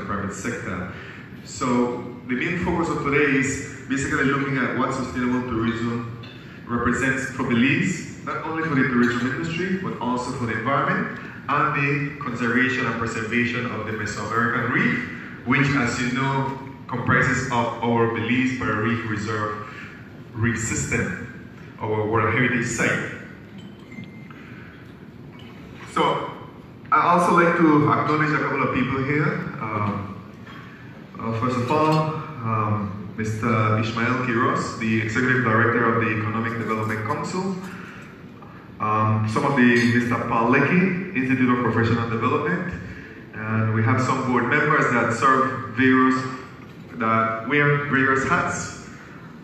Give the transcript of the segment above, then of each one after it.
private sector. So the main focus of today is basically looking at what sustainable tourism represents for Belize, not only for the tourism industry, but also for the environment and the conservation and preservation of the Mesoamerican Reef, which, as you know, comprises of our Belize Reef Reserve reef system, our World Heritage Site. So, I also like to acknowledge a couple of people here. First of all, Mr. Ishmael Quiros, the Executive Director of the Economic Development Council. Some of Mr. Paul Leckie, Institute of Professional Development. And we have some board members that wear various hats.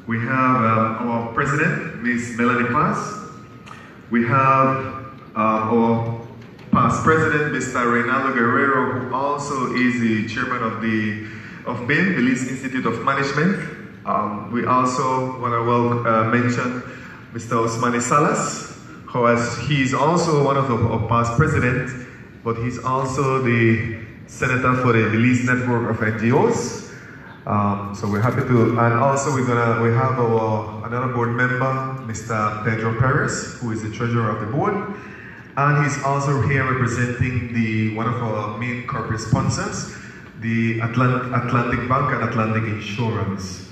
We have our President, Ms. Melanie Paz. We have our past President, Mr. Reynaldo Guerrero, who also is the Chairman of BIM, Belize Institute of Management. We also want to mention Mr. Osmani Salas, he's also one of our past presidents, but he's also the Senator for the Belize Network of NGOs. So we're happy to, and also we have another board member, Mr. Pedro Perez, who is the treasurer of the board, and he's also here representing one of our main corporate sponsors, the Atlantic Bank and Atlantic Insurance.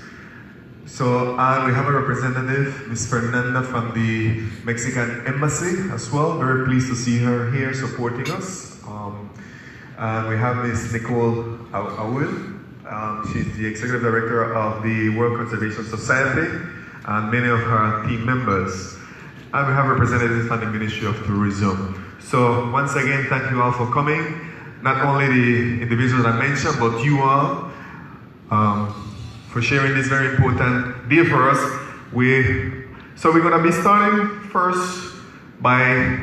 So, and we have a representative, Ms. Fernanda from the Mexican Embassy as well. Very pleased to see her here supporting us. And we have Ms. Nicole Awil. She's the Executive Director of the World Conservation Society and many of her team members. And we have representatives from the Ministry of Tourism. So once again, thank you all for coming. Not only the individuals I mentioned, but you all for sharing this very important day for us. So we're going to be starting first by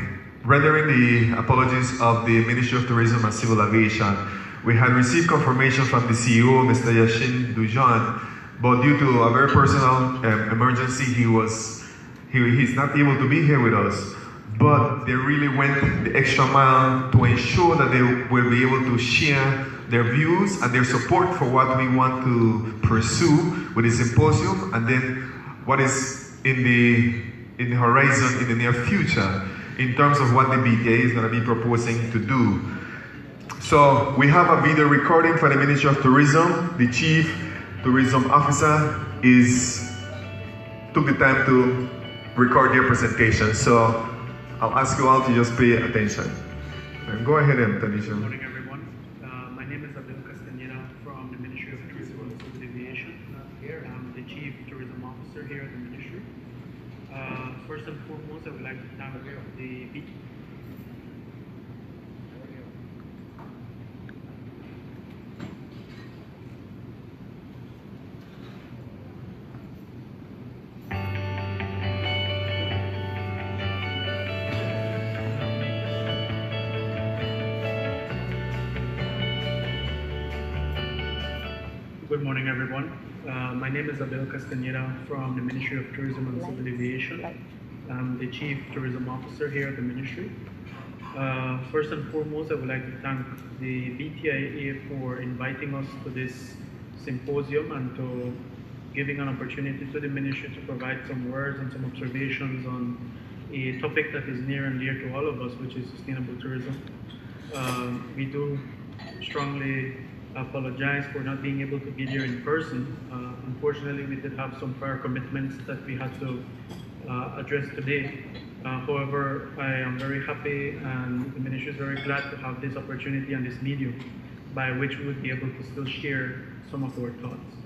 rendering the apologies of the Ministry of Tourism and Civil Aviation. We had received confirmation from the CEO, Mr. Yashin Dujan, but due to a very personal emergency, he's not able to be here with us. But they really went the extra mile to ensure that they will be able to share their views and their support for what we want to pursue with the symposium, and then what is in the horizon in the near future in terms of what the BTIA is going to be proposing to do. So we have a video recording for the Ministry of Tourism. The Chief Tourism Officer took the time to record their presentation. So I'll ask you all to just pay attention. And go ahead, Tanisha. Good morning, everyone. My name is Abel Castaneda from the Ministry of Tourism and Civil Aviation. I'm the Chief Tourism Officer here at the Ministry. First and foremost, I would like to thank the Good morning, everyone. My name is Abel Castaneda from the Ministry of Tourism and Civil Aviation. I'm the Chief Tourism Officer here at the Ministry. First and foremost, I would like to thank the BTIA for inviting us to this symposium and to giving an opportunity to the Ministry to provide some words and some observations on a topic that is near and dear to all of us, which is sustainable tourism. We do strongly apologize for not being able to be there in person. Unfortunately, we did have some prior commitments that we had to address today. However, I am very happy and the Ministry is very glad to have this opportunity and this medium by which we would be able to still share some of our thoughts.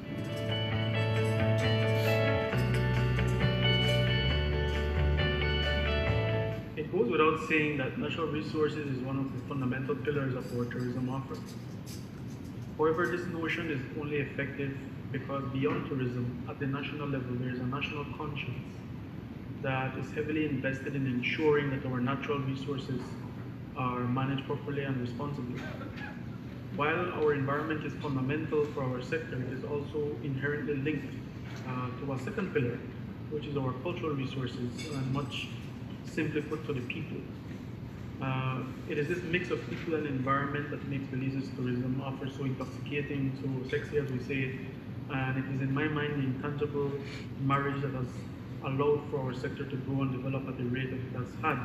It goes without saying that natural resources is one of the fundamental pillars of our tourism offering. However, this notion is only effective because beyond tourism, at the national level, there is a national conscience that is heavily invested in ensuring that our natural resources are managed properly and responsibly. While our environment is fundamental for our sector, it is also inherently linked to a second pillar, which is our cultural resources, and much simply put, to the people. It is this mix of people and environment that makes Belize's tourism offer so intoxicating, so sexy as we say it, and it is in my mind the intangible marriage that has allowed for our sector to grow and develop at the rate that it has had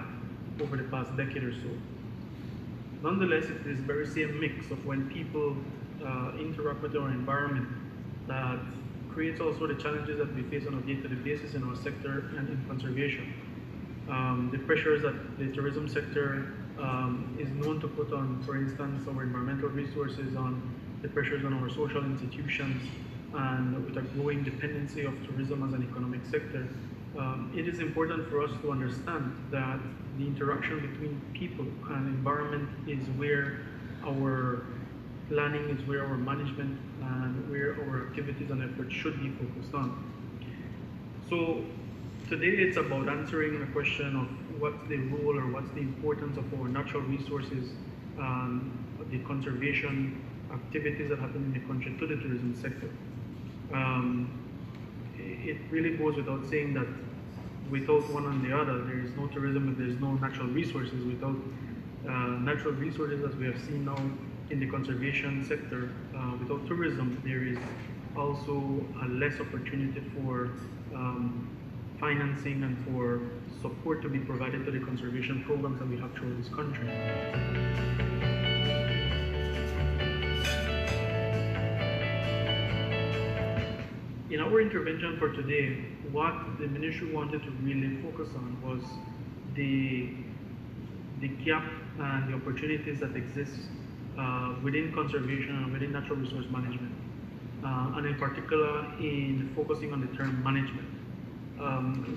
over the past decade or so. Nonetheless, it is the very same mix of when people interact with our environment that creates also the challenges that we face on a day-to-day basis in our sector and in conservation. The pressures that the tourism sector is known to put on, for instance, our environmental resources, on the pressures on our social institutions, and with a growing dependency of tourism as an economic sector, it is important for us to understand that the interaction between people and environment is where our planning, is where our management, and where our activities and efforts should be focused on. So today it's about answering the question of what's the role or what's the importance of our natural resources and the conservation activities that happen in the country to the tourism sector. It really goes without saying that without one and the other, there is no tourism if there is no natural resources. Without natural resources, as we have seen now in the conservation sector, without tourism, there is also a less opportunity for financing and for support to be provided to the conservation programs that we have throughout this country. In our intervention for today, what the ministry wanted to really focus on was the gap and the opportunities that exist within conservation and within natural resource management, and in particular in focusing on the term management.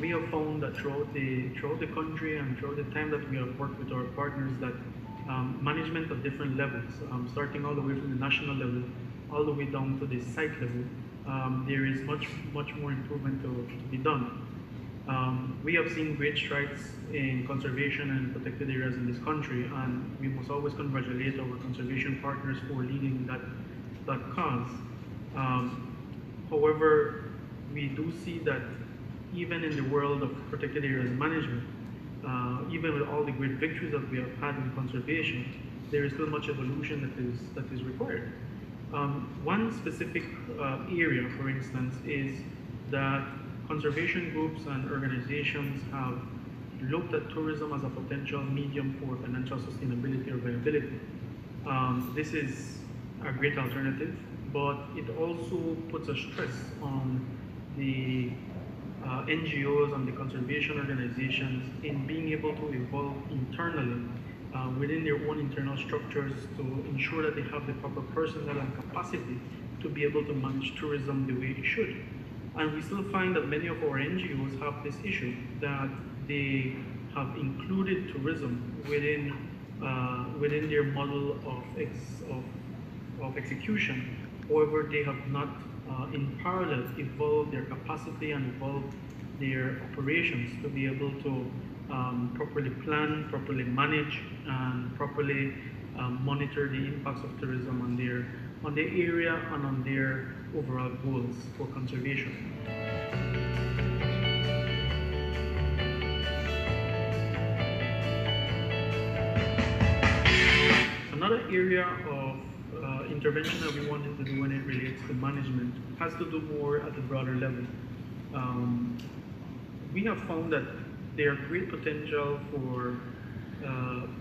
We have found that throughout the country and throughout the time that we have worked with our partners that management at different levels, starting all the way from the national level, all the way down to the site level, there is much more improvement to be done. We have seen great strides in conservation and protected areas in this country, and we must always congratulate our conservation partners for leading that cause. However, we do see that even in the world of protected areas management, even with all the great victories that we have had in conservation, there is still much evolution that is required. One specific area, for instance, is that conservation groups and organizations have looked at tourism as a potential medium for financial sustainability or viability. This is a great alternative, but it also puts a stress on the NGOs and the conservation organizations in being able to evolve internally within their own internal structures to ensure that they have the proper personnel and capacity to be able to manage tourism the way it should. And we still find that many of our NGOs have this issue, that they have included tourism within their model of execution. However, they have not in parallel evolved their capacity and evolved their operations to be able to properly plan, properly manage, and properly monitor the impacts of tourism on their area and on their overall goals for conservation. Another area of intervention that we wanted to do when it relates to management has to do more at the broader level. We have found that there are great potential for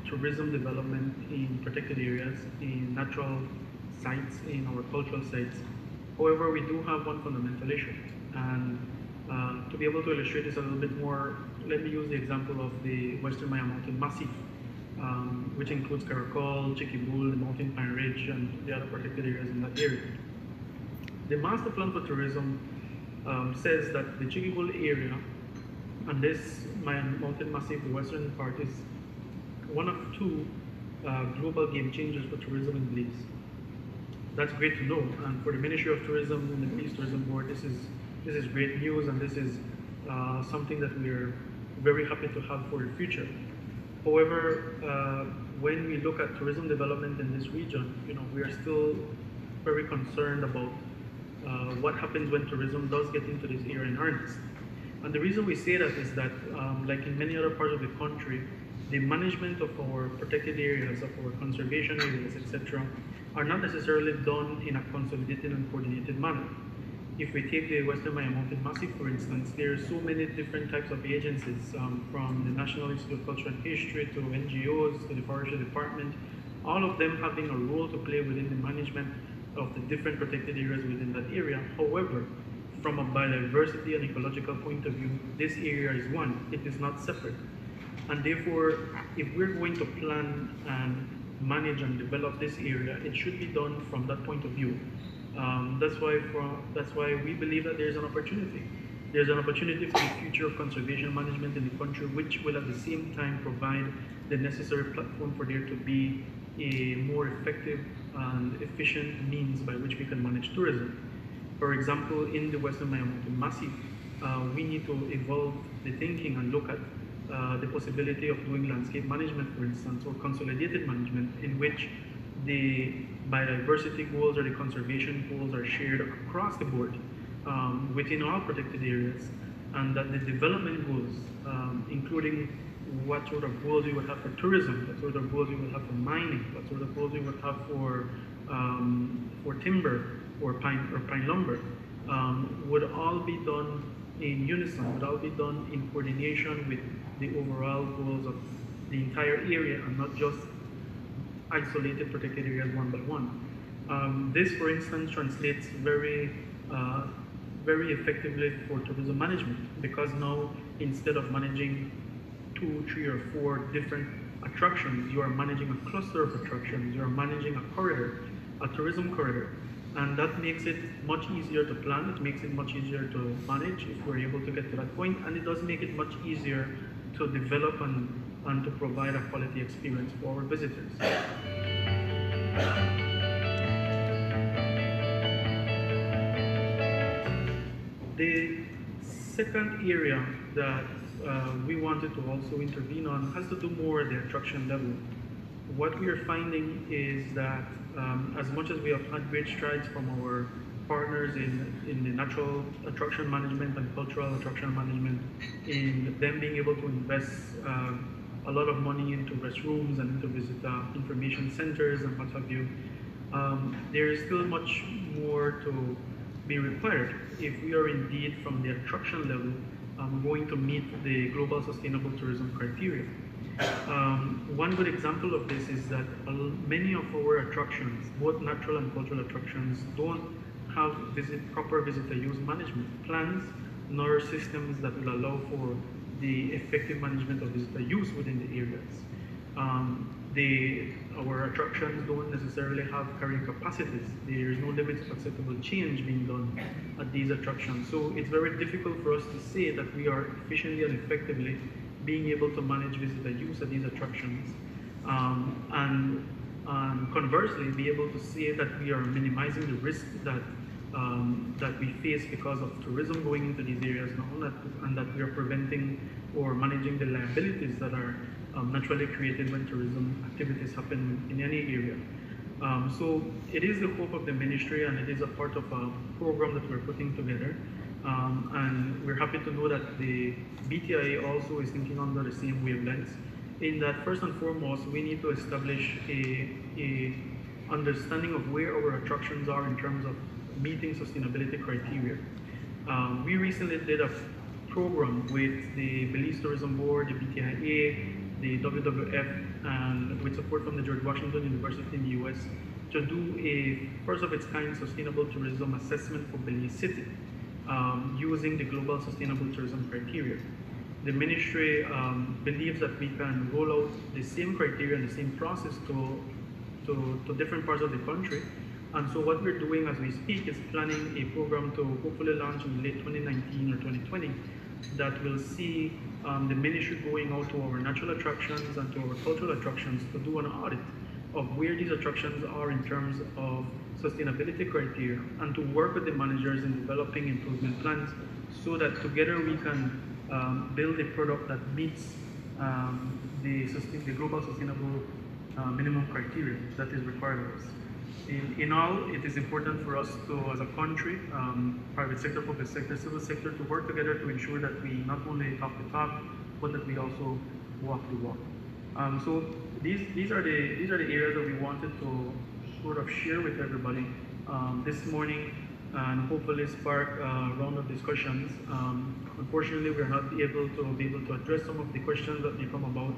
tourism development in protected areas, in natural sites, in our cultural sites. However, we do have one fundamental issue, and to be able to illustrate this a little bit more, let me use the example of the Western Maya Mountain Massif, which includes Caracol, Achievable, the Mountain Pine Ridge, and the other protected areas in that area. The master plan for tourism says that the Achievable area and this Mountain Massif, the western part, is one of two global game changers for tourism in Belize. That's great to know, and for the Ministry of Tourism and the Belize Tourism Board, this is great news, and this is something that we are very happy to have for the future. However, when we look at tourism development in this region, we are still very concerned about what happens when tourism does get into this area in earnest. And the reason we say that is that, like in many other parts of the country, the management of our protected areas, of our conservation areas, etc., are not necessarily done in a consolidated and coordinated manner. If we take the Western Maya Mountain Massif, for instance, there are so many different types of agencies, from the National Institute of Culture and History to NGOs to the Forestry Department, all of them having a role to play within the management of the different protected areas within that area. However, from a biodiversity and ecological point of view, this area is one. It is not separate. And therefore, if we're going to plan and manage and develop this area, it should be done from that point of view. That's why we believe that there's an opportunity. There's an opportunity for the future of conservation management in the country, which will at the same time provide the necessary platform for there to be a more effective and efficient means by which we can manage tourism. For example, in the Western Maya Mountain Massif, we need to evolve the thinking and look at the possibility of doing landscape management, for instance, or consolidated management, in which the biodiversity goals or the conservation goals are shared across the board within all protected areas, and that the development goals, including what sort of goals we would have for tourism, what sort of goals we would have for mining, what sort of goals we would have for timber or pine lumber, would all be done in unison, would all be done in coordination with the overall goals of the entire area and not just isolated protected areas one by one. This, for instance, translates very effectively for tourism management, because now instead of managing 2, 3, or 4 different attractions, you are managing a cluster of attractions, you are managing a corridor, a tourism corridor. And that makes it much easier to plan, it makes it much easier to manage if we're able to get to that point, and it does make it much easier to develop and to provide a quality experience for our visitors. The second area that we wanted to also intervene on has to do more at the attraction level. What we are finding is that as much as we have had great strides from our partners in the natural attraction management and cultural attraction management, in them being able to invest a lot of money into restrooms and into visitor information centers and what have you, there is still much more to be required if we are indeed, from the attraction level, going to meet the global sustainable tourism criteria. One good example of this is that many of our attractions, both natural and cultural attractions, don't have proper visitor use management plans nor systems that will allow for the effective management of visitor use within the areas. Our attractions don't necessarily have carrying capacities. There is no limit of acceptable change being done at these attractions. So it's very difficult for us to say that we are efficiently and effectively being able to manage visitor use at these attractions. And conversely, be able to say that we are minimizing the risk that we face because of tourism going into these areas now, and that we are preventing or managing the liabilities that are naturally created when tourism activities happen in any area. So it is the hope of the ministry, and it is a part of a program that we're putting together. And we're happy to know that the BTIA also is thinking under the same wavelengths, in that first and foremost, we need to establish a understanding of where our attractions are in terms of meeting sustainability criteria. We recently did a program with the Belize Tourism Board, the BTIA, the WWF, and with support from the George Washington University in the US, to do a first of its kind sustainable tourism assessment for Belize City, using the global sustainable tourism criteria. The ministry believes that we can roll out the same criteria and the same process to different parts of the country. And so what we're doing as we speak is planning a program to hopefully launch in late 2019 or 2020 that will see the ministry going out to our natural attractions and to our cultural attractions to do an audit of where these attractions are in terms of sustainability criteria, and to work with the managers in developing improvement plans so that together we can build a product that meets the global sustainable minimum criteria that is required of us. In all, it is important for us to, as a country, private sector, public sector, civil sector, to work together to ensure that we not only talk the talk, but that we also walk the walk. So these are the areas that we wanted to sort of share with everybody this morning, and hopefully spark a round of discussions. Unfortunately, we are not able to address some of the questions that may come about,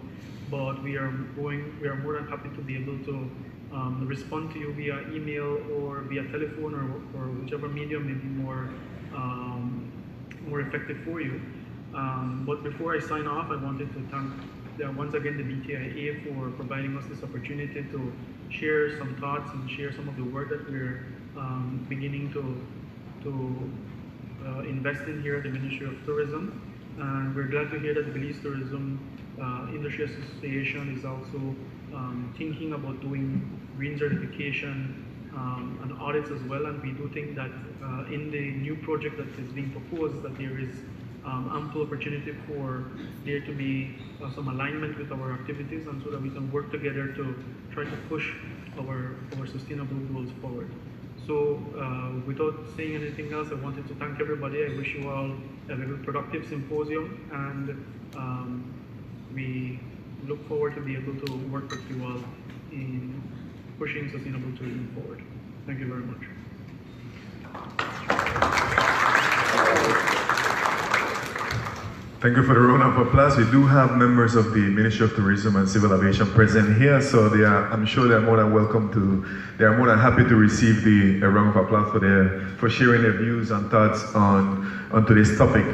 but we are more than happy to be able to respond to you via email or via telephone or whichever medium may be more effective for you. But before I sign off, I wanted to thank once again the BTIA for providing us this opportunity to share some thoughts and share some of the work that we're beginning to invest in here at the Ministry of Tourism. And we're glad to hear that the Belize Tourism Industry Association is also thinking about doing green certification and audits as well. And we do think that in the new project that is being proposed, that there is ample opportunity for there to be some alignment with our activities, and so that we can work together to try to push our sustainable goals forward. So without saying anything else, I wanted to thank everybody. I wish you all a very productive symposium, and we look forward to be able to work with you all in pushing sustainable tourism forward. Thank you very much. Thank you for the round of applause. We do have members of the Ministry of Tourism and Civil Aviation present here, so I'm sure they are more than happy to receive a round of applause for sharing their views and thoughts on today's topic.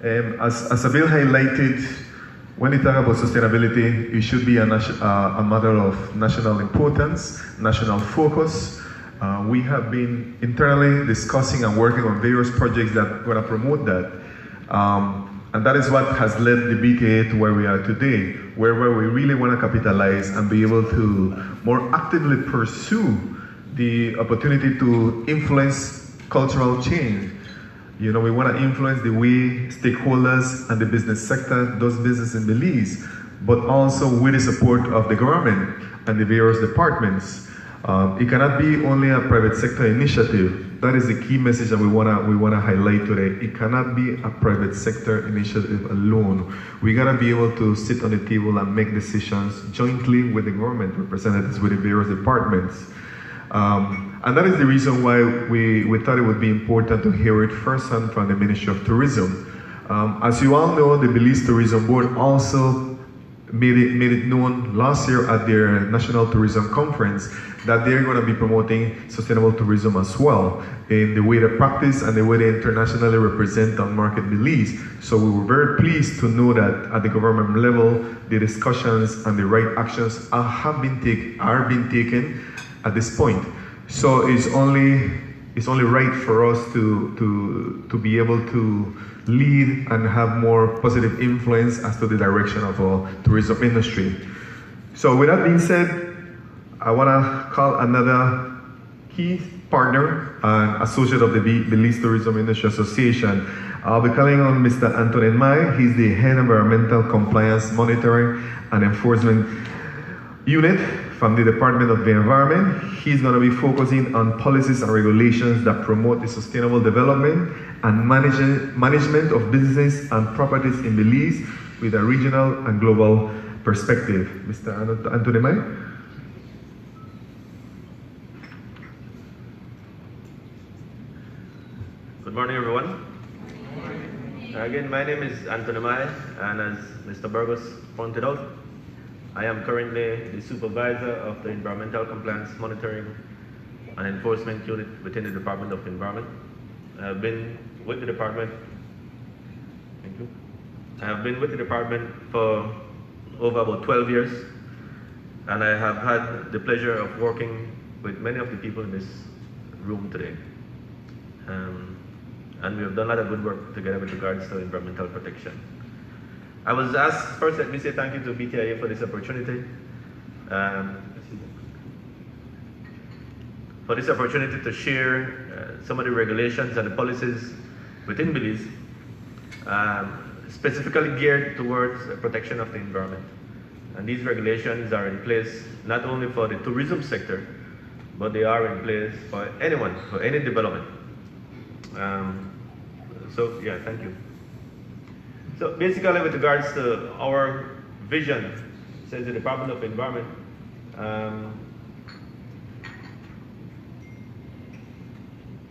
As Abil highlighted, when we talk about sustainability, it should be a matter of national importance, national focus. We have been internally discussing and working on various projects that are going to promote that. And that is what has led the BTIA to where we are today, where we really want to capitalize and be able to more actively pursue the opportunity to influence cultural change. You know, we want to influence the way stakeholders and the business sector does business in Belize, but also with the support of the government and the various departments. It cannot be only a private sector initiative. That is the key message that we wanna highlight today. It cannot be a private sector initiative alone. We gotta be able to sit on the table and make decisions jointly with the government representatives, with the various departments. And that is the reason why we thought it would be important to hear it firsthand from the Ministry of Tourism. As you all know, the Belize Tourism Board also made it known last year at their National Tourism Conference that they're going to be promoting sustainable tourism as well in the way they practice and the way they internationally represent on Market Belize. So we were very pleased to know that at the government level, the discussions and the right actions are being taken at this point. So it's only right for us to be able to lead and have more positive influence as to the direction of our tourism industry. So with that being said, I want to call another key partner and associate of the Belize Tourism Industry Association. I'll be calling on Mr. Antonin Mai. He's the Head Environmental Compliance Monitoring and Enforcement Unit from the Department of the Environment. He's going to be focusing on policies and regulations that promote the sustainable development and management of businesses and properties in Belize with a regional and global perspective. Mr. Antonin Mai? Good morning, everyone. Again, my name is Anthony Mai, and as Mr. Burgos pointed out, I am currently the supervisor of the Environmental Compliance Monitoring and Enforcement Unit within the Department of Environment. I have been with the department, thank you. I have been with the department for over about 12 years, and I have had the pleasure of working with many of the people in this room today. And we have done a lot of good work together with regards to environmental protection. I was asked, first let me say thank you to BTIA for this opportunity. For this opportunity to share some of the regulations and the policies within Belize, specifically geared towards the protection of the environment. And these regulations are in place not only for the tourism sector, but they are in place for anyone, for any development. So yeah, thank you. So basically with regards to our vision says the Department of Environment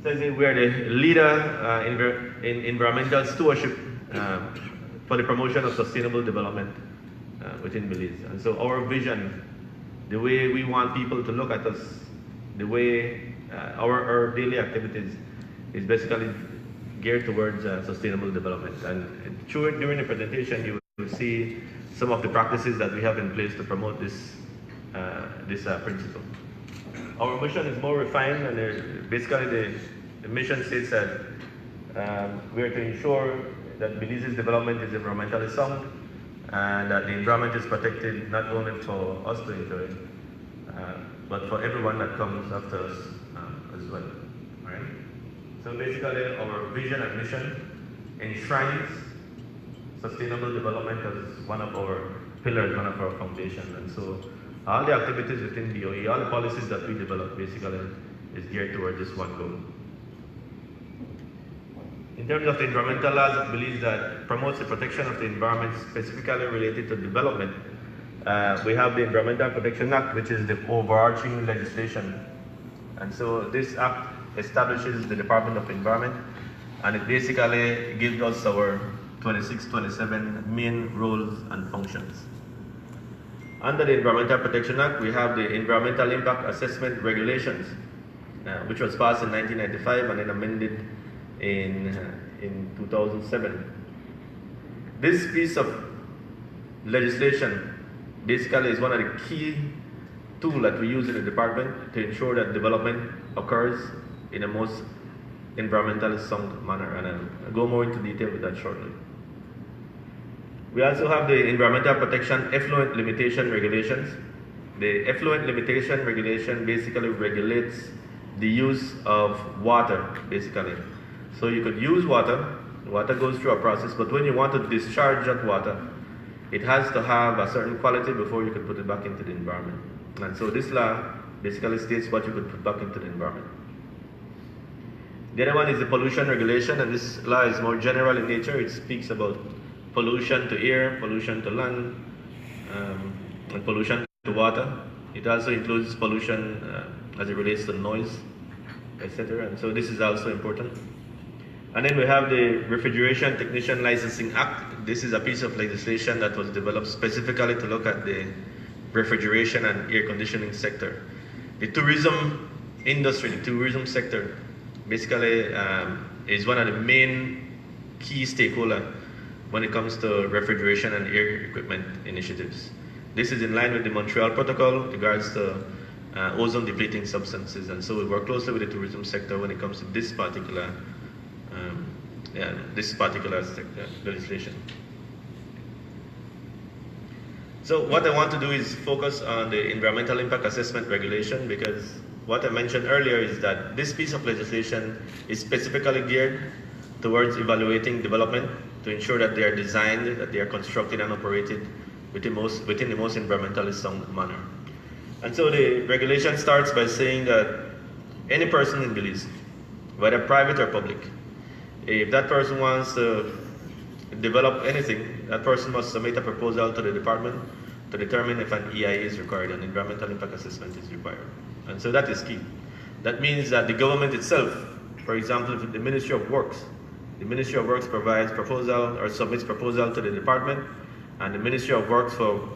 says that we are the leader in environmental stewardship for the promotion of sustainable development within Belize. And so our vision, the way we want people to look at us, the way our daily activities is basically geared towards sustainable development. And during the presentation, you will see some of the practices that we have in place to promote this principle. Our mission is more refined, and basically the mission states that we are to ensure that Belize's development is environmentally sound, and that the environment is protected not only for us to enjoy, but for everyone that comes after us as well. All right? So basically, our vision and mission enshrines sustainable development as one of our pillars, one of our foundations. And so all the activities within BOE, all the policies that we develop basically is geared towards this one goal. In terms of the environmental laws of Belize that promotes the protection of the environment specifically related to development, we have the Environmental Protection Act, which is the overarching legislation. And so this act establishes the Department of Environment, and it basically gives us our 26-27 main roles and functions. Under the Environmental Protection Act, we have the Environmental Impact Assessment Regulations, which was passed in 1995 and then amended in 2007. This piece of legislation basically is one of the key tools that we use in the department to ensure that development occurs in the most environmentally sound manner, and I'll go more into detail with that shortly. We also have the Environmental Protection Effluent Limitation Regulations. The Effluent Limitation Regulation basically regulates the use of water, basically. So you could use water goes through a process, but when you want to discharge that water, it has to have a certain quality before you could put it back into the environment. And so this law basically states what you could put back into the environment. The other one is the pollution regulation, and this law is more general in nature. It speaks about pollution to air, pollution to land, and pollution to water. It also includes pollution as it relates to noise, etc. And so this is also important. And then we have the Refrigeration Technician Licensing Act. This is a piece of legislation that was developed specifically to look at the refrigeration and air conditioning sector. The tourism industry, the tourism sector, basically is one of the main key stakeholders when it comes to refrigeration and air equipment initiatives. This is in line with the Montreal Protocol with regards to ozone depleting substances, and so we work closely with the tourism sector when it comes to this particular legislation. So what I want to do is focus on the Environmental Impact Assessment Regulation, because what I mentioned earlier is that this piece of legislation is specifically geared towards evaluating development to ensure that they are designed, that they are constructed and operated within the most environmentally sound manner. And so the regulation starts by saying that any person in Belize, whether private or public, if that person wants to develop anything, that person must submit a proposal to the department to determine if an EIA is required, an environmental impact assessment is required. And so that is key. That means that the government itself, for example, if the Ministry of Works provides proposal or submits proposal to the department, and the Ministry of Works for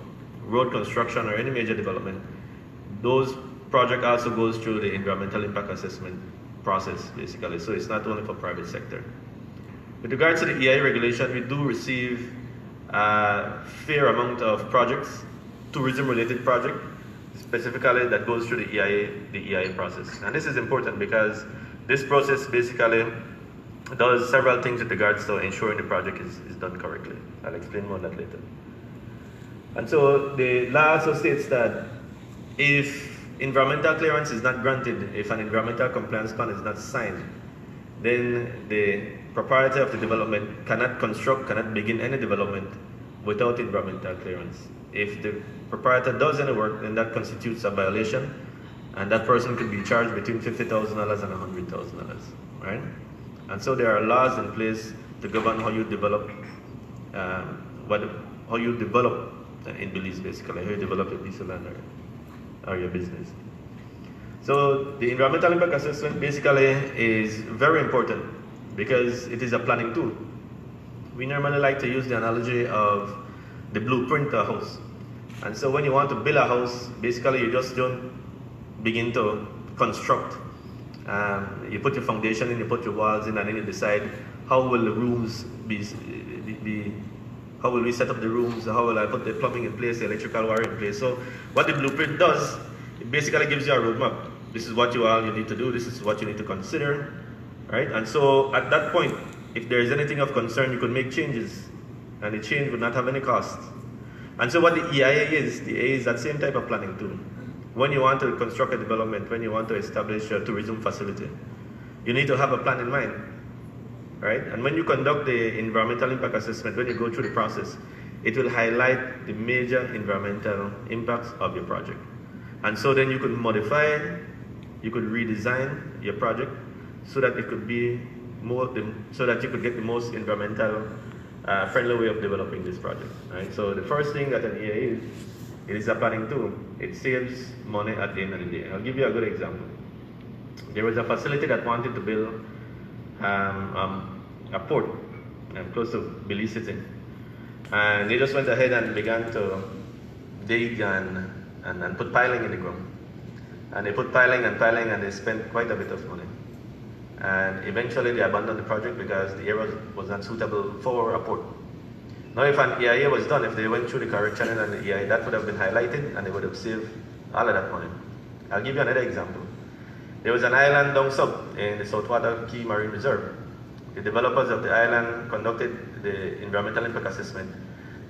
road construction or any major development, those project also goes through the environmental impact assessment process, basically. So it's not only for private sector. With regards to the EIA regulation, we do receive a fair amount of projects, tourism-related projects, specifically that goes through the EIA process. And this is important because this process basically does several things with regards to ensuring the project is done correctly. I'll explain more on that later. And so the law also states that if environmental clearance is not granted, if an environmental compliance plan is not signed, then the proprietor of the development cannot begin any development without environmental clearance. If the proprietor does any work, then that constitutes a violation, and that person could be charged between $50,000 and $100,000, right? And so there are laws in place to govern how you develop in Belize, basically, how you develop a piece of land or your business. So the environmental impact assessment basically is very important because it is a planning tool. We normally like to use the analogy of the blueprint of a house. And so when you want to build a house, basically you just don't begin to construct. You put your foundation in, you put your walls in, and then you decide how will the rooms how will we set up the rooms, how will I put the plumbing in place, the electrical wire in place. So what the blueprint does, it basically gives you a roadmap. This is what you need to do, this is what you need to consider, right? And so at that point, if there is anything of concern, you could make changes, and the change would not have any cost. And so what the EIA is, the EIA is that same type of planning tool. When you want to construct a development, when you want to establish a tourism facility, you need to have a plan in mind, right? And when you conduct the environmental impact assessment, when you go through the process, it will highlight the major environmental impacts of your project. And so then you could modify, you could redesign your project so that it could be so that you could get the most environmental friendly way of developing this project, right? So the first thing that an EIA is, it is a planning tool. It saves money at the end of the day. I'll give you a good example. There was a facility that wanted to build a port close to Belize City. And they just went ahead and began to dig and put piling in the ground. And they put piling and they spent quite a bit of money. And eventually they abandoned the project because the area was not suitable for a port. Now if an EIA was done, if they went through the correct channel and the EIA, that would have been highlighted and they would have saved all of that money. I'll give you another example. There was an island down south in the Saltwater Key Marine Reserve. The developers of the island conducted the environmental impact assessment,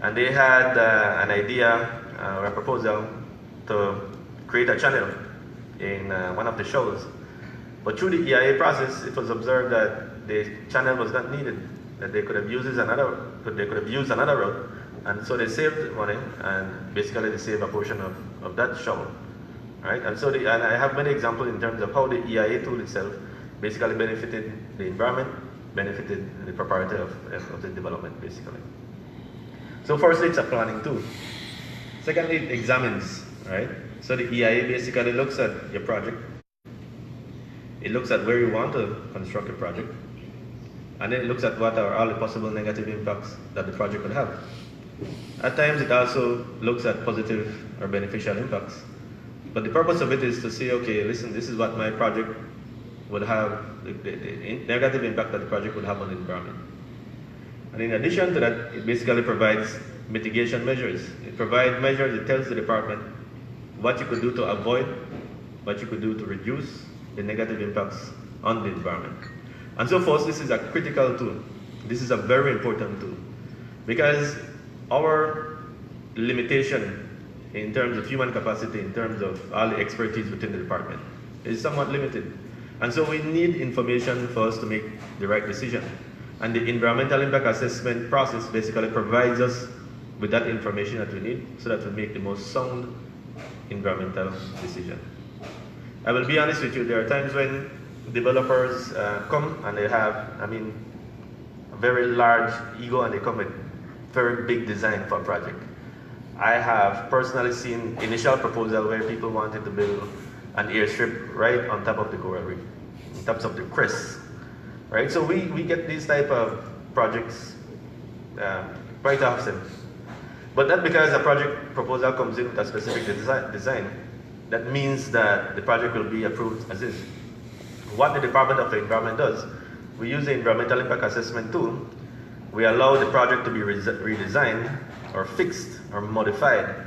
and they had an idea or a proposal to create a channel in one of the shoals. But through the EIA process, it was observed that the channel was not needed, that they could have used another route, and so they saved money, and basically they saved a portion of that shoal, right? And so and I have many examples in terms of how the EIA tool itself basically benefited the environment, benefited the proprietor of the development, basically. So firstly, it's a planning tool. Secondly, it examines, right? So the EIA basically looks at your project. It looks at where you want to construct a project, and then it looks at what are all the possible negative impacts that the project could have. At times, it also looks at positive or beneficial impacts. But the purpose of it is to say, okay, listen, this is what my project would have, the negative impact that the project would have on the environment. And in addition to that, it basically provides mitigation measures. It provides measures, it tells the department what you could do to avoid, what you could do to reduce the negative impacts on the environment. And so for us, this is a critical tool. This is a very important tool because our limitation in terms of human capacity, in terms of all the expertise within the department, is somewhat limited. And so we need information for us to make the right decision. And the environmental impact assessment process basically provides us with that information that we need so that we make the most sound environmental decision. I will be honest with you, there are times when developers come and they have, a very large ego, and they come with very big design for a project. I have personally seen initial proposal where people wanted to build an airstrip right on top of the coral reef, on top of the crest, right? So we get these type of projects quite often. But not because a project proposal comes in with a specific design, that means that the project will be approved as is. What the Department of the Environment does, we use the environmental impact assessment tool. We allow the project to be redesigned or fixed or modified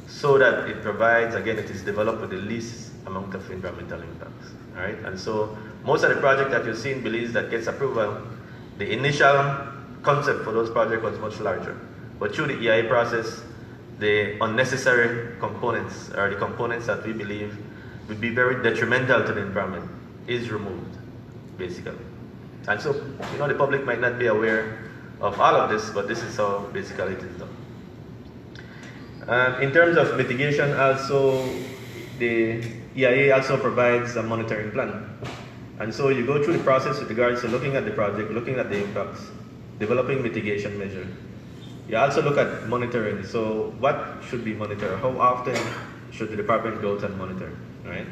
so that it provides, again, it is developed with the least amount of environmental impacts, all right? And so most of the projects that you see in Belize that gets approval, the initial concept for those projects was much larger. But through the EIA process, the unnecessary components, or the components that we believe would be very detrimental to the environment, is removed, basically. And so, the public might not be aware of all of this, but this is how basically it is done. In terms of mitigation, also, the EIA also provides a monitoring plan. And so you go through the process with regards to looking at the project, looking at the impacts, developing mitigation measures. You also look at monitoring. So what should be monitored? How often should the department go out and monitor, right?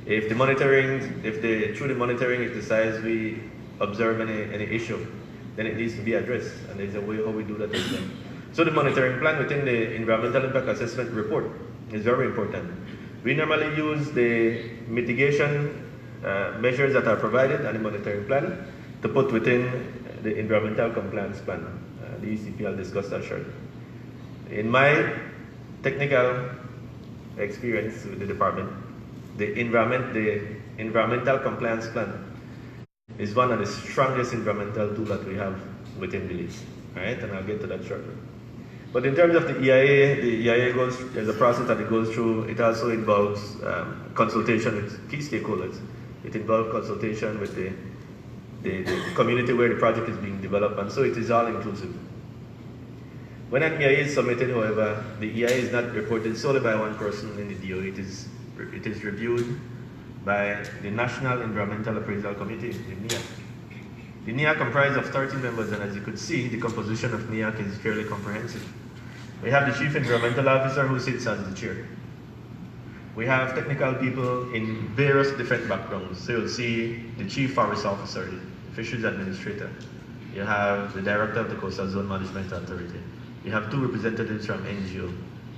If the monitoring, through the monitoring, it decides we observe any issue, then it needs to be addressed, and there's a way how we do that as well. So the monitoring plan within the environmental impact assessment report is very important. We normally use the mitigation measures that are provided and the monitoring plan to put within the environmental compliance plan. The ECP, I'll discuss that shortly. In my technical experience with the department, the environmental compliance plan is one of the strongest environmental tools that we have within Belize. Right? And I'll get to that shortly. But in terms of the EIA there's a process that it goes through. It also involves consultation with key stakeholders. It involves consultation with the community where the project is being developed, and so it is all inclusive. When an EIA is submitted, however, the EIA is not reported solely by one person in the DO. It is reviewed by the National Environmental Appraisal Committee, the NEAC. The NEAC comprises of 30 members, and as you could see, the composition of NEAC is fairly comprehensive. We have the Chief Environmental Officer who sits as the chair. We have technical people in various different backgrounds. So you'll see the Chief Forest Officer, the Fisheries Administrator. You have the Director of the Coastal Zone Management Authority. You have 2 representatives from NGO.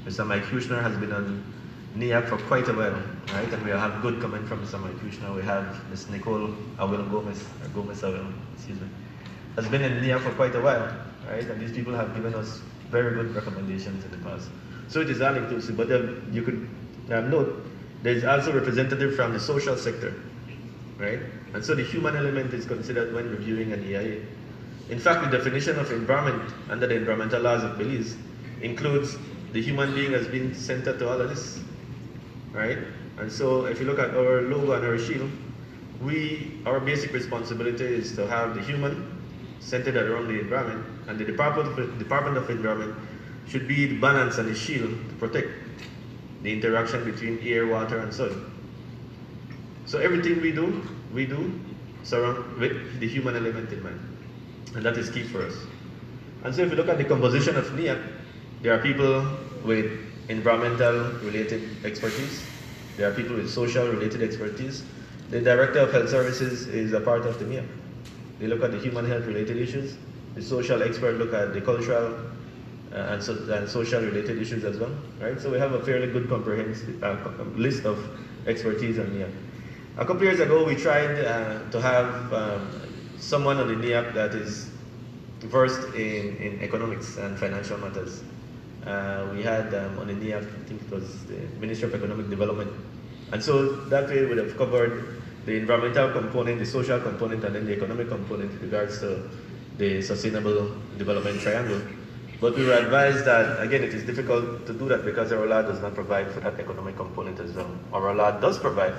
Mr. Mike Hushner has been on NEAC for quite a while, right? And we have good comment from Mr. Mike Hushner. We have Ms. Nicole Gomez, excuse me, has been in NEAC for quite a while, right? And these people have given us very good recommendations in the past. So it is all inclusive, but you could note there is also representative from the social sector, right? And so the human element is considered when reviewing an EIA. In fact, the definition of environment under the environmental laws of Belize includes the human being as being centered to all of this, right? And so if you look at our logo and our shield, our basic responsibility is to have the human centered around the environment, and the Department of Environment should be the balance and the shield to protect the interaction between air, water, and soil. So everything we do surround with the human element in mind. And that is key for us. And so if you look at the composition of NEAC, there are people with environmental related expertise. There are people with social related expertise. The Director of Health Services is a part of the NEAC. They look at the human health related issues. The social expert look at the cultural and social related issues as well, right? So we have a fairly good comprehensive list of expertise on NEAC. A couple years ago, we tried to have someone on the NEAC that is versed in economics and financial matters. We had on the NEAC, I think it was the Ministry of Economic Development. And so that way we would have covered the environmental component, the social component, and then the economic component in regards to the sustainable development triangle. But we were advised that, again, it is difficult to do that because our law does not provide for that economic component as well. Our law does provide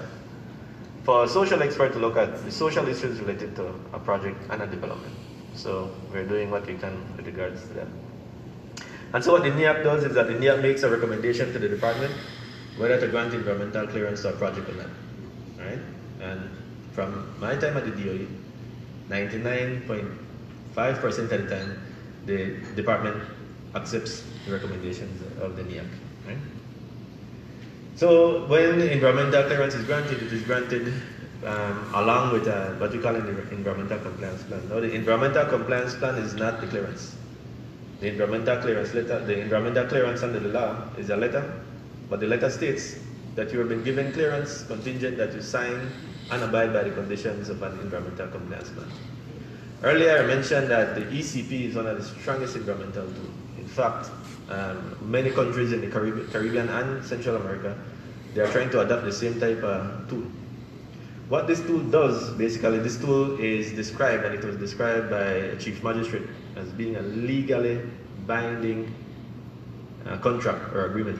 for a social expert to look at the social issues related to a project and a development. So we're doing what we can with regards to that. And so what the NEAC does is that the NEAC makes a recommendation to the department whether to grant environmental clearance to a project or not, right? And from my time at the DOE, 99.5% of the time, the department accepts the recommendations of the NEAC, right? So when environmental clearance is granted, it is granted along with what we call an environmental compliance plan. Now, the environmental compliance plan is not the clearance. The environmental clearance letter, the environmental clearance under the law is a letter, but the letter states that you have been given clearance contingent that you sign and abide by the conditions of an environmental compliance plan. Earlier I mentioned that the ECP is one of the strongest environmental tools. In fact, many countries in the Caribbean and Central America, they are trying to adopt the same type of tool. What this tool does, basically, this tool is described, and it was described by a chief magistrate as being a legally binding contract or agreement.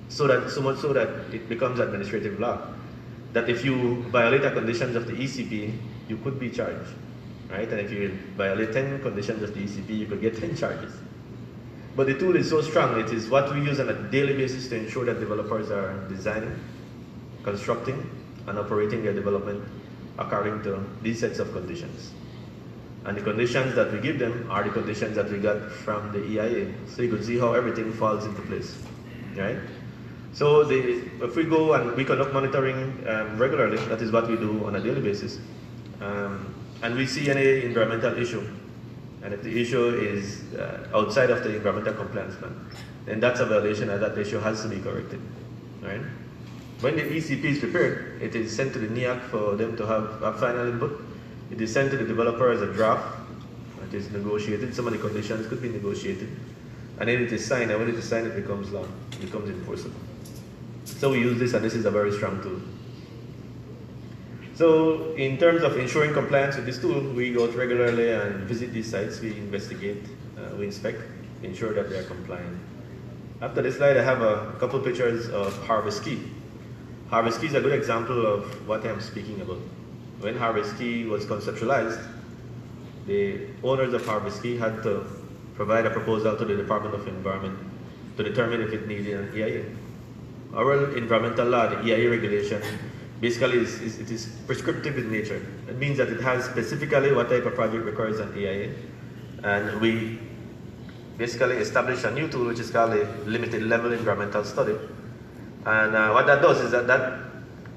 So much so that it becomes administrative law. That if you violate the conditions of the ECP, you could be charged, right? And if you violate 10 conditions of the ECP, you could get 10 charges. But the tool is so strong, it is what we use on a daily basis to ensure that developers are designing, constructing, and operating their development according to these sets of conditions. And the conditions that we give them are the conditions that we got from the EIA. So you could see how everything falls into place, right? So if we go and we conduct monitoring regularly, that is what we do on a daily basis, and we see any environmental issue, and if the issue is outside of the environmental compliance plan, then that's a violation and that issue has to be corrected, right? When the ECP is prepared, it is sent to the NEAC for them to have a final input. It is sent to the developer as a draft. It is negotiated. Some of the conditions could be negotiated. And then it is signed, and when it is signed, it becomes law. It becomes enforceable. So we use this, and this is a very strong tool. So in terms of ensuring compliance with this tool, we go out regularly and visit these sites. We investigate, we inspect, ensure that they are compliant. After this slide, I have a couple pictures of Harvest Key. Harvest Key is a good example of what I'm speaking about. When Harvest Key was conceptualized, the owners of Harvest Key had to provide a proposal to the Department of Environment to determine if it needed an EIA. Our environmental law, the EIA regulation, basically it is prescriptive in nature. It means that it has specifically what type of project requires an EIA. And we basically established a new tool which is called a limited level environmental study. And what that does is that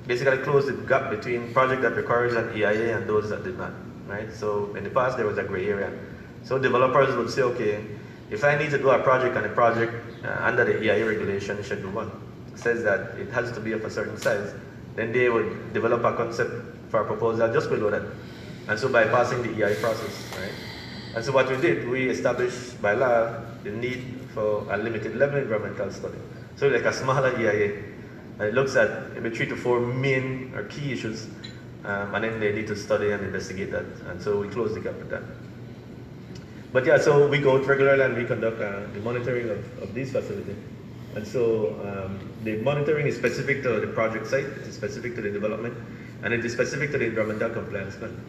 basically close the gap between project that requires an EIA and those that did not, right? So in the past there was a gray area. So developers would say, okay, if I need to do a project and a project under the EIA regulation, Schedule 1, says that it has to be of a certain size, then they would develop a concept for a proposal just below that. And so bypassing the EIA process, right? And so what we did, we established by law the need for a limited level environmental study. So like a smaller EIA. And it looks at maybe 3 to 4 main or key issues, and then they need to study and investigate that. And so we close the gap with that. But yeah, so we go out regularly and we conduct the monitoring of these facilities. And so the monitoring is specific to the project site, it is specific to the development, and it is specific to the environmental compliance plan.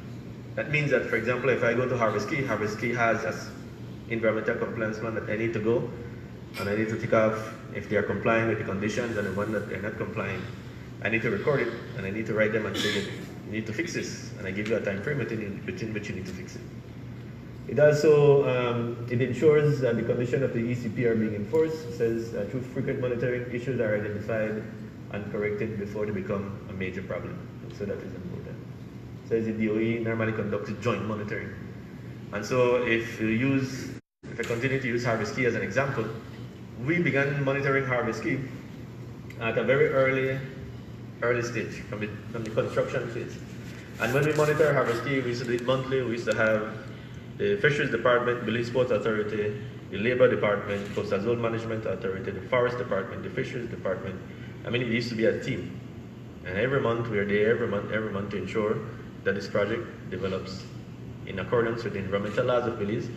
That means that, for example, if I go to Harvest Key has an environmental compliance plan that I need to go, and I need to tick off if they are complying with the conditions and the one that they're not complying. I need to record it, and I need to write them and say, you need to fix this, and I give you a time frame within which you need to fix it. It also it ensures that the condition of the ECP are being enforced. It says through frequent monitoring, issues are identified and corrected before they become a major problem. So that is important. It says the DOE normally conducts joint monitoring. And so if I continue to use Harvest Key as an example, we began monitoring Harvest Key at a very early stage from the construction phase. And when we monitor Harvest Key, we used to do it monthly. We used to have the Fisheries Department, Belize Sports Authority, the Labor Department, Coastal Zone Management Authority, the Forest Department, the Fisheries Department. I mean, it used to be a team. And every month we are there, every month to ensure that this project develops in accordance with the environmental laws of Belize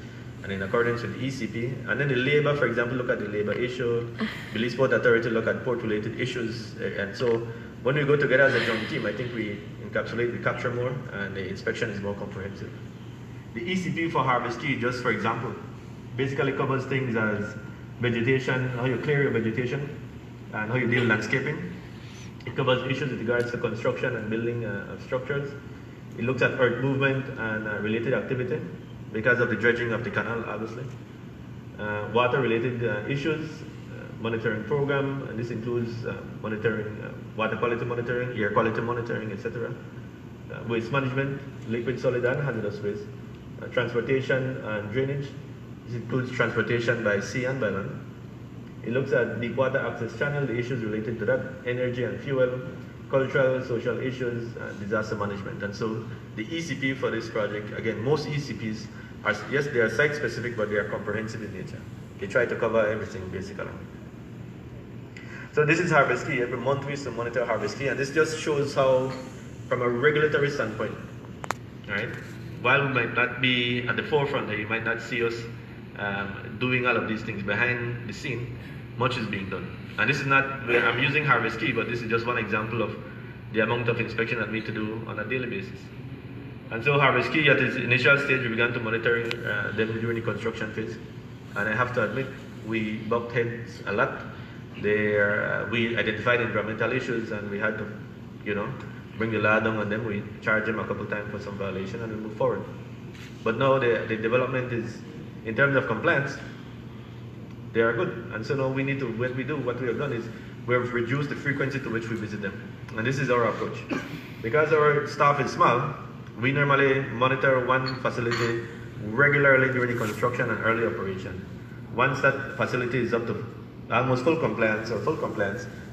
and in accordance with the ECP. And then the labor, for example, look at the labor issue. Belize Port Authority look at port-related issues. And so when we go together as a joint team, I think we encapsulate, we capture more, and the inspection is more comprehensive. The ECP for Harvest Key, just for example, basically covers things as vegetation, how you clear your vegetation, and how you deal with landscaping. It covers issues with regards to construction and building of structures. It looks at earth movement and related activity, because of the dredging of the canal, obviously. Water-related issues, monitoring program, and this includes monitoring, water quality monitoring, air quality monitoring, etc. Waste management, liquid, solid, and hazardous waste. Transportation and drainage. This includes transportation by sea and by land. It looks at deep water access channel, the issues related to that, energy and fuel, cultural, social issues, and disaster management. And so the ECP for this project, again, most ECPs are, yes, they are site-specific, but they are comprehensive in nature. They try to cover everything, basically. So this is Harvest Key. Every month we used to monitor Harvest Key, and this just shows how, from a regulatory standpoint, right, while we might not be at the forefront, you might not see us doing all of these things behind the scene, much is being done. And this is not, I'm using Harvest Key, but this is just one example of the amount of inspection that we need to do on a daily basis. And so Harvest Key, at its initial stage, we began to monitor them during the construction phase. And I have to admit, we bumped heads a lot. We identified environmental issues, and we had to, bring the law down on them. We charged them a couple times for some violation, and we move forward. But now the development is, in terms of compliance, they are good. And so now we need to, what we have done is we have reduced the frequency to which we visit them. And this is our approach. Because our staff is small, we normally monitor one facility regularly during the construction and early operation. Once that facility is up to almost full compliance,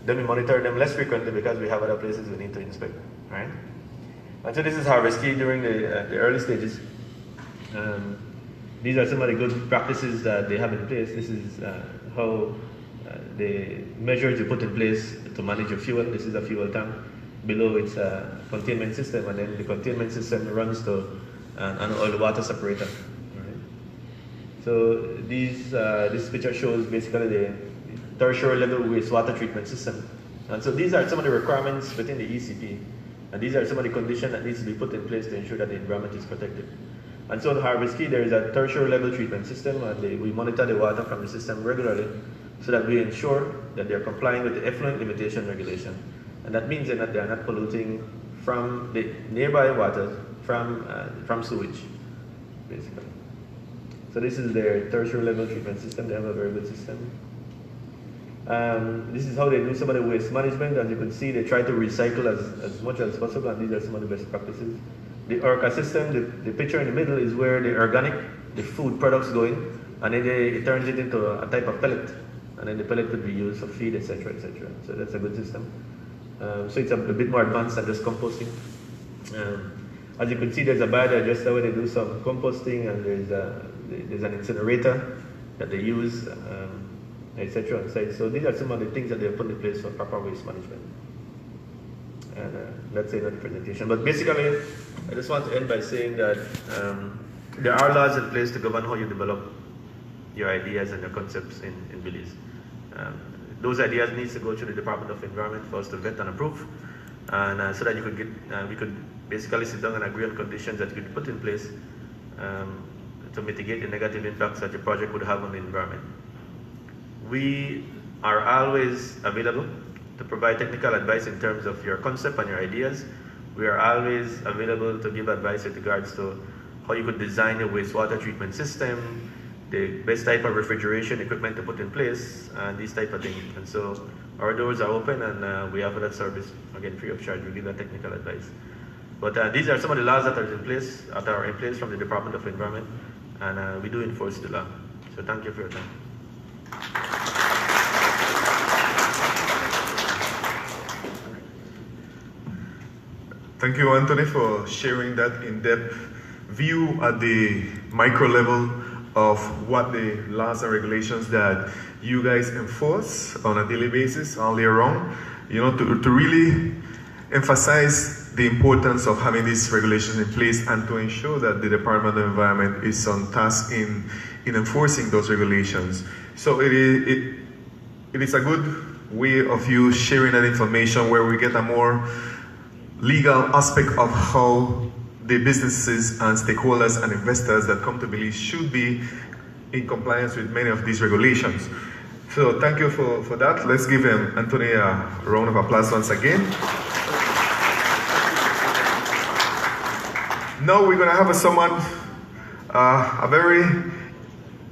then we monitor them less frequently because we have other places we need to inspect, right? And so this is Harvest Key during the early stages. These are some of the good practices that they have in place. This is how the measures you put in place to manage your fuel. This is a fuel tank. Below it's a containment system, and then the containment system runs to an oil water separator. Right? So this picture shows basically the tertiary level wastewater treatment system. And so these are some of the requirements within the ECP. And these are some of the conditions that needs to be put in place to ensure that the environment is protected. And so in Harvest Key, there is a tertiary level treatment system, and we monitor the water from the system regularly so that we ensure that they are complying with the effluent limitation regulation. And that means that they are not polluting from the nearby water, from sewage, basically. So this is their tertiary level treatment system. They have a very good system. This is how they do some of the waste management. As you can see, they try to recycle as much as possible, and these are some of the best practices. The ORCA system, the picture in the middle is where the organic, the food products go in, and then it turns it into a type of pellet, and then the pellet could be used for feed, etc., etc. So that's a good system. So it's a bit more advanced than just composting. As you can see, there's a biodigester where they do some composting, and there's an incinerator that they use, etc. on site. So these are some of the things that they have put in place for proper waste management. And let's say another presentation. But basically, I just want to end by saying that there are laws in place to govern how you develop your ideas and your concepts in Belize. Those ideas need to go through the Department of Environment for us to vet and approve, and so that you could get, we could basically sit down and agree on conditions that you could put in place to mitigate the negative impacts that your project would have on the environment. We are always available to provide technical advice in terms of your concept and your ideas. We are always available to give advice with regards to how you could design a wastewater treatment system, the best type of refrigeration equipment to put in place, and these type of things. And so our doors are open, and we offer that service, again, free of charge. We give that technical advice. But these are some of the laws that are in place, from the Department of Environment, and we do enforce the law. So thank you for your time. Thank you, Anthony, for sharing that in-depth view at the micro level of what the laws and regulations that you guys enforce on a daily basis all year round, you know, to really emphasize the importance of having these regulations in place and to ensure that the Department of Environment is on task in enforcing those regulations. So it is a good way of you sharing that information where we get a more legal aspect of how the businesses and stakeholders and investors that come to Belize should be in compliance with many of these regulations. So thank you for that. Let's give Anthony a round of applause once again. Now we're going to have a very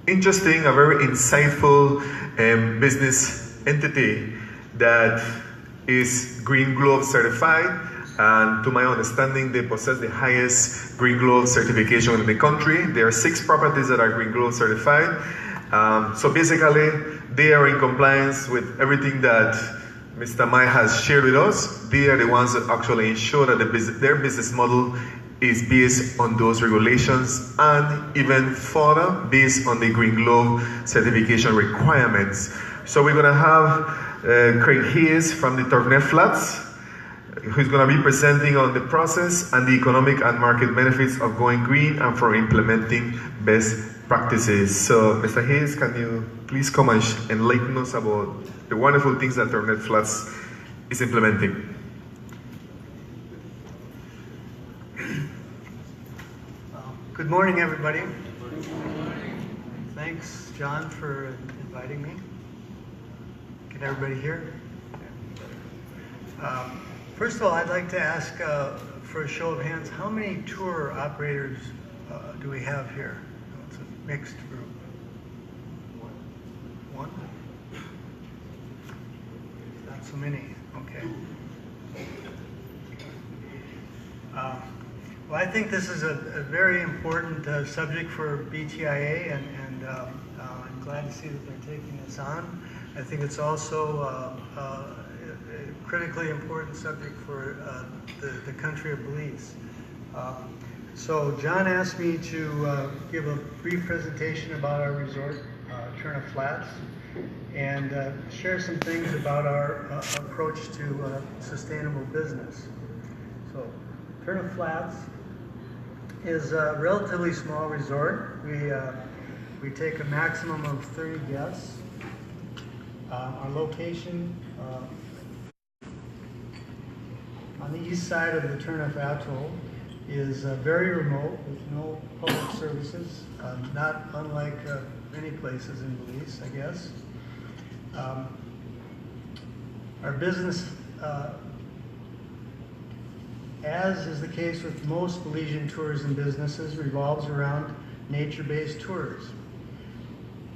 interesting, a very insightful business entity that is Green Glove certified. And to my understanding, they possess the highest Green Glove certification in the country. There are 6 properties that are Green Glove certified. So basically, they are in compliance with everything that Mr. Mai has shared with us. They are the ones that actually ensure that their business model is based on those regulations and even further based on the Green Glove certification requirements. So we're going to have Craig Hayes from the Turknet Flats, who's going to be presenting on the process and the economic and market benefits of going green and for implementing best practices. So, Mr. Hayes, can you please come and enlighten us about the wonderful things that Turknet Flats is implementing? Good morning, everybody. Thanks, John, for inviting me. Can everybody hear? First of all, I'd like to ask for a show of hands, how many tour operators do we have here? It's a mixed group. One? Not so many. Okay. Well, I think this is a very important subject for BTIA, and I'm glad to see that they're taking this on. I think it's also a critically important subject for the country of Belize. So John asked me to give a brief presentation about our resort, Turner Flats, and share some things about our approach to sustainable business. So Turner Flats is a relatively small resort. We take a maximum of 30 guests. Our location on the east side of the Turner Atoll is very remote with no public services, not unlike many places in Belize, I guess. Our business, as is the case with most Belizean tourism businesses, revolves around nature-based tours.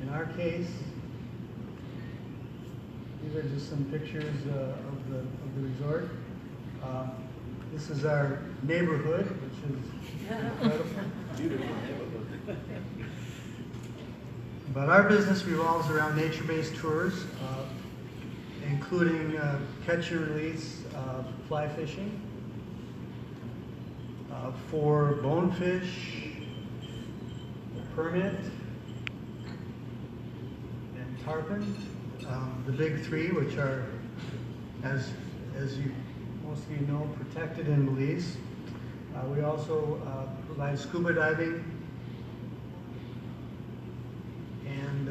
In our case, these are just some pictures of the resort. This is our neighborhood, which is incredible. Beautiful neighborhood. But our business revolves around nature-based tours, including catch and release, fly fishing, for bonefish, permit, and tarpon. The big three, which are, as most of you know, protected in Belize. We also provide scuba diving and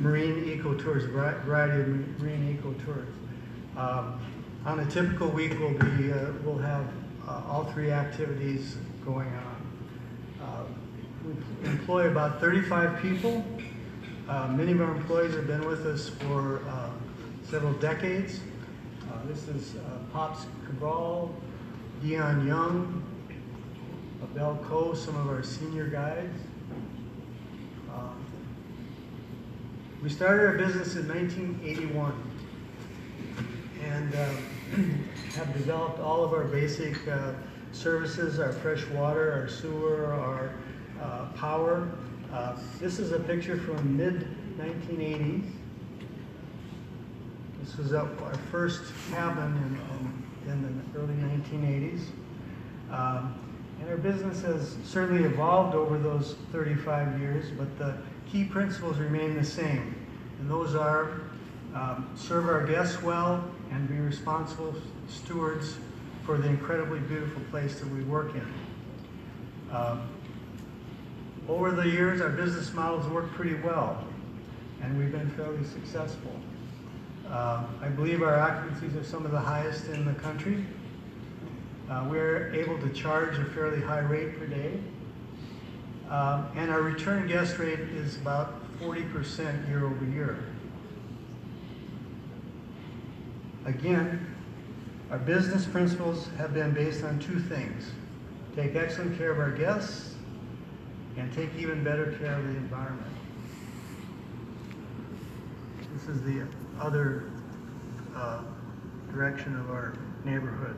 marine eco tours, variety of marine eco tours. On a typical week, we'll have all three activities going on. We employ about 35 people. Many of our employees have been with us for several decades. This is Pops Cabral, Dion Young, Abel Coe, some of our senior guides. We started our business in 1981 and have developed all of our basic services, our fresh water, our sewer, our power. This is a picture from mid-1980s. This was our first cabin in the early 1980s. And our business has certainly evolved over those 35 years, but the key principles remain the same. And those are serve our guests well and be responsible stewards for the incredibly beautiful place that we work in. Over the years, our business models work pretty well, and we've been fairly successful. I believe our occupancies are some of the highest in the country. We're able to charge a fairly high rate per day. And our return guest rate is about 40% year over year. Again, our business principles have been based on two things: take excellent care of our guests and take even better care of the environment. This is the other direction of our neighborhood.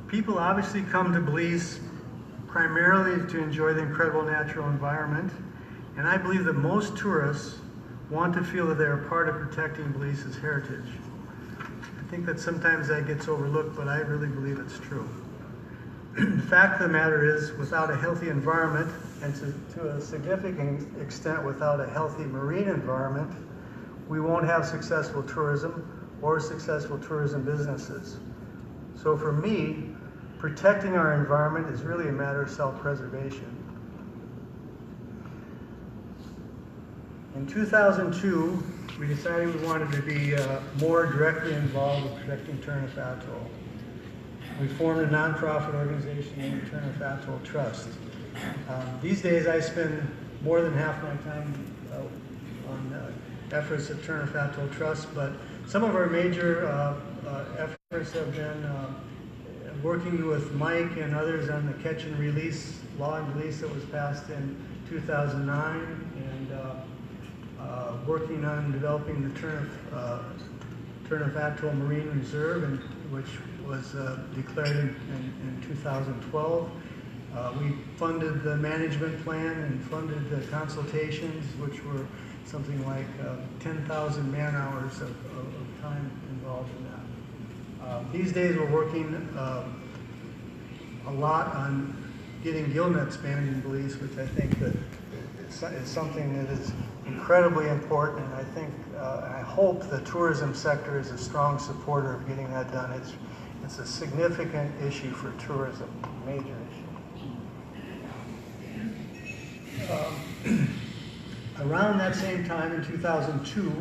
People obviously come to Belize primarily to enjoy the incredible natural environment, and I believe that most tourists want to feel that they're a part of protecting Belize's heritage. I think that sometimes that gets overlooked, but I really believe it's true. The fact of the matter is, without a healthy environment, and to a significant extent without a healthy marine environment, we won't have successful tourism or successful tourism businesses. So for me, protecting our environment is really a matter of self-preservation. In 2002, we decided we wanted to be more directly involved with protecting Turner Atoll. We formed a nonprofit organization named the Turner Atoll Trust. These days, I spend more than half my time on efforts at Turner Atoll Trust, but some of our major efforts have been working with Mike and others on the catch and release law and release that was passed in 2009, and working on developing the Turner Atoll Marine Reserve, which was declared in 2012. We funded the management plan and funded the consultations, which were something like 10,000 man-hours of time involved in that. These days we're working a lot on getting gill nets banned in Belize, which I think that is something that is incredibly important, and I think, I hope the tourism sector is a strong supporter of getting that done. It's a significant issue for tourism, major issue. Around that same time in 2002,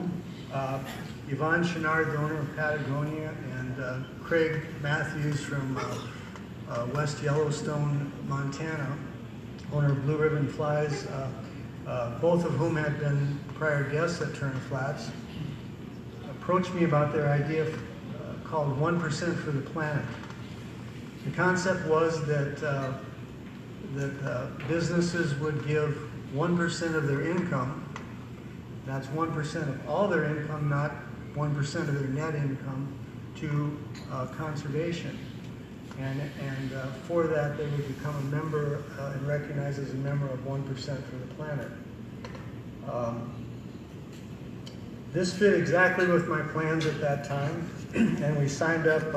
Yvonne Chenard, the owner of Patagonia, and Craig Matthews from West Yellowstone, Montana, owner of Blue Ribbon Flies, both of whom had been prior guests at Turner Flats, approached me about their idea called 1% for the Planet. The concept was that businesses would give 1% of their income, that's 1% of all their income, not 1% of their net income, to conservation. And for that, they would become a member and recognized as a member of 1% for the Planet. This fit exactly with my plans at that time, and we signed up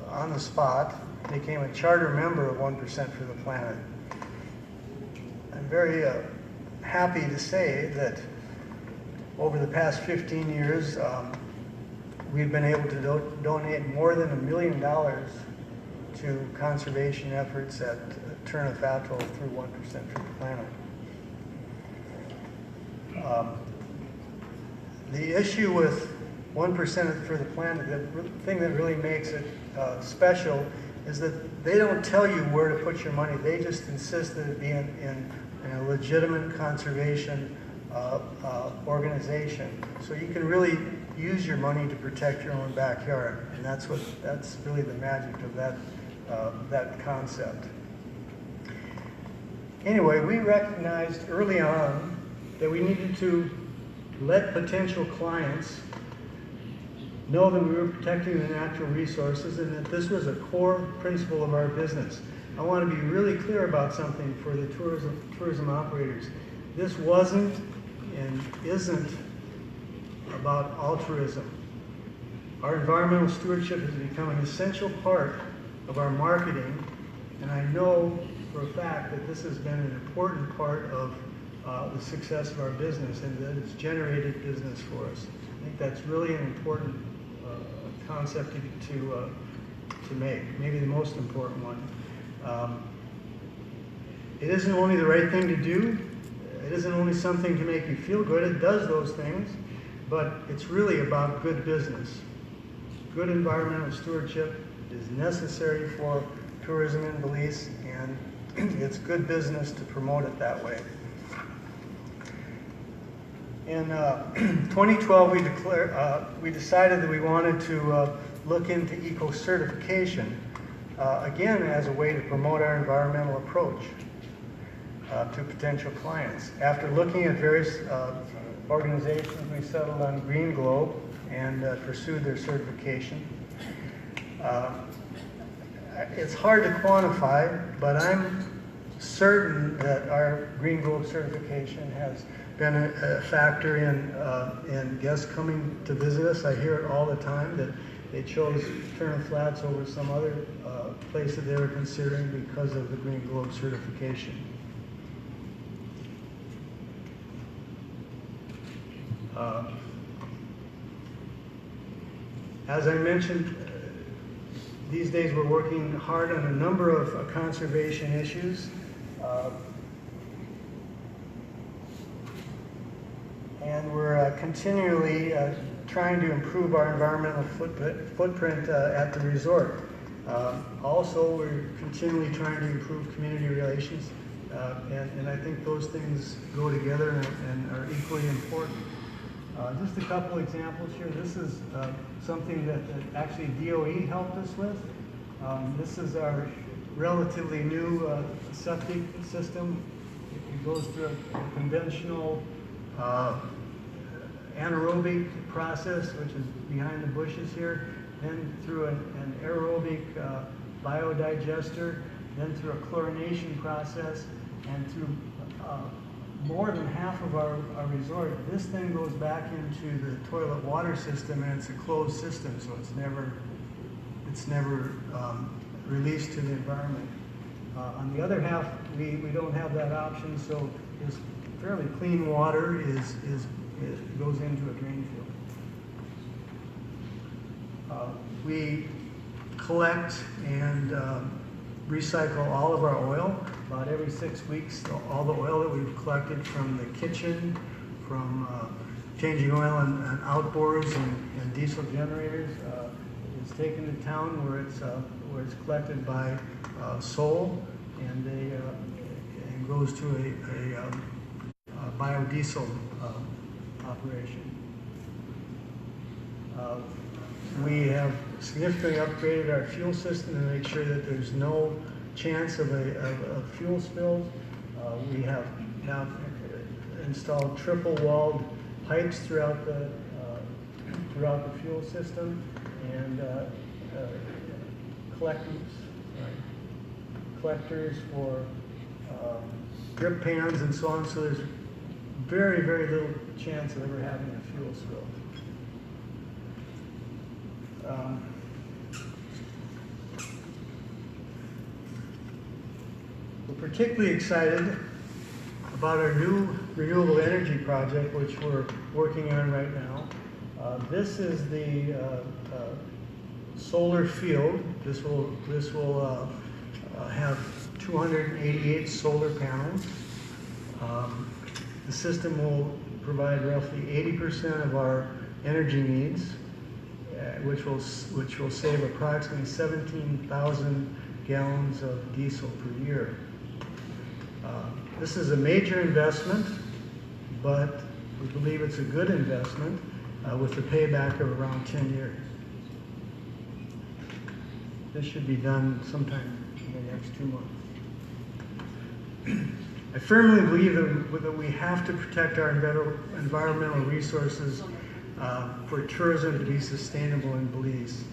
on the spot, became a charter member of 1% for the Planet. I'm very happy to say that over the past 15 years, we've been able to donate more than $1 million to conservation efforts at Turner Atoll through 1% for the Planet. The issue with 1% for the Planet, the thing that really makes it special is that they don't tell you where to put your money. They just insist that it be in a legitimate conservation organization. So you can really use your money to protect your own backyard, and that's really the magic of that concept. Anyway, we recognized early on that we needed to let potential clients know that we were protecting the natural resources and that this was a core principle of our business. I want to be really clear about something for the tourism operators. This wasn't and isn't about altruism. Our environmental stewardship has become an essential part of our marketing, and I know for a fact that this has been an important part of the success of our business, and that it's generated business for us. I think that's really an important concept to make, maybe the most important one. It isn't only the right thing to do, it isn't only something to make you feel good, it does those things, but it's really about good business. Good environmental stewardship is necessary for tourism in Belize, and it's good business to promote it that way. In 2012, we decided that we wanted to look into eco-certification, again, as a way to promote our environmental approach to potential clients. After looking at various organizations, we settled on Green Globe and pursued their certification. It's hard to quantify, but I'm certain that our Green Globe certification has been a factor in guests coming to visit us. I hear it all the time that they chose Turner Flats over some other place that they were considering because of the Green Globe certification. As I mentioned, these days we're working hard on a number of conservation issues. And we're continually trying to improve our environmental footprint at the resort. Also, we're continually trying to improve community relations, and I think those things go together and are equally important. Just a couple examples here. This is something that actually DOE helped us with. This is our relatively new septic system. It goes through a conventional anaerobic process, which is behind the bushes here, then through an aerobic biodigester, then through a chlorination process, and through more than half of our resort. This thing goes back into the toilet water system, and it's a closed system, so it's never released to the environment. On the other half, we don't have that option, so this fairly clean water goes into a drain field. We collect and recycle all of our oil. About every 6 weeks, all the oil that we've collected from the kitchen, from changing oil and outboards and diesel generators, is taken to town where it's collected by Sol, and it goes to a biodiesel operation. We have significantly upgraded our fuel system to make sure that there's no chance of fuel spills. We have now installed triple-walled pipes throughout the fuel system, and collectors for drip pans and so on. So there's very, very little chance of ever having a fuel spill. We're particularly excited about our new renewable energy project, which we're working on right now. This is the solar field. This will have 288 solar panels. The system will provide roughly 80% of our energy needs, which will save approximately 17,000 gallons of diesel per year. This is a major investment, but we believe it's a good investment with a payback of around 10 years. This should be done sometime in the next 2 months. I firmly believe that we have to protect our environmental resources for tourism to be sustainable in Belize.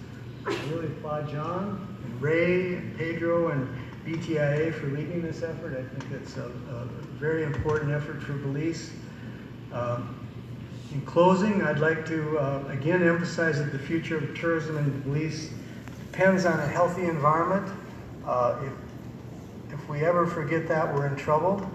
I really applaud John and Ray and Pedro and BTIA for leading this effort. I think it's a very important effort for Belize. In closing, I'd like to again emphasize that the future of tourism in Belize depends on a healthy environment. If we ever forget that, we're in trouble.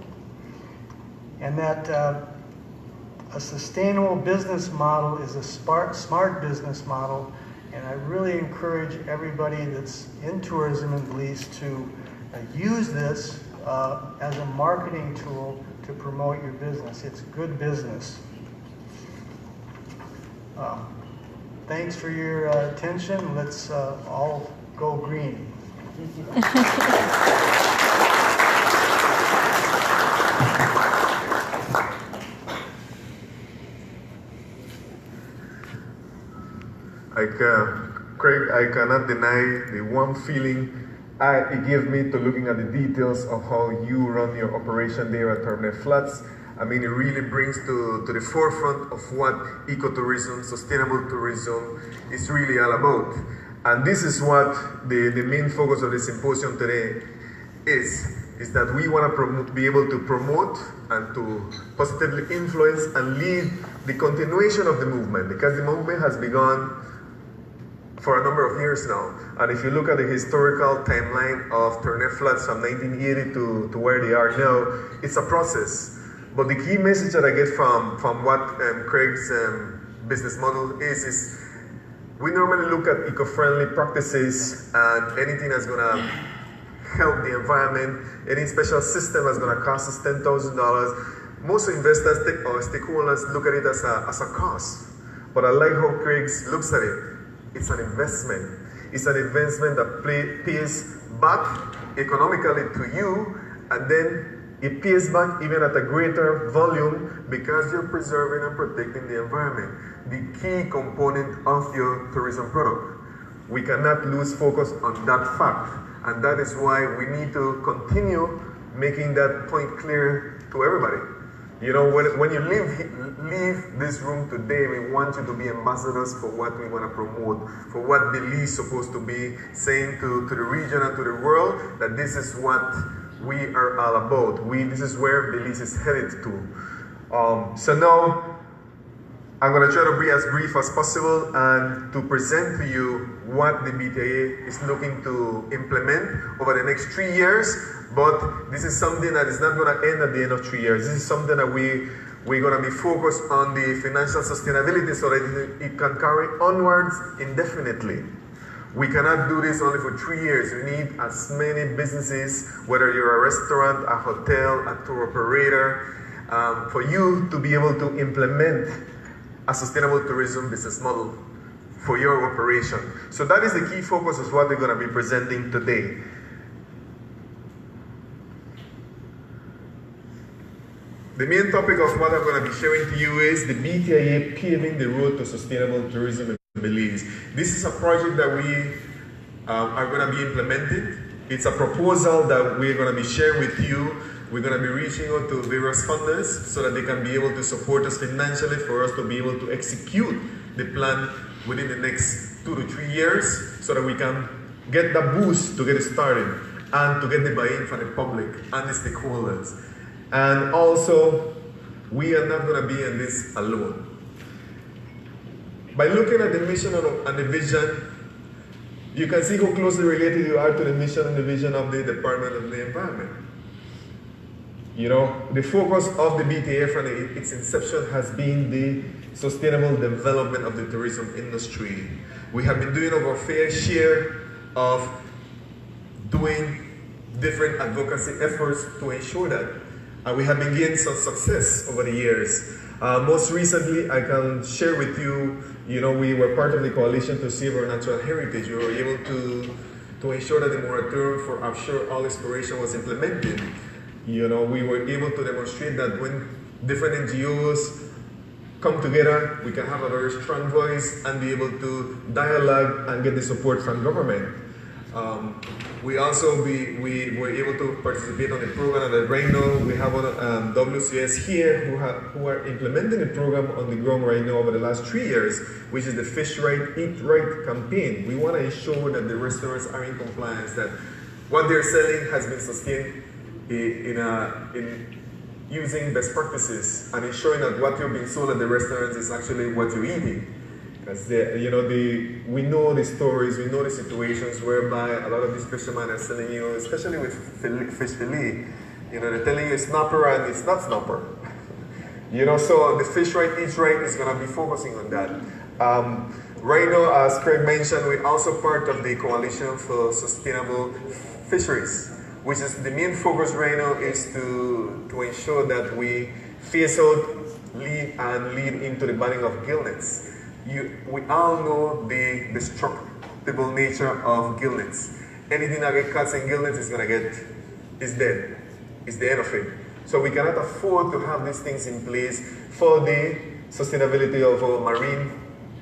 And that a sustainable business model is a smart business model. And I really encourage everybody that's in tourism in Belize to use this as a marketing tool to promote your business. It's good business. Thanks for your attention. Let's all go green. Craig, I cannot deny the warm feeling it gave me to looking at the details of how you run your operation there at Terminal Flats. I mean, it really brings to the forefront of what ecotourism, sustainable tourism is really all about. And this is what the main focus of the symposium today is that we want to be able to promote and to positively influence and lead the continuation of the movement, because the movement has begun for a number of years now. And if you look at the historical timeline of Terminal Flats from 1980 to where they are now, it's a process. But the key message that I get from what Craig's business model is we normally look at eco-friendly practices and anything that's going to help the environment, any special system that's going to cost us $10,000. Most investors or stakeholders look at it as a cost. But I like how Craig looks at it. It's an investment. It's an investment that pays back economically to you, and then it pays back even at a greater volume because you're preserving and protecting the environment, the key component of your tourism product. we cannot lose focus on that fact. And that is why we need to continue making that point clear to everybody. You know, when you leave this room today, we want you to be ambassadors for what we want to promote, for what Belize is supposed to be saying to the region and to the world, that this is what we are all about. This is where Belize is headed to. So now, I'm going to try to be as brief as possible and to present to you what the BTIA is looking to implement over the next 3 years. But this is something that is not going to end at the end of 3 years. This is something that we're going to be focused on the financial sustainability so that it can carry onwards indefinitely. We cannot do this only for 3 years. We need as many businesses, whether you're a restaurant, a hotel, a tour operator, for you to be able to implement a sustainable tourism business model for your operation. So that is the key focus of what we're going to be presenting today. The main topic of what I'm going to be sharing to you is the BTIA Paving the Road to Sustainable Tourism in Belize. This is a project that we are going to be implementing. It's a proposal that we're going to be sharing with you. We're going to be reaching out to various funders so that they can be able to support us financially for us to be able to execute the plan within the next 2 to 3 years so that we can get the boost to get it started and to get the buy-in from the public and the stakeholders. And also, we are not going to be in this alone. By looking at the mission and the vision, you can see how closely related you are to the mission and the vision of the Department of the Environment. You know, the focus of the BTIA from its inception has been the sustainable development of the tourism industry. We have been doing our fair share of doing different advocacy efforts to ensure that. We have been gaining some success over the years. Most recently, I can share with you, we were part of the coalition to save our natural heritage. We were able to ensure that the moratorium for offshore oil exploration was implemented. We were able to demonstrate that when different NGOs come together, we can have a very strong voice and be able to dialogue and get the support from government. We were able to participate on the program, and right now we have WCS here who are implementing the program on the ground right now over the last 3 years, which is the Fish Right, Eat Right campaign. We want to ensure that the restaurants are in compliance, that what they're selling has been sustained in using best practices and ensuring that what you're being sold at the restaurants is actually what you're eating. Because we know the stories, we know the situations whereby a lot of these fishermen are selling you, especially with fish fillet, they're telling you it's snapper and it's not snapper. So the Fish Right, Eat Right is going to be focusing on that. Right now, as Craig mentioned, we're also part of the Coalition for Sustainable Fisheries, which is the main focus right now is to ensure that we phase out, lead into the banning of gill nets. We all know the destructible nature of gill nets. Anything that gets caught in gill nets is dead. It's the end of it. So we cannot afford to have these things in place for the sustainability of our marine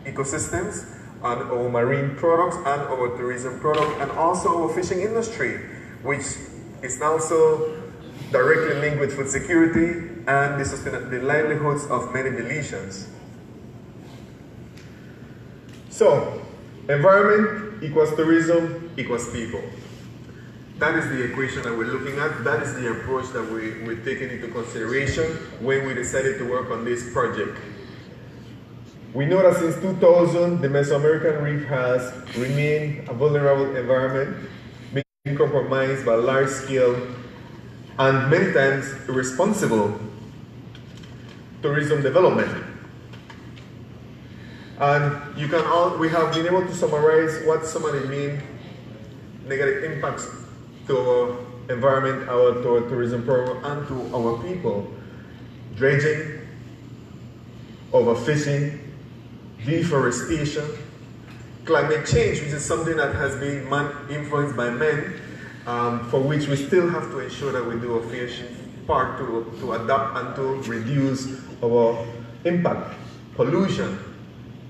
ecosystems and our marine products and our tourism products and also our fishing industry, which is also directly linked with food security and the livelihoods of many Belizeans. So, environment equals tourism equals people. That is the equation that we're looking at. That is the approach that we're taking into consideration when we decided to work on this project. We know that since 2000, the Mesoamerican Reef has remained a vulnerable environment, being compromised by large-scale and many times irresponsible tourism development. And we have been able to summarize what some of the main negative impacts to our environment, to our tourism program, and to our people. Dredging, overfishing, deforestation, climate change, which is something that has been influenced by men, for which we still have to ensure that we do a fair part to adapt and to reduce our impact. Pollution,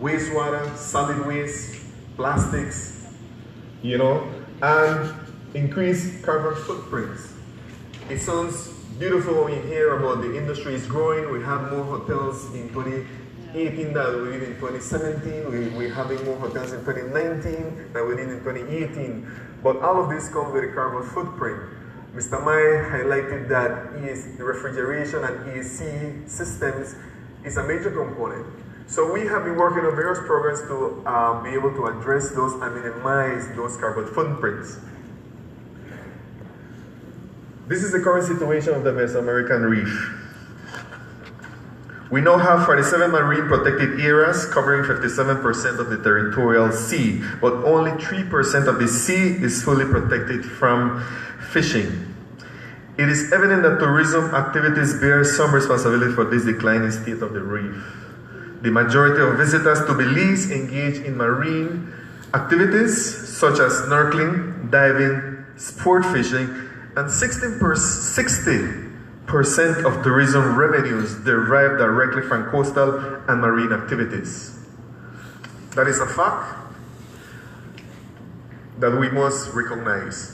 wastewater, solid waste, plastics, you know, and increase carbon footprints. It sounds beautiful when you hear about the industry is growing. We have more hotels in 2018 than we did in 2017. We're having more hotels in 2019 than we did in 2018. But all of this comes with a carbon footprint. Mr. Mai highlighted that refrigeration and ESC systems is a major component. So we have been working on various programs to be able to address those and minimize those carbon footprints. This is the current situation of the Mesoamerican Reef. We now have 47 marine protected areas covering 57% of the territorial sea, but only 3% of the sea is fully protected from fishing. It is evident that tourism activities bear some responsibility for this declining state of the reef. The majority of visitors to Belize engage in marine activities such as snorkeling, diving, sport fishing, and 60% of tourism revenues derive directly from coastal and marine activities. That is a fact that we must recognize.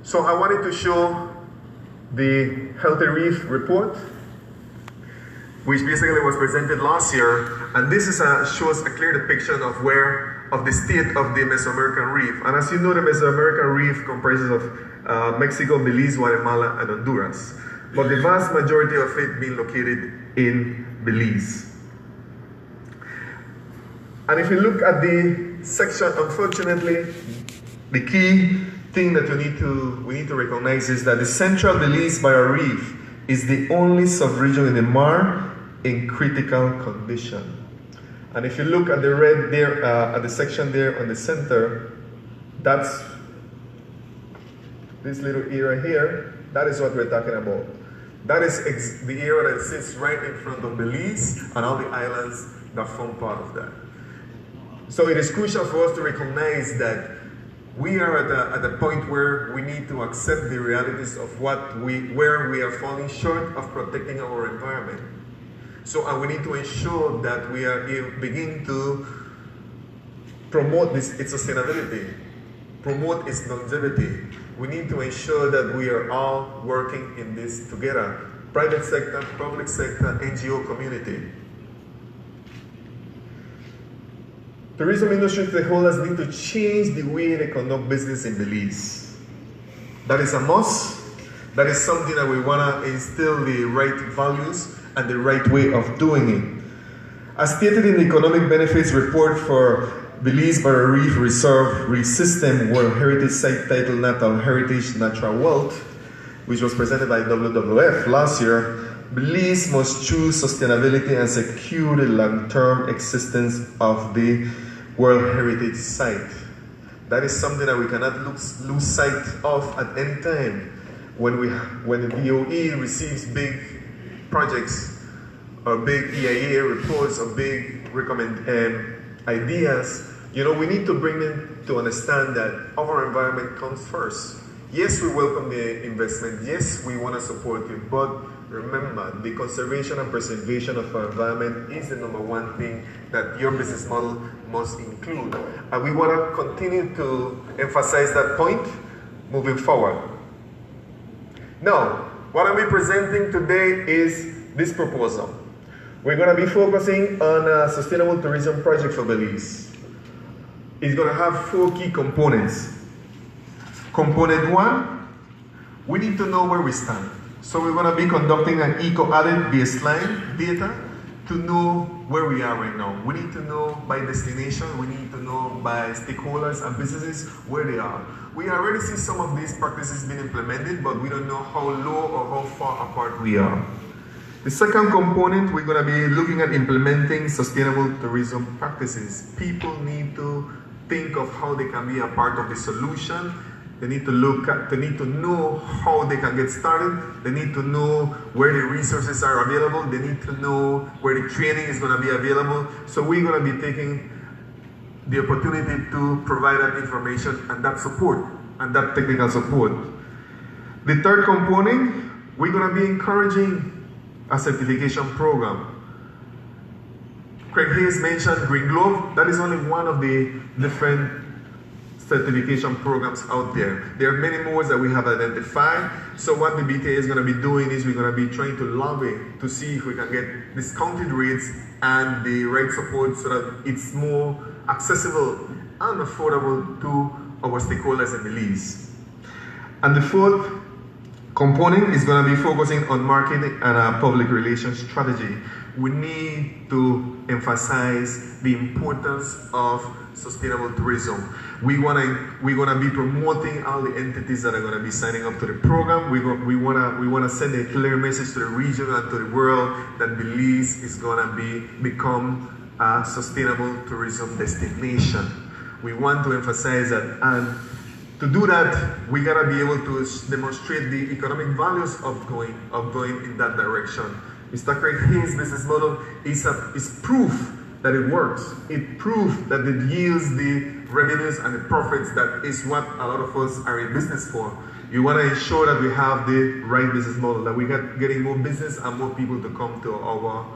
So I wanted to show the Healthy Reef report, which basically was presented last year, and this is shows a clear depiction of the state of the Mesoamerican Reef. And as you know, the Mesoamerican Reef comprises of Mexico, Belize, Guatemala, and Honduras, but the vast majority of it being located in Belize. And if you look at the section, unfortunately, the key thing that we need to recognize is that the central Belize Barrier Reef is the only subregion in the Mar in critical condition. And if you look at the red there, at the section there on the center, that's this little area here. That is what we're talking about. That is the area that sits right in front of Belize and all the islands that form part of that. So it is crucial for us to recognize that we are at a point where we need to accept the realities of where we are falling short of protecting our environment. So and we need to ensure that we are beginning to promote its sustainability, promote its longevity. We need to ensure that we are all working in this together. Private sector, public sector, NGO community. Tourism industry stakeholders need to change the way they conduct business in Belize. That is a must. That is something that we want to instill the right values and the right way of doing it. As stated in the Economic Benefits Report for Belize Barrier Reef Reserve Reef System World Heritage Site titled Natural Heritage Natural Wealth, which was presented by WWF last year, Belize must choose sustainability and secure the long-term existence of the World Heritage Site. That is something that we cannot lose sight of at any time. When the DOE receives big projects or big EIA reports or big ideas, you know, we need to bring them to understand that our environment comes first. Yes, we welcome the investment. Yes, we want to support you, but remember, the conservation and preservation of our environment is the number one thing that your business model must include. And we want to continue to emphasize that point moving forward. Now, what I'll be presenting today is this proposal. We're going to be focusing on a sustainable tourism project for Belize. It's going to have 4 key components. Component 1, we need to know where we stand. So we're going to be conducting an eco-audit baseline data to know where we are right now. We need to know by destination, we need to know by stakeholders and businesses where they are. We already see some of these practices being implemented, but we don't know how low or how far apart we are. The second component, we're going to be looking at implementing sustainable tourism practices. People need to think of how they can be a part of the solution. They need to know how they can get started. They need to know where the resources are available. They need to know where the training is going to be available. So we're going to be taking the opportunity to provide that information and that support and that technical support. The third component, we're going to be encouraging a certification program. Craig Hayes mentioned Green Globe. That is only one of the different certification programs out there. There are many more that we have identified. So what the BTIA is going to be doing is we're going to be trying to lobby to see if we can get discounted rates and the right support so that it's more accessible and affordable to our stakeholders in Belize. And the fourth component is going to be focusing on marketing and public relations strategy. We need to emphasize the importance of sustainable tourism. We're gonna be promoting all the entities that are gonna be signing up to the program. We wanna send a clear message to the region and to the world that Belize is gonna become a sustainable tourism destination. We want to emphasize that, and to do that, we gotta be able to demonstrate the economic values of going in that direction. Mr. Craig Hayes' business model is proof that it works. It proves that it yields the revenues and the profits. That is what a lot of us are in business for. You want to ensure that we have the right business model, that we get getting more business and more people to come to our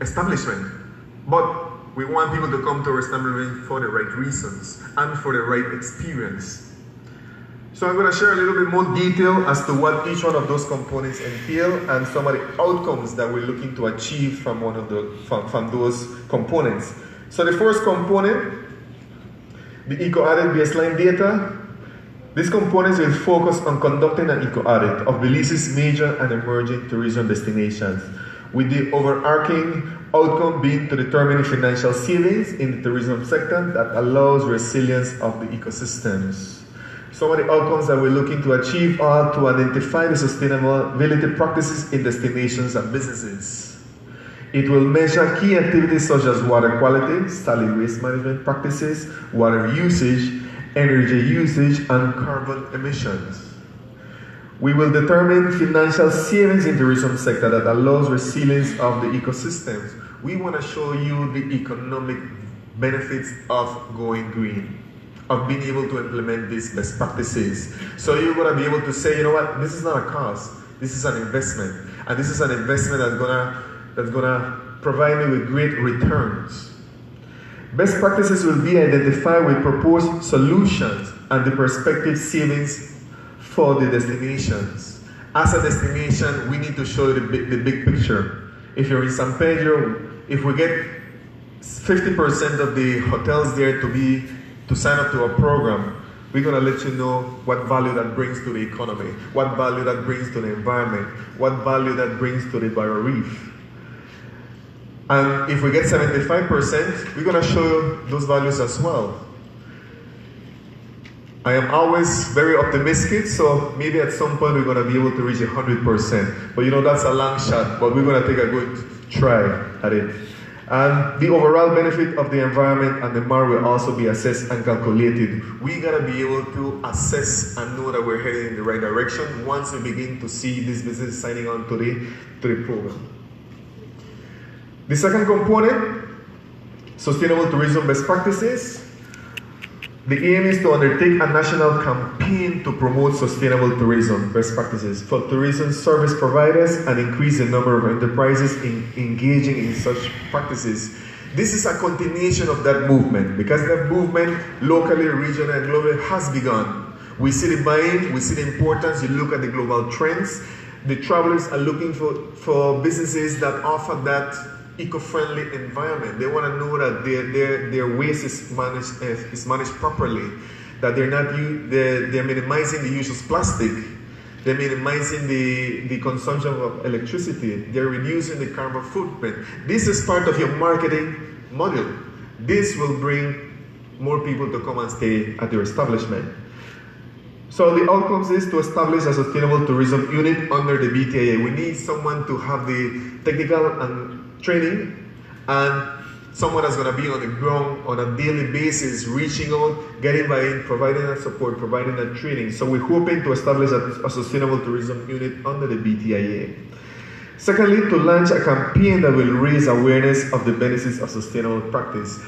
establishment. But we want people to come to our establishment for the right reasons and for the right experience. So I'm going to share a little bit more detail as to what each one of those components entail and some of the outcomes that we're looking to achieve from from those components. So the first component, the eco-audit baseline data. These components will focus on conducting an eco-audit of Belize's major and emerging tourism destinations, with the overarching outcome being to determine financial savings in the tourism sector that allows resilience of the ecosystems. Some of the outcomes that we're looking to achieve are to identify the sustainability practices in destinations and businesses. It will measure key activities such as water quality, solid waste management practices, water usage, energy usage, and carbon emissions. We will determine financial savings in the tourism sector that allows resilience of the ecosystems. We want to show you the economic benefits of going green, of being able to implement these best practices. So you're going to be able to say, you know what, this is not a cost, this is an investment. And this is an investment that's gonna provide me with great returns. Best practices will be identified with proposed solutions and the prospective savings for the destinations. As a destination, we need to show you the big picture. If you're in San Pedro, if we get 50% of the hotels there to sign up to a program, we're going to let you know what value that brings to the economy, what value that brings to the environment, what value that brings to the Reef. And if we get 75%, we're going to show you those values as well. I am always very optimistic, so maybe at some point we're going to be able to reach 100%. But you know, that's a long shot, but we're going to take a good try at it. And the overall benefit of the environment and the MAR will also be assessed and calculated. We gotta be able to assess and know that we're heading in the right direction once we begin to see this business signing on to the program. The second component, sustainable tourism best practices. The aim is to undertake a national campaign to promote sustainable tourism best practices for tourism service providers and increase the number of enterprises engaging in such practices. This is a continuation of that movement, because that movement locally, regionally, and globally has begun. We see the buying, we see the importance. You look at the global trends. The travelers are looking for businesses that offer that eco-friendly environment. They want to know that their waste is managed properly, that they're minimizing the use of plastic, they're minimizing the consumption of electricity, they're reducing the carbon footprint. This is part of your marketing model. This will bring more people to come and stay at your establishment. So the outcomes is to establish a sustainable tourism unit under the BTIA. We need someone to have the technical and training, and someone that's going to be on the ground on a daily basis, reaching out, getting buy-in, providing that support, providing that training. So we're hoping to establish a sustainable tourism unit under the BTIA. Secondly, to launch a campaign that will raise awareness of the benefits of sustainable practice.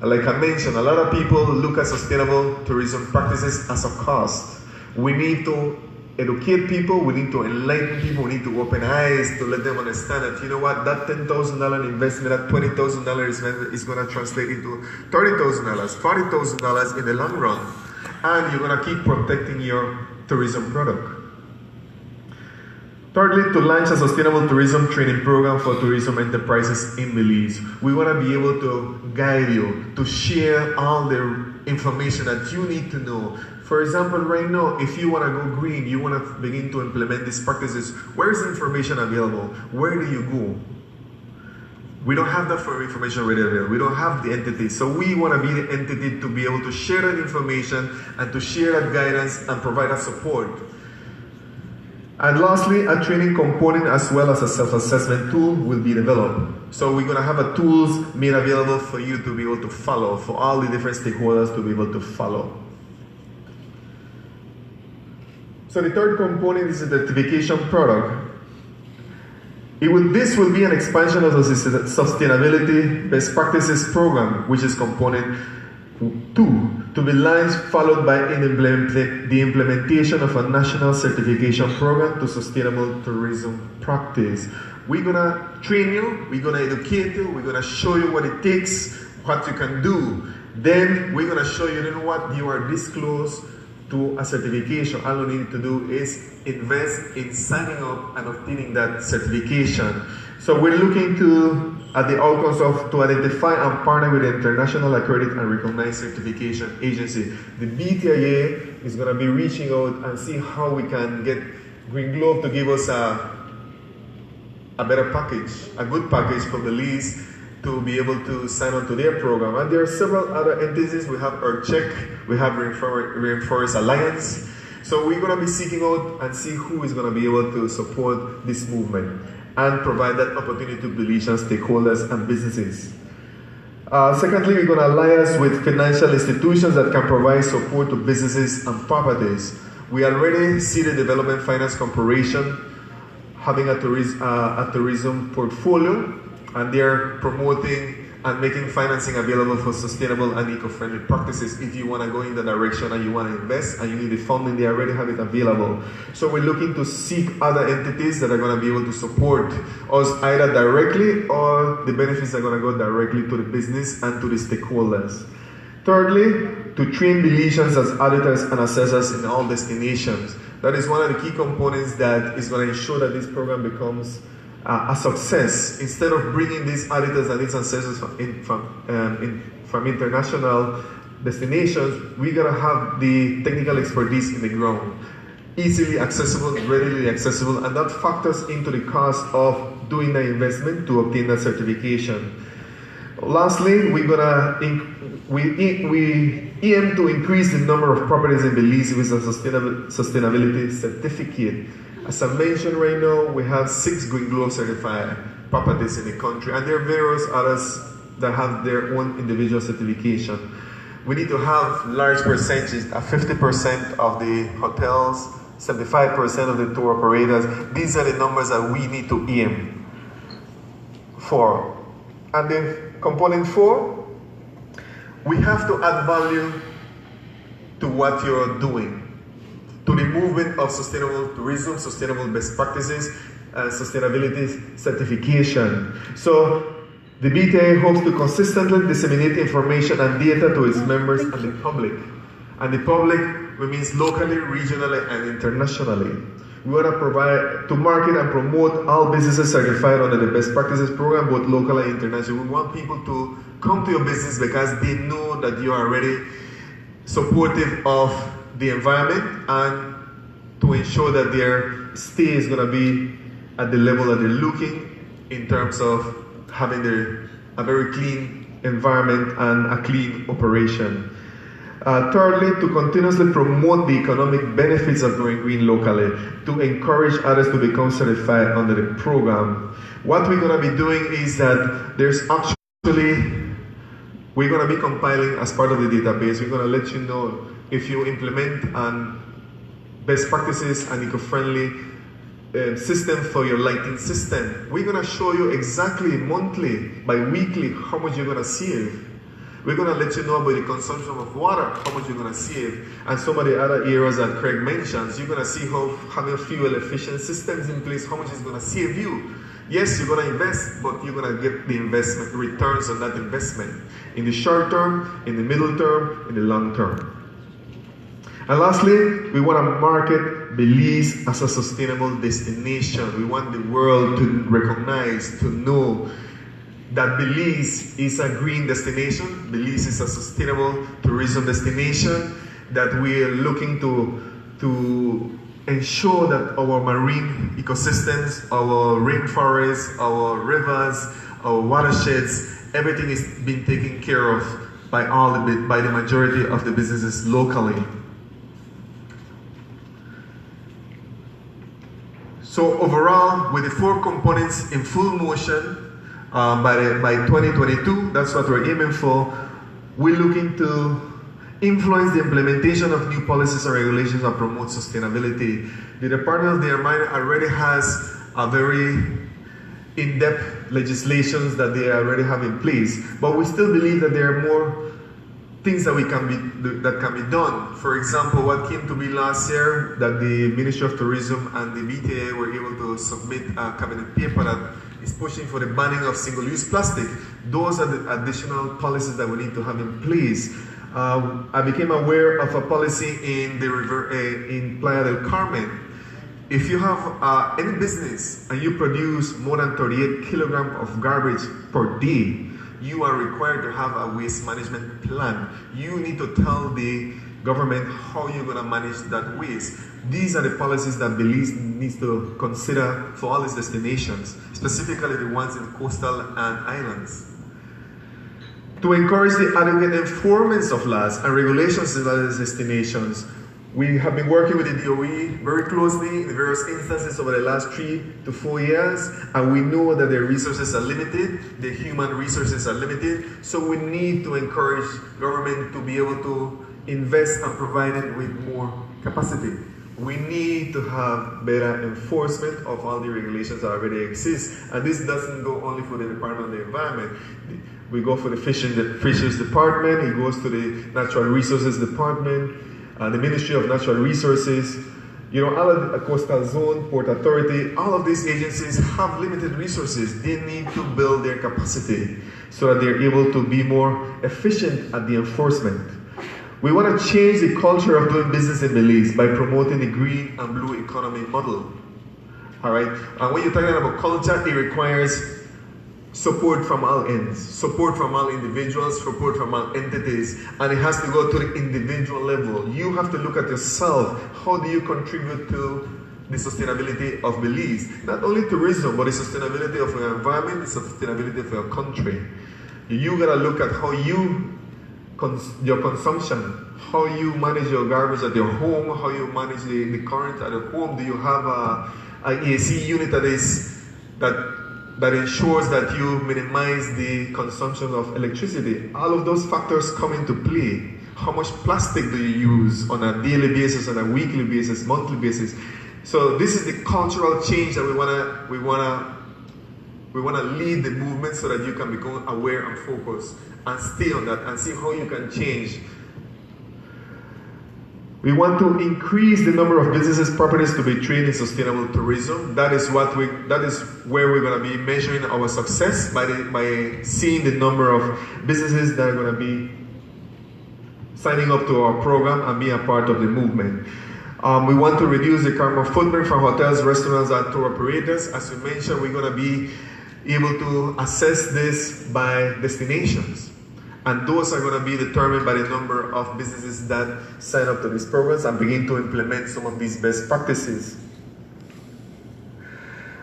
Like I mentioned, a lot of people look at sustainable tourism practices as a cost. We need to educate people, we need to enlighten people, we need to open eyes to let them understand that, you know what, that $10,000 investment, that $20,000 investment is going to translate into $30,000, $40,000 in the long run. And you're going to keep protecting your tourism product. Thirdly, to launch a sustainable tourism training program for tourism enterprises in Belize. We want to be able to guide you, to share all the information that you need to know. For example, right now, if you want to go green, you want to begin to implement these practices, where is the information available? Where do you go? We don't have that for information ready available. We don't have the entity. So we want to be the entity to be able to share that information and to share that guidance and provide that support. And lastly, a training component as well as a self-assessment tool will be developed. So we're going to have a tools made available for you to be able to follow, for all the different stakeholders to be able to follow. So the third component is the certification product. This will be an expansion of the sustainability best practices program, which is component 2, to be launched, followed by the implementation of a national certification program to sustainable tourism practice. We're gonna train you, we're gonna educate you, we're gonna show you what it takes, what you can do. Then we're gonna show you, you know what, you are this close to a certification. All you need to do is invest in signing up and obtaining that certification. So we're looking at the outcomes to identify and partner with the international accredited and recognized certification agency. The BTIA is going to be reaching out and see how we can get Green Globe to give us a better package, a good package for Belize to be able to sign on to their program. And there are several other entities. We have EarthCheck, we have Reinforced Alliance. So we're going to be seeking out and see who is going to be able to support this movement and provide that opportunity to Belizean stakeholders and businesses. Secondly, we're going to alliance with financial institutions that can provide support to businesses and properties. We already see the Development Finance Corporation having a tourism portfolio, and they're promoting and making financing available for sustainable and eco-friendly practices. If you want to go in the direction and you want to invest and you need the funding, they already have it available. So we're looking to seek other entities that are going to be able to support us either directly, or the benefits are going to go directly to the business and to the stakeholders. Thirdly, to train Belizeans as auditors and assessors in all destinations. That is one of the key components that is going to ensure that this program becomes a success. Instead of bringing these auditors and these assessors from international destinations, we're going to have the technical expertise in the ground, easily accessible, readily accessible, and that factors into the cost of doing the investment to obtain that certification. Lastly, we aim to increase the number of properties in Belize with a sustainability certificate. As I mentioned right now, we have 6 Green Globe certified properties in the country, and there are various others that have their own individual certification. We need to have large percentages, 50% of the hotels, 75% of the tour operators. These are the numbers that we need to aim for. And then component 4, we have to add value to what you're doing, to the movement of sustainable tourism, sustainable best practices, and sustainability certification. So the BTIA hopes to consistently disseminate information and data to its members and the public. And the public means locally, regionally, and internationally. We want to provide, to market and promote all businesses certified under the best practices program, both local and international. We want people to come to your business because they know that you are already supportive of the environment, and to ensure that their stay is going to be at the level that they're looking in terms of having a very clean environment and a clean operation. Thirdly, to continuously promote the economic benefits of going green locally, to encourage others to become certified under the program. What we're going to be doing is that there's actually, we're going to be compiling as part of the database, we're going to let you know if you implement best practices and eco-friendly system for your lighting system. We're going to show you exactly monthly, bi-weekly, how much you're going to save. We're going to let you know about the consumption of water, how much you're going to save, and some of the other areas that Craig mentions. You're going to see how having fuel efficient systems in place, how much it's going to save you. Yes, you're going to invest, but you're going to get the investment returns on that investment in the short term, in the middle term, in the long term. And lastly, we want to market Belize as a sustainable destination. We want the world to recognize, to know that Belize is a green destination. Belize is a sustainable tourism destination, that we are looking to ensure that our marine ecosystems, our rainforests, our rivers, our watersheds, everything is being taken care of by the majority of the businesses locally. So overall, with the 4 components in full motion, by 2022, that's what we're aiming for. We're looking to influence the implementation of new policies and regulations that promote sustainability. The Department of the Environment already has a very in-depth legislations that they already have in place, but we still believe that there are more things that can be done. For example, what came to be last year, that the Ministry of Tourism and the BTIA were able to submit a cabinet paper that is pushing for the banning of single-use plastic. Those are the additional policies that we need to have in place. I became aware of a policy in the river in Playa del Carmen. If you have any business and you produce more than 38 kilograms of garbage per day, you are required to have a waste management plan. You need to tell the government how you're going to manage that waste. These are the policies that Belize needs to consider for all its destinations, specifically the ones in coastal and islands. To encourage the adequate enforcement of laws and regulations in those destinations, we have been working with the DOE very closely in various instances over the last 3 to 4 years, and we know that their resources are limited, the human resources are limited, so we need to encourage government to be able to invest and provide it with more capacity. We need to have better enforcement of all the regulations that already exist, and this doesn't go only for the Department of the Environment. We go for the Fisheries Department, it goes to the Natural Resources Department, the Ministry of Natural Resources, you know, all of the Coastal Zone, Port Authority, all of these agencies have limited resources. They need to build their capacity so that they're able to be more efficient at the enforcement. We want to change the culture of doing business in Belize by promoting the green and blue economy model. All right, and when you're talking about culture, it requires support from all ends, support from all individuals, support from all entities, and it has to go to the individual level. You have to look at yourself. How do you contribute to the sustainability of Belize? Not only tourism, but the sustainability of your environment, the sustainability of your country. You gotta look at how your consumption, how you manage your garbage at your home, how you manage the current at your home. Do you have a AC unit that ensures that you minimize the consumption of electricity? All of those factors come into play. How much plastic do you use on a daily basis, on a weekly basis, monthly basis? So this is the cultural change that we wanna lead the movement so that you can become aware and focused and stay on that and see how you can change. We want to increase the number of businesses properties to be trained in sustainable tourism. That is where we're going to be measuring our success, by seeing the number of businesses that are going to be signing up to our program and being a part of the movement. We want to reduce the carbon footprint from hotels, restaurants, and tour operators. As we mentioned, we're going to be able to assess this by destinations. And those are going to be determined by the number of businesses that sign up to these programs and begin to implement some of these best practices.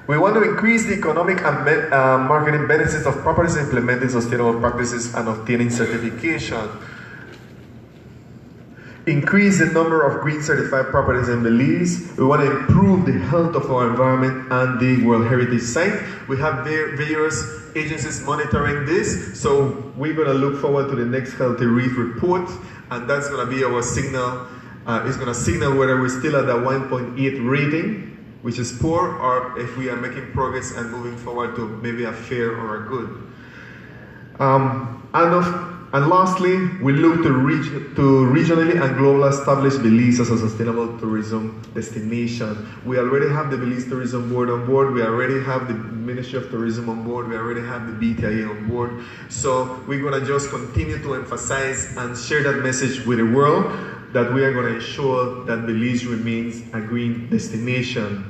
We want to increase the economic and marketing benefits of properties implementing sustainable practices and obtaining certification. Increase the number of green certified properties in Belize. We want to improve the health of our environment and the World Heritage Site. We have various agencies monitoring this, so we're going to look forward to the next Healthy Reef report, and that's going to be our signal. It's going to signal whether we're still at a 1.8 rating, which is poor, or if we are making progress and moving forward to maybe a fair or a good. And And lastly, we look to regionally and globally establish Belize as a sustainable tourism destination. We already have the Belize Tourism Board on board. We already have the Ministry of Tourism on board. We already have the BTIA on board. So we're going to just continue to emphasize and share that message with the world that we are going to ensure that Belize remains a green destination.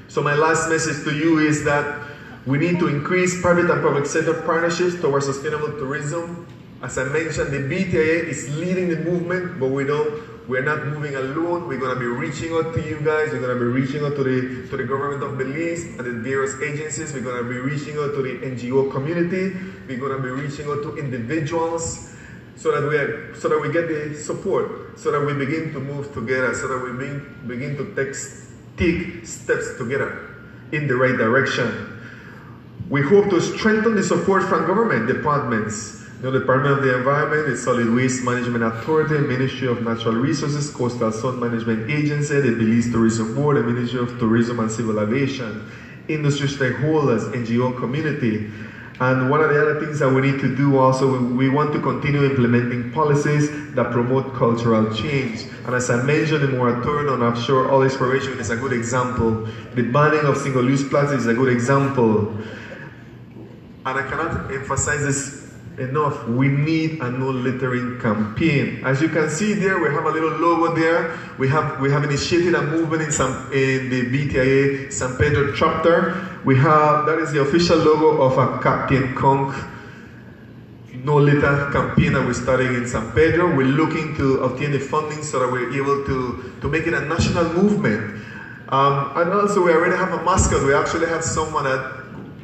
So my last message to you is that we need to increase private and public sector partnerships towards sustainable tourism. As I mentioned, the BTIA is leading the movement, but we're not moving alone. We're going to be reaching out to you guys. We're going to be reaching out to the government of Belize and the various agencies. We're going to be reaching out to the NGO community. We're going to be reaching out to individuals so that we get the support, so that we begin to move together, so that we begin to take steps together in the right direction. We hope to strengthen the support from government departments, the Department of the Environment, the Solid Waste Management Authority, Ministry of Natural Resources, Coastal Zone Management Agency, the Belize Tourism Board, the Ministry of Tourism and Civil Aviation, industry stakeholders, NGO community. And one of the other things that we need to do also, we want to continue implementing policies that promote cultural change. And as I mentioned, the moratorium on offshore oil exploration is a good example. The banning of single-use plastic is a good example. And I cannot emphasize this enough. We need a no littering campaign. As you can see there, we have a little logo there. We have initiated a movement in the BTIA San Pedro chapter. That is the official logo of a Captain Conk no litter campaign that we're starting in San Pedro. We're looking to obtain the funding so that we're able to make it a national movement. And also we already have a mascot. We actually have someone that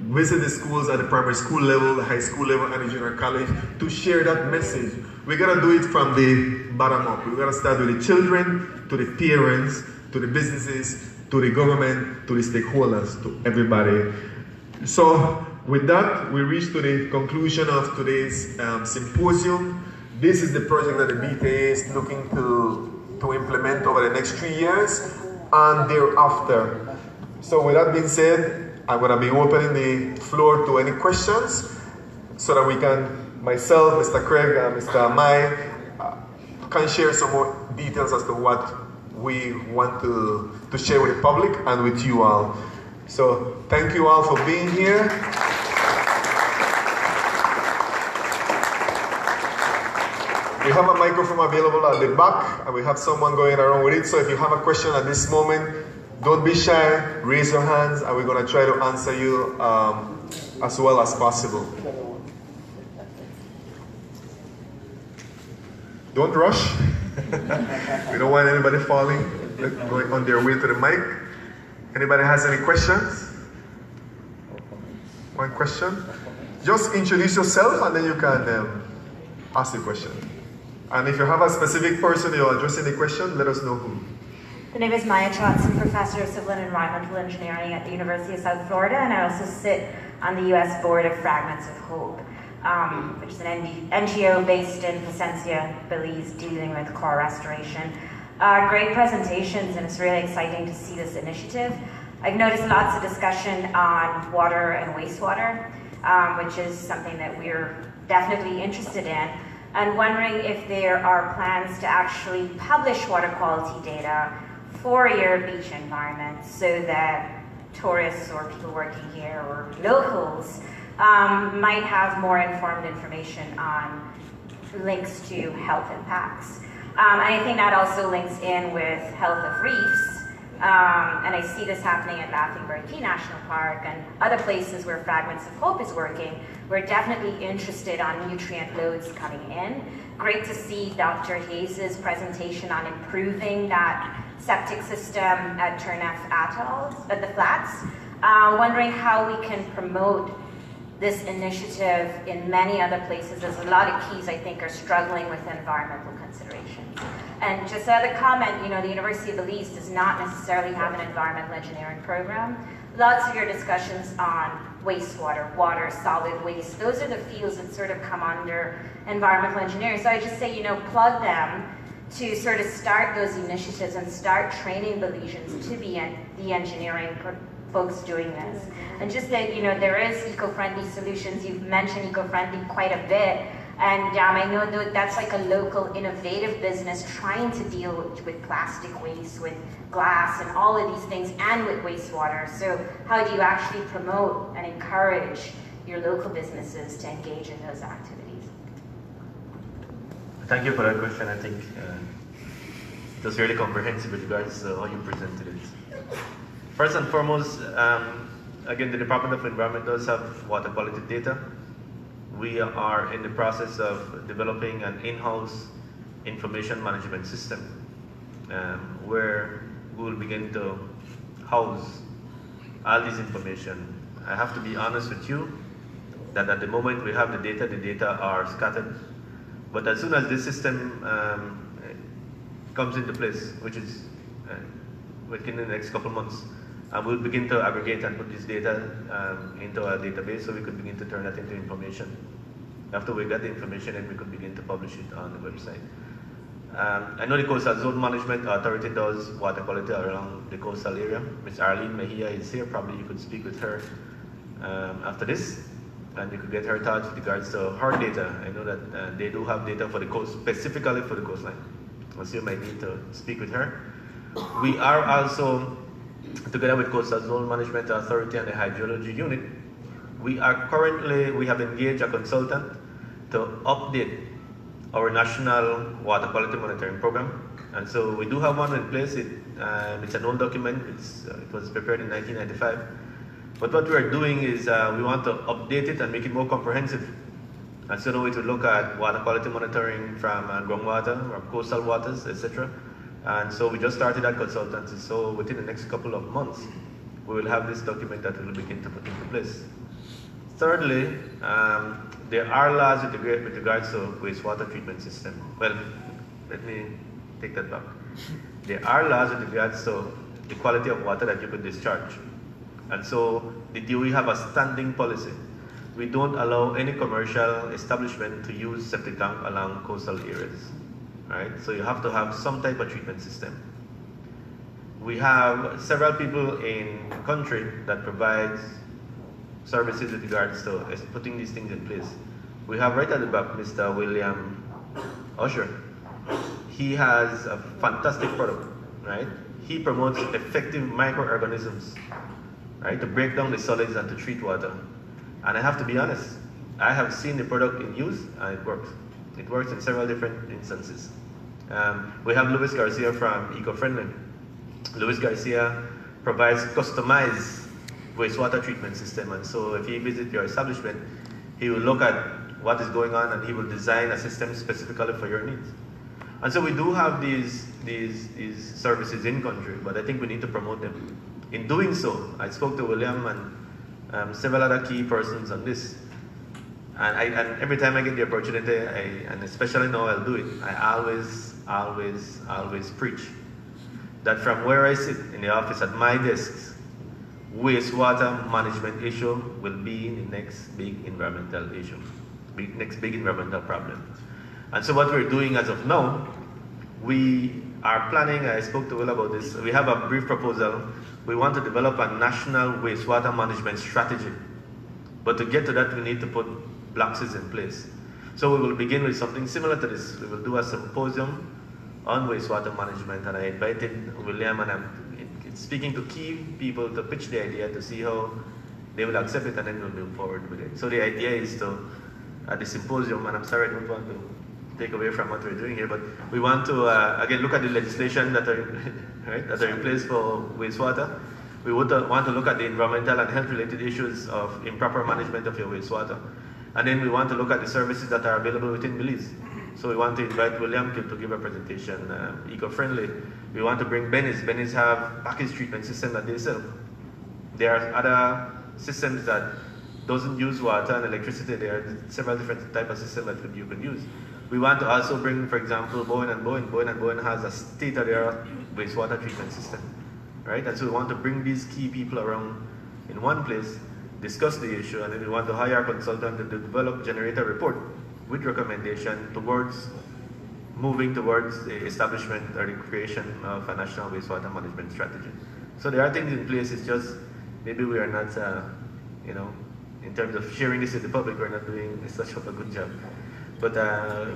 visit the schools at the primary school level, the high school level, and the junior college to share that message. We gotta do it from the bottom up. We gotta start with the children, to the parents, to the businesses, to the government, to the stakeholders, to everybody. So with that, we reach to the conclusion of today's symposium. This is the project that the BTIA is looking to implement over the next 3 years and thereafter. So with that being said, I'm going to be opening the floor to any questions so that we can, myself, Mr. Craig, and Mr. Mai, can share some more details as to what we want to share with the public and with you all. So thank you all for being here. We have a microphone available at the back and we have someone going around with it. So if you have a question at this moment, don't be shy, raise your hands, and we're going to try to answer you as well as possible. Don't rush. We don't want anybody falling, going on their way to the mic. Anybody has any questions? One question? Just introduce yourself and then you can ask the question. And if you have a specific person you're addressing the question, let us know who. My name is Maya Johnson, Professor of Civil and Environmental Engineering at the University of South Florida, and I also sit on the U.S. Board of Fragments of Hope, which is an NGO based in Placencia, Belize, dealing with coral restoration. Great presentations, and it's really exciting to see this initiative. I've noticed lots of discussion on water and wastewater, which is something that we're definitely interested in, and wondering if there are plans to actually publish water quality data for your beach environment so that tourists or people working here or locals might have more informed information on links to health impacts. And I think that also links in with health of reefs. And I see this happening at Laughing Bird Key National Park and other places where Fragments of Hope is working. We're definitely interested on nutrient loads coming in. Great to see Dr. Hayes' presentation on improving that septic system at Turnef Atoll, at the Flats. Wondering how we can promote this initiative in many other places. There's a lot of keys, I think, are struggling with environmental considerations. And just as a comment, the University of Belize does not necessarily have an environmental engineering program. Lots of your discussions on wastewater, water, solid waste, those are the fields that sort of come under environmental engineering. So I just say, plug them to sort of start those initiatives and start training Belizeans to be the engineering folks doing this. And just that, there is eco-friendly solutions. You've mentioned eco-friendly quite a bit. And I know that that's like a local innovative business trying to deal with plastic waste, with glass and all of these things, and with wastewater. So how do you actually promote and encourage your local businesses to engage in those activities? Thank you for that question. I think it was really comprehensive with regards to how you presented it. First and foremost, again, the Department of Environment does have water quality data. We are in the process of developing an in-house information management system where we will begin to house all this information. I have to be honest with you that at the moment we have the data are scattered. But as soon as this system comes into place, which is within the next couple of months, we'll begin to aggregate and put this data into our database so we could begin to turn that into information. After we get the information, then we could begin to publish it on the website. I know the Coastal Zone Management Authority does water quality around the coastal area. Ms. Arlene Mejia is here. Probably you could speak with her after this, and you could get her thoughts with regards to her data. I know that they do have data for the coast, specifically for the coastline. So you might need to speak with her. We are also, together with Coastal Zone Management Authority and the Hydrology Unit, we have engaged a consultant to update our national water quality monitoring program. And so we do have one in place. It's an old document. It was prepared in 1995. But what we are doing is we want to update it and make it more comprehensive. And so now it will look at water quality monitoring from groundwater or coastal waters, etc. And so we just started that consultancy. So within the next couple of months, we will have this document that we will begin to put into place. Thirdly, there are laws with regards to wastewater treatment system. Well, let me take that back. There are laws with regards to the quality of water that you could discharge. And so the DOE have a standing policy. We don't allow any commercial establishment to use septic tank along coastal areas. Right? So you have to have some type of treatment system. We have several people in the country that provides services with regards to putting these things in place. We have right at the back Mr. William Usher. He has a fantastic product, right? He promotes effective microorganisms, right, to break down the solids and to treat water. And I have to be honest, I have seen the product in use and it works. It works in several different instances. We have Luis Garcia from Eco-Friendly. Luis Garcia provides customized wastewater treatment system, and so if he visits your establishment, he will look at what is going on and he will design a system specifically for your needs. And so we do have these services in country, but I think we need to promote them. In doing so, I spoke to William and several other key persons on this. And every time I get the opportunity, and especially now I'll do it, I always preach that from where I sit in the office at my desks, wastewater management issue will be the next big environmental issue, next big environmental problem. And so what we're doing as of now, we are planning, I spoke to Will about this, we have a brief proposal. We want to develop a national wastewater management strategy. But to get to that, we need to put boxes in place. So we will begin with something similar to this. We will do a symposium on wastewater management, and I invited William, and I'm speaking to key people to pitch the idea to see how they will accept it, and then we'll move forward with it. So the idea is to, at the symposium, and I'm sorry I don't want to take away from what we're doing here, but we want to, again, look at the legislation that are, right, that are in place for wastewater. We would want to look at the environmental and health-related issues of improper management of your wastewater. And then we want to look at the services that are available within Belize. So we want to invite William to give a presentation, eco-friendly. We want to bring Belize. Belize have package treatment system that they sell. There are other systems that doesn't use water and electricity. There are several different types of systems that you can use. We want to also bring, for example, Bowen and Bowen. Bowen and Bowen has a state-of-the-art wastewater treatment system, right? And so we want to bring these key people around in one place, discuss the issue, and then we want to hire a consultant to develop, generate a report with recommendation towards moving towards the establishment or the creation of a national wastewater management strategy. So there are things in place. It's just maybe we are not, in terms of sharing this with the public, we're not doing such of a good job. but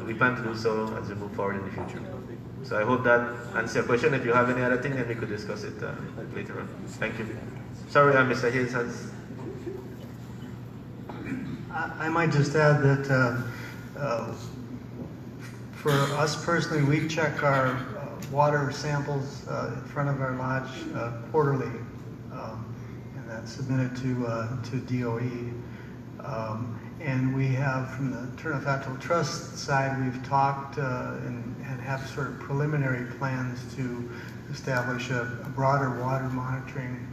we plan to do so as we move forward in the future. So I hope that answers your question. If you have any other thing, then we could discuss it later on. Thank you. Sorry, Mr. Hayes has... I might just add that for us personally, we check our water samples in front of our lodge quarterly, and that's submitted to DOE. And we have, from the Untitled Trust side, we've talked and have sort of preliminary plans to establish a broader water monitoring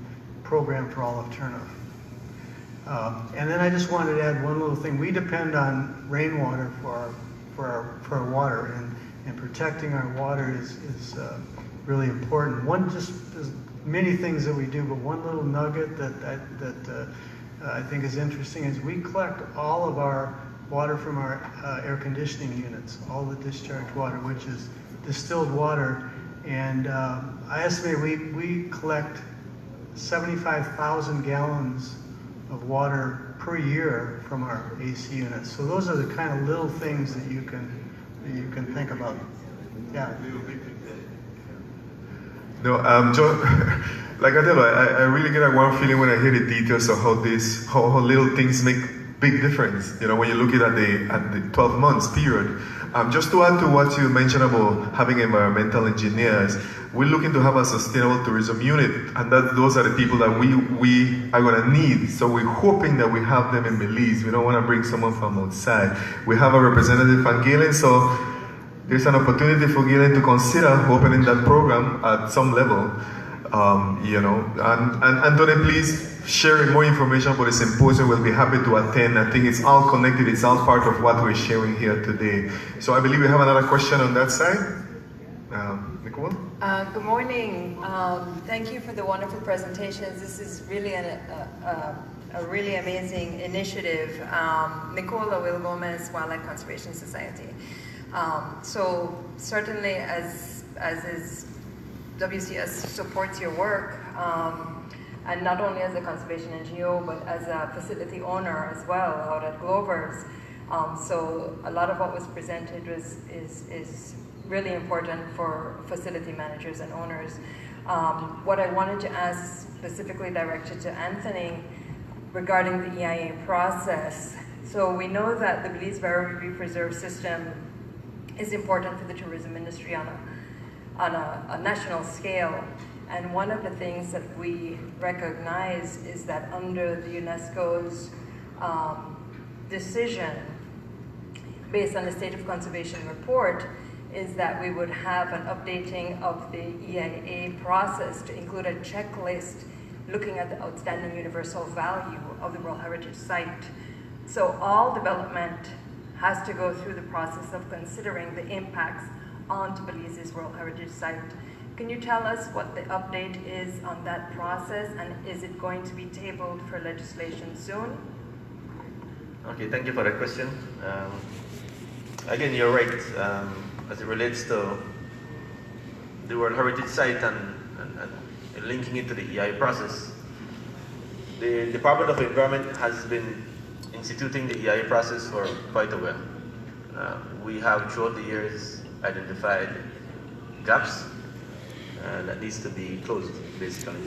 program for all of Turniff. And then I just wanted to add one little thing. We depend on rainwater for our water, and protecting our water is really important. There's many things that we do, but one little nugget that I think is interesting is we collect all of our water from our air conditioning units, all the discharge water, which is distilled water, and I estimate we collect 75,000 gallons of water per year from our AC units. So those are the kind of little things that you can think about. Yeah. No, John, like I tell you, I really get one feeling when I hear the details of how little things make big difference. You know, when you look at the 12 months period. Just to add to what you mentioned about having environmental engineers, we're looking to have a sustainable tourism unit, and those are the people that we are going to need. So we're hoping that we have them in Belize. We don't want to bring someone from outside. We have a representative from Galen, so there's an opportunity for Galen to consider opening that program at some level. You know, and Anthony, please share more information about the symposium. We'll be happy to attend. I think it's all connected. It's all part of what we're sharing here today. So I believe we have another question on that side. Nicole? Good morning. Thank you for the wonderful presentations. This is really a really amazing initiative. Nicola Will Gomez, Wildlife Conservation Society. So certainly as is WCS supports your work, and not only as a conservation NGO, but as a facility owner as well out at Glover's. So a lot of what was presented is really important for facility managers and owners. What I wanted to ask, specifically directed to Anthony, regarding the EIA process. So we know that the Belize Barrier Reef Reserve system is important for the tourism industry on a national scale. And one of the things that we recognize is that under the UNESCO's decision, based on the State of Conservation report, is that we would have an updating of the EIA process to include a checklist looking at the outstanding universal value of the World Heritage Site. So all development has to go through the process of considering the impacts onto Belize's World Heritage Site. Can you tell us what the update is on that process, and is it going to be tabled for legislation soon? Okay, thank you for that question. Again, you're right, as it relates to the World Heritage Site and linking it to the EIA process. The Department of Environment has been instituting the EIA process for quite a while. We have throughout the years identified gaps that needs to be closed, basically.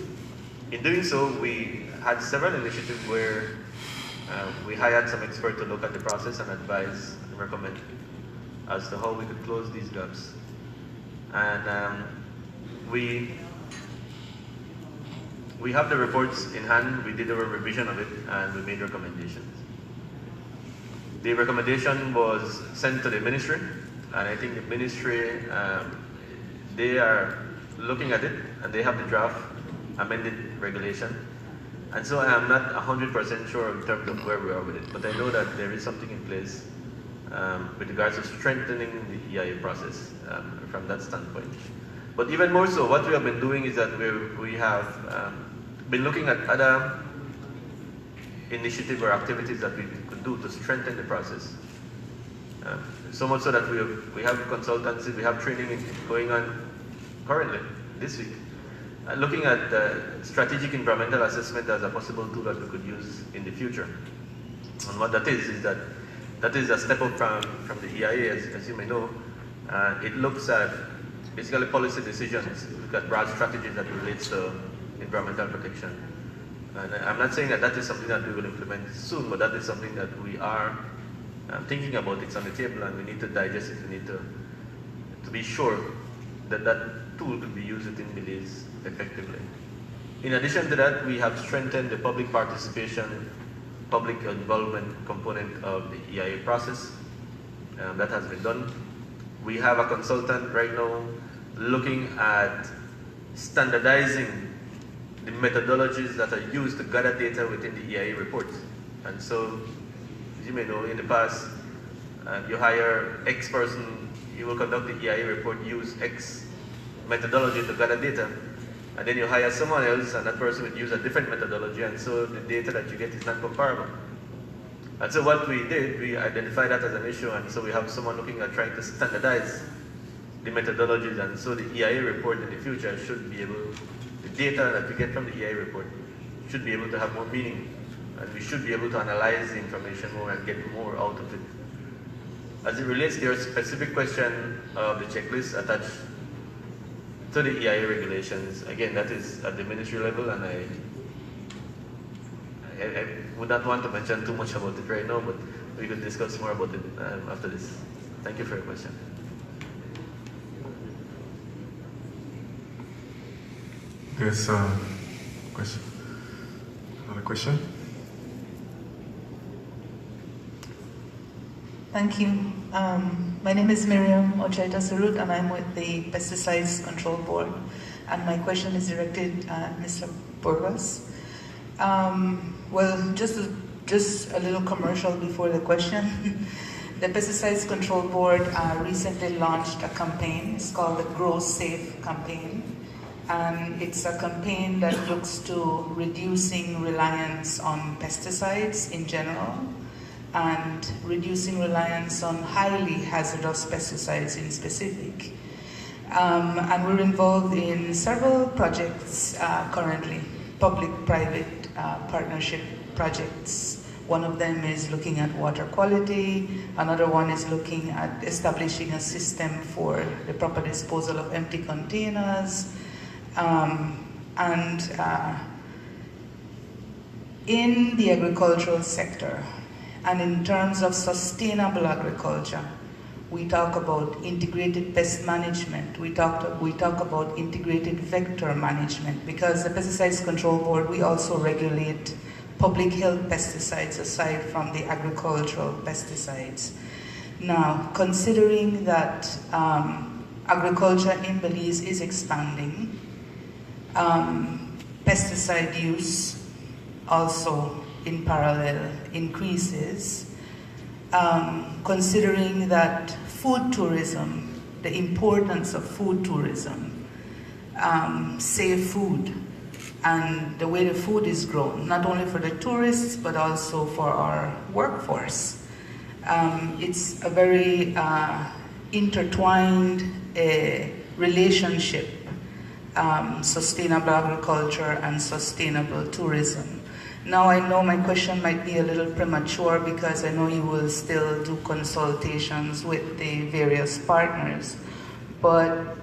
In doing so, we had several initiatives where we hired some experts to look at the process and advise and recommend as to how we could close these gaps. And we have the reports in hand. We did our revision of it and we made recommendations. The recommendation was sent to the ministry, and I think the ministry, they are looking at it, and they have the draft amended regulation. And so I am not 100% sure in terms of where we are with it, but I know that there is something in place with regards to strengthening the EIA process from that standpoint. But even more so, what we have been doing is that we have been looking at other initiatives or activities that we could do to strengthen the process. So much so that we have consultancy, we have training going on currently, this week, looking at strategic environmental assessment as a possible tool that we could use in the future. And what that is that That is a step up from the EIA, as you may know. It looks at basically policy decisions, look at broad strategies that relates to environmental protection. And I'm not saying that is something that we will implement soon, but that is something that we are thinking about. It's on the table and we need to digest it. We need to be sure that that tool could be used within Belize effectively. In addition to that, we have strengthened the public participation, public involvement component of the EIA process. That has been done. We have a consultant right now looking at standardizing the methodologies that are used to gather data within the EIA reports. And so, as you may know, in the past, you hire X person, you will conduct the EIA report, use X methodology to gather data, and then you hire someone else and that person would use a different methodology, and so the data that you get is not comparable. And so what we did, we identified that as an issue, and so we have someone looking at trying to standardize the methodologies, and so the EIA report in the future should be able, the data that we get from the EIA report should be able to have more meaning, and we should be able to analyze the information more and get more out of it. As it relates to your specific question of the checklist attached to the EIA regulations, again, that is at the ministry level, and I would not want to mention too much about it right now, but we could discuss more about it after this. Thank you for your question. There's a question. Another question? Thank you. My name is Miriam Ochaita Surut, and I'm with the Pesticides Control Board. And my question is directed at Mr. Burgos. Well, just a little commercial before the question. The Pesticides Control Board recently launched a campaign. It's called the Grow Safe campaign. And it's a campaign that looks to reducing reliance on pesticides in general, and reducing reliance on highly hazardous pesticides in specific. And we're involved in several projects currently, public-private partnership projects. One of them is looking at water quality, another one is looking at establishing a system for the proper disposal of empty containers, in the agricultural sector, and in terms of sustainable agriculture, we talk about integrated pest management. We talk about integrated vector management, because the Pesticides Control Board, we also regulate public health pesticides aside from the agricultural pesticides. Now, considering that agriculture in Belize is expanding, pesticide use also in parallel increases, considering that food tourism, the importance of food tourism, safe food, and the way the food is grown, not only for the tourists, but also for our workforce. It's a very intertwined relationship, sustainable agriculture and sustainable tourism. Now, I know my question might be a little premature because I know you will still do consultations with the various partners, but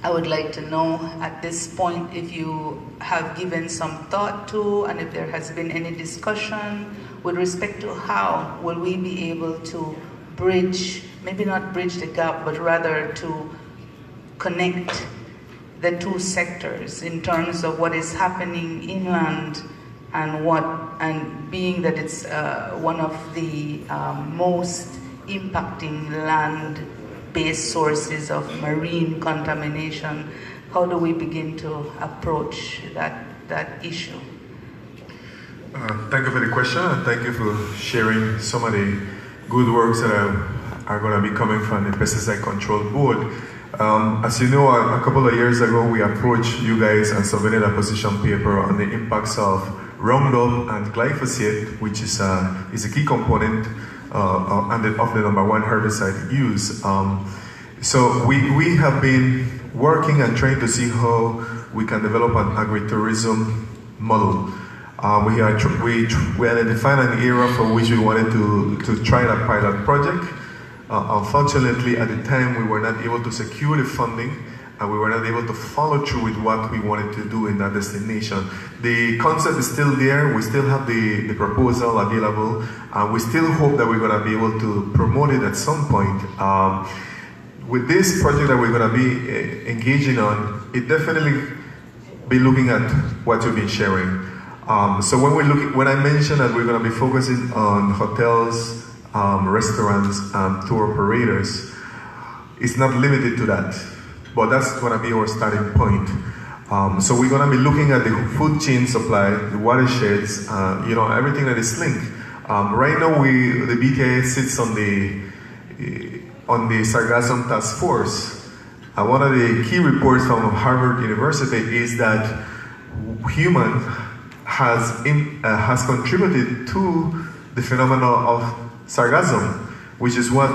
I would like to know at this point if you have given some thought to, and if there has been any discussion with respect to how will we be able to bridge, maybe not bridge the gap, but rather to connect the two sectors in terms of what is happening inland and being that it's one of the most impacting land-based sources of marine contamination. How do we begin to approach that issue? Thank you for the question, and thank you for sharing some of the good works that are going to be coming from the Pesticide Control Board. As you know, a couple of years ago, we approached you guys and submitted a position paper on the impacts of Roundup and glyphosate, which is a key component of the #1 herbicide use. So we have been working and trying to see how we can develop an agritourism model. We identified an area for which we wanted to try that pilot project. Unfortunately, at the time, we were not able to secure the funding, and we were not able to follow through with what we wanted to do in that destination. The concept is still there. We still have the proposal available, and we still hope that we're going to be able to promote it at some point. With this project that we're going to be engaging on, it definitely be looking at what you've been sharing. So when I mentioned that we're going to be focusing on hotels, restaurants, tour operators, it's not limited to that, but that's going to be our starting point. So we're going to be looking at the food chain supply, the watersheds, everything that is linked. Right now, the BTIA sits on the Sargassum Task Force. One of the key reports from Harvard University is that human has contributed to the phenomenon of sargassum, which is what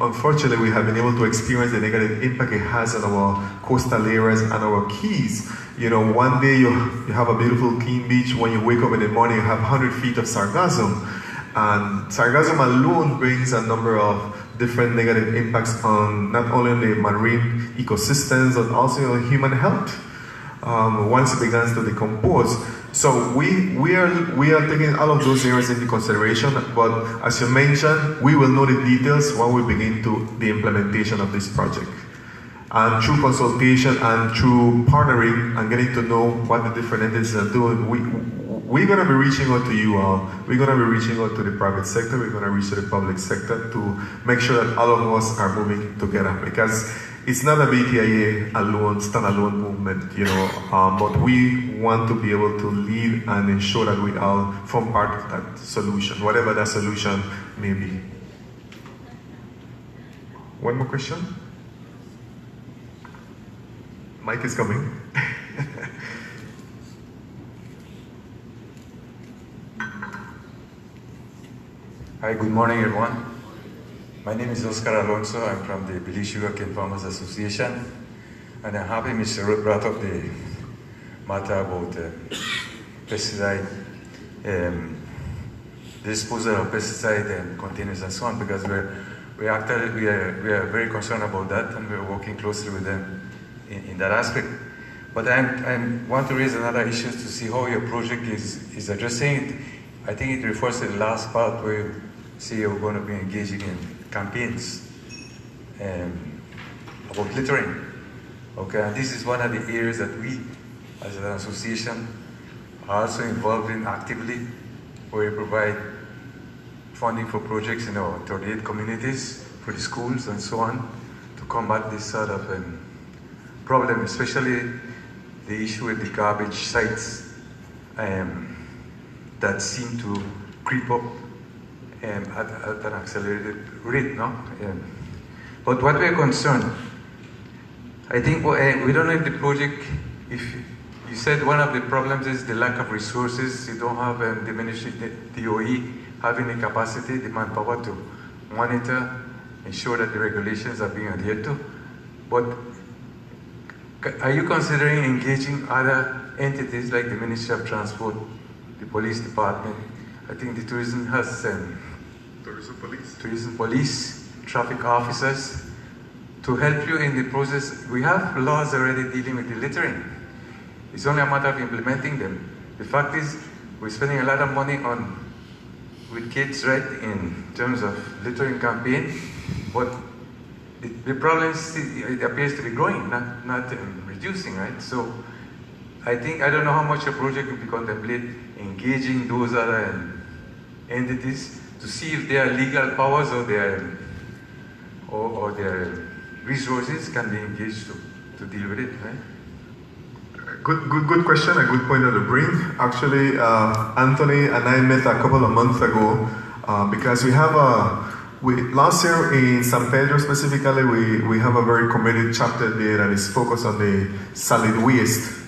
unfortunately, we have been able to experience the negative impact it has on our coastal areas and our keys. One day you have a beautiful clean beach. When you wake up in the morning, you have 100 feet of sargassum. And sargassum alone brings a number of different negative impacts on not only the marine ecosystems, but also on human health. Once it begins to decompose. So we are taking all of those areas into consideration, but as you mentioned, we will know the details when we begin the implementation of this project. And through consultation and through partnering and getting to know what the different entities are doing, we're going to be reaching out to you all. We're going to be reaching out to the private sector. We're going to reach to the public sector to make sure that all of us are moving together, because it's not a BTIA standalone movement, but we want to be able to lead and ensure that we all form part of that solution, whatever that solution may be. One more question? Mike is coming. Hi, good morning, everyone. My name is Oscar Alonso. I'm from the Belize Sugarcane Farmers Association, and I'm happy Mr. Roth brought up the matter about pesticide, the disposal of pesticide and containers and so on, because we are very concerned about that, and we're working closely with them in that aspect. But I want to raise another issue to see how your project is addressing it. I think it refers to the last part where you say you're going to be engaging in campaigns about littering. Okay, and this is one of the areas that we, as an association, are also involved in actively, where we provide funding for projects in our 38 communities, for the schools and so on, to combat this sort of problem, especially the issue with the garbage sites that seem to creep up at an accelerated rate, no? But what we're concerned, I think we don't know if the project, if you said one of the problems is the lack of resources. You don't have the ministry, the DOE, having the capacity, the manpower to monitor, ensure that the regulations are being adhered to. But are you considering engaging other entities like the Ministry of Transport, the Police Department? I think the tourism has tourism police, traffic officers, to help you in the process. We have laws already dealing with the littering. It's only a matter of implementing them. The fact is, we're spending a lot of money with kids, right, in terms of littering campaign, but the problem it appears to be growing, not reducing, right? So I don't know how much your project will be contemplate engaging those other entities to see if their legal powers or their resources can be engaged to deal with it, right? Good question, a good point to bring. Actually, Anthony and I met a couple of months ago because we have last year in San Pedro specifically, we have a very committed chapter there that is focused on the solid waste.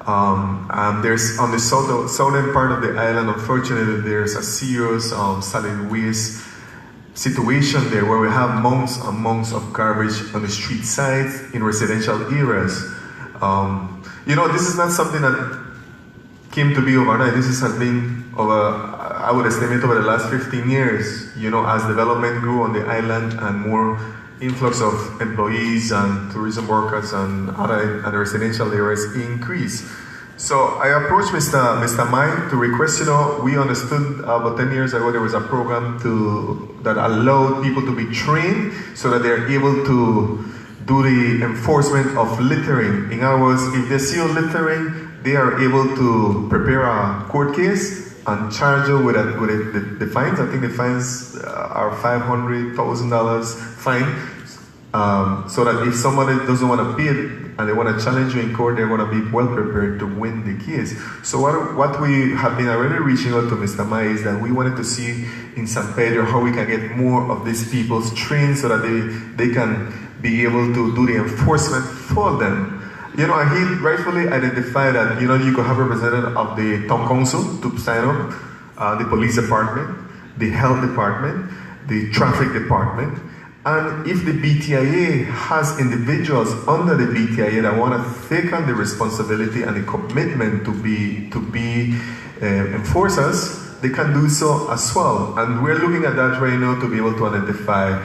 And there's on the southern part of the island, unfortunately, there's a serious solid waste situation there where we have mounds and mounds of garbage on the street sides in residential areas. you know, this is not something that came to be overnight. This has been over, I would estimate, over the last 15 years, you know, as development grew on the island and more influx of employees and tourism workers and other and residential areas increased. So I approached Mr. Mai to request, you know, we understood about 10 years ago there was a program that allowed people to be trained so that they're able to do the enforcement of littering. In other words, if they see you littering, they are able to prepare a court case and charge you with the fines. I think the fines are $500,000 fine. So that if somebody doesn't want to pay it and they want to challenge you in court, they're going to be well prepared to win the case. So what we have been already reaching out to Mr. Mai is that we wanted to see in San Pedro how we can get more of these people trained so that they can be able to do the enforcement for them. You know, and he rightfully identified that, you know, you could have a representative of the town council to sign up, the police department, the health department, the traffic department, and if the BTIA has individuals under the BTIA that want to take on the responsibility and the commitment to be enforcers, they can do so as well. And we're looking at that right now to be able to identify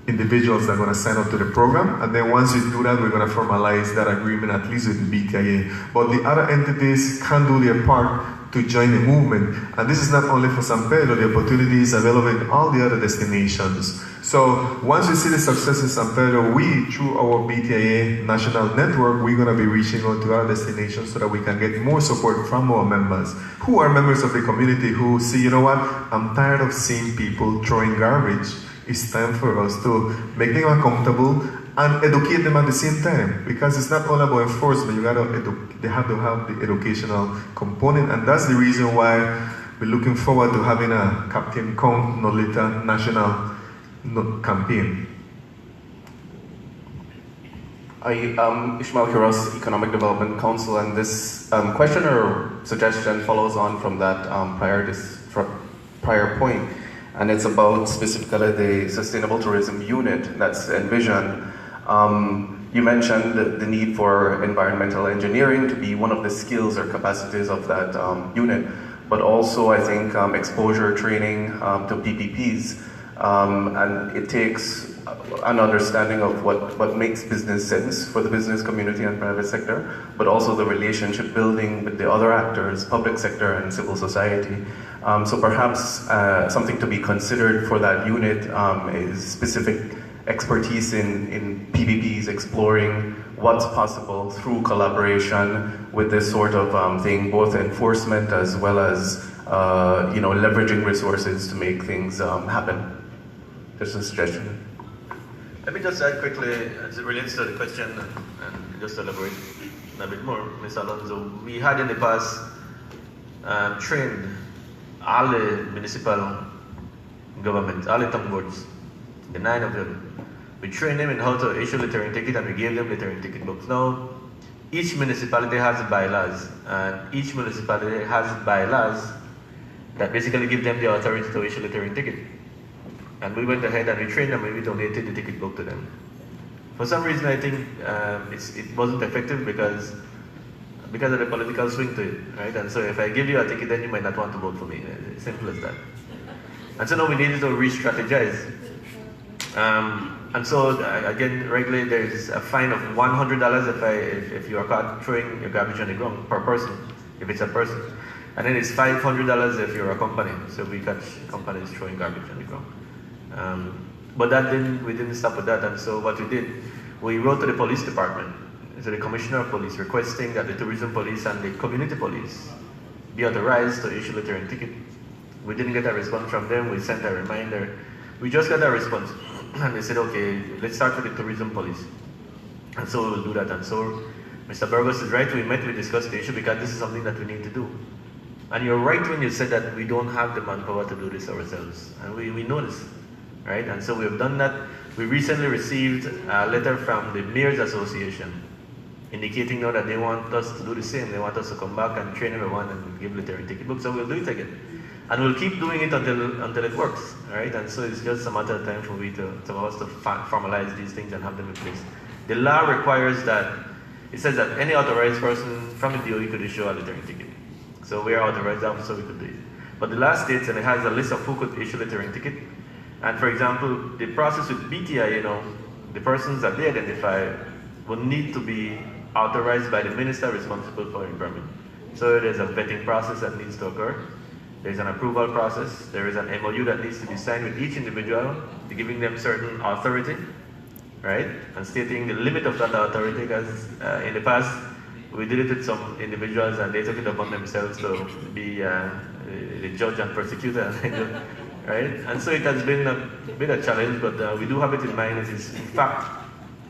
individuals that are going to sign up to the program, and then once we do that, we're going to formalize that agreement at least with the BTIA. But the other entities can do their part to join the movement, and this is not only for San Pedro, the opportunity is available in all the other destinations. So once we see the success in San Pedro, we, through our BTIA national network, we're going to be reaching out to other destinations so that we can get more support from our members, who are members of the community who say, you know what, I'm tired of seeing people throwing garbage. It's time for us to make them accountable and educate them at the same time, because it's not all about enforcement. They have to have the educational component, and that's the reason why we're looking forward to having a Captain Count No Litter national campaign. I'm Ishmael Quiros, Economic Development Council, and this question or suggestion follows on from that prior point. And it's about specifically the Sustainable Tourism Unit that's envisioned. You mentioned the need for environmental engineering to be one of the skills or capacities of that unit, but also I think exposure training to PPPs, and it takes an understanding of what makes business sense for the business community and private sector, but also the relationship building with the other actors, public sector and civil society. So perhaps something to be considered for that unit is specific expertise in PPPs, exploring what's possible through collaboration with this sort of thing, both enforcement as well as leveraging resources to make things happen. There's a suggestion. Let me just add quickly, as it relates to the question, and just elaborate a bit more, Ms. Alonso. We had in the past trained all the municipal governments, all the town boards, the 9 of them. We trained them in how to issue littering ticket, and we gave them littering ticket books. Now, each municipality has bylaws, and each municipality has bylaws that basically give them the authority to issue littering ticket. And we went ahead and we trained them and we donated the ticket book to them. For some reason, I think it wasn't effective because of the political swing to it, right? And so if I give you a ticket, then you might not want to vote for me. Simple as that. And so now we needed to re-strategize. And so again, regularly there's a fine of $100 if you are caught throwing your garbage on the ground per person, if it's a person. And then it's $500 if you're a company. So we catch companies throwing garbage on the ground. But we didn't stop with that, and so what we did, we wrote to the police department, to the commissioner of police, requesting that the tourism police and the community police be authorized to issue littering ticket. We didn't get a response from them. We sent a reminder. We just got a response, and they said, okay, let's start with the tourism police. And so we will do that. And so Mr. Burgos is right, we met, we discussed the issue because this is something that we need to do. And you're right when you said that we don't have the manpower to do this ourselves, and we know this. Right? And so we've done that. We recently received a letter from the Mayor's Association indicating now that they want us to do the same. They want us to come back and train everyone and give littering ticket books. So we'll do it again. And we'll keep doing it until it works. Right? And so it's just a matter of time for us to formalize these things and have them in place. The law requires that it says that any authorized person from the DOE could issue a littering ticket. So we are authorized officer, we could do it. But the law states, and it has a list of who could issue littering ticket. And for example, the process with BTIA, the persons that they identify will need to be authorized by the minister responsible for environment. So there's a vetting process that needs to occur. There's an approval process. There is an MOU that needs to be signed with each individual, giving them certain authority, right? And stating the limit of that authority, because in the past, we did it with some individuals and they took it upon themselves to be the judge and prosecutor, right? And so it has been a challenge, but we do have it in mind. It is, in fact,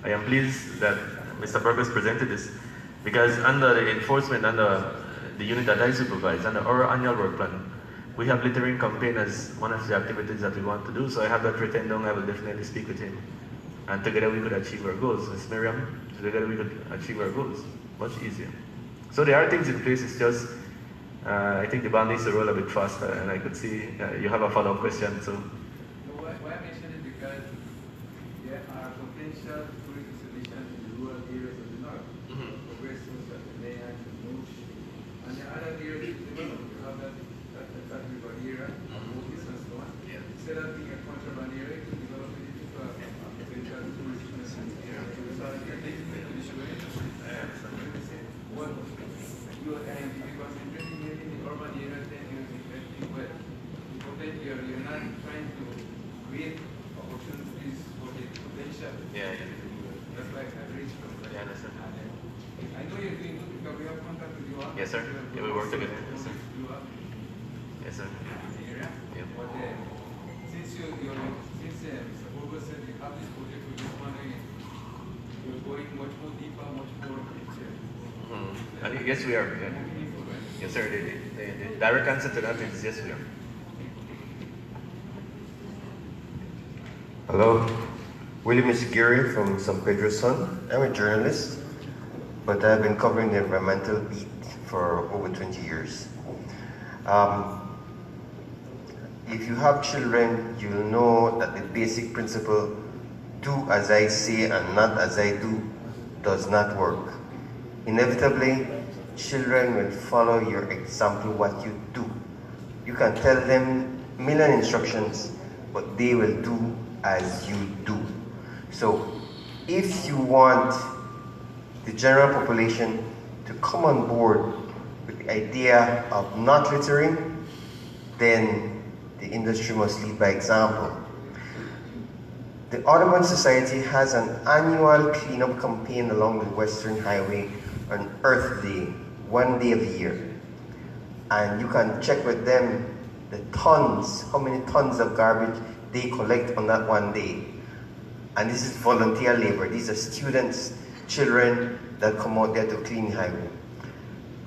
I am pleased that Mr. Burgos presented this, because under the enforcement, under the unit that I supervise, under our annual work plan, we have littering campaign as one of the activities that we want to do. So I have that written down. I will definitely speak with him. And together we could achieve our goals. Ms. Miriam, together we could achieve our goals much easier. So there are things in place. It's just, I think the ball needs to roll a bit faster. And I could see you have a follow-up question. So. Why I mention it because there are potential tourism solutions in the rural areas of the north, for Wastewater, the Mayans, the Moosh, and the other areas of the development. You have that river area, Motis and so on. Instead of being a contraband area, to develop it into a potential tourism area. So I think this is the issue. What you are trying to be concentrating maybe in the urban areas, then you're investing well. You're not trying to create opportunities for the potential. That's like a reach from that. Yeah, understand. I know you're doing good because we have contact with you. Yes, sir. Yeah, we work together. Yes, sir. Yes, sir. Area. Yeah. But since Mr. Bobo said you have this project, we're just wondering if you're going much more deeper, much more into. Yes, we are. Yeah. Yes, sir. The direct answer to that is yes, we are. Hello, William is Gary from San Pedro Sun. I'm a journalist, but I've been covering the environmental beat for over 20 years. If you have children, you'll know that the basic principle, do as I say and not as I do, does not work. Inevitably, children will follow your example, what you do. You can tell them a million instructions, but they will do as you do. So if you want the general population to come on board with the idea of not littering, then the industry must lead by example. The Audubon Society has an annual cleanup campaign along the Western Highway on Earth Day, one day of the year. And you can check with them the tons, how many tons of garbage they collect on that one day. And this is volunteer labor. These are students, children that come out there to clean the highway.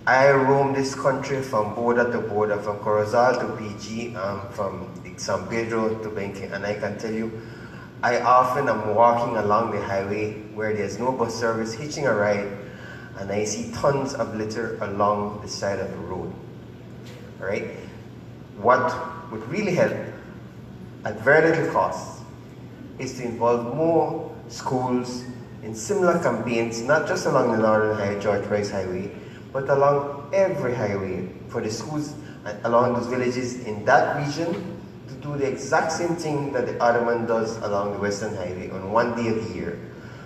I roam this country from border to border, from Caracol to PG, from San Pedro to Benque, and I can tell you, I often am walking along the highway where there's no bus service, hitching a ride, and I see tons of litter along the side of the road. All right? What would really help, at very little cost, is to involve more schools in similar campaigns, not just along the Northern George Price Highway, but along every highway, for the schools along those villages in that region to do the exact same thing that the Audubon does along the Western Highway on one day of the year.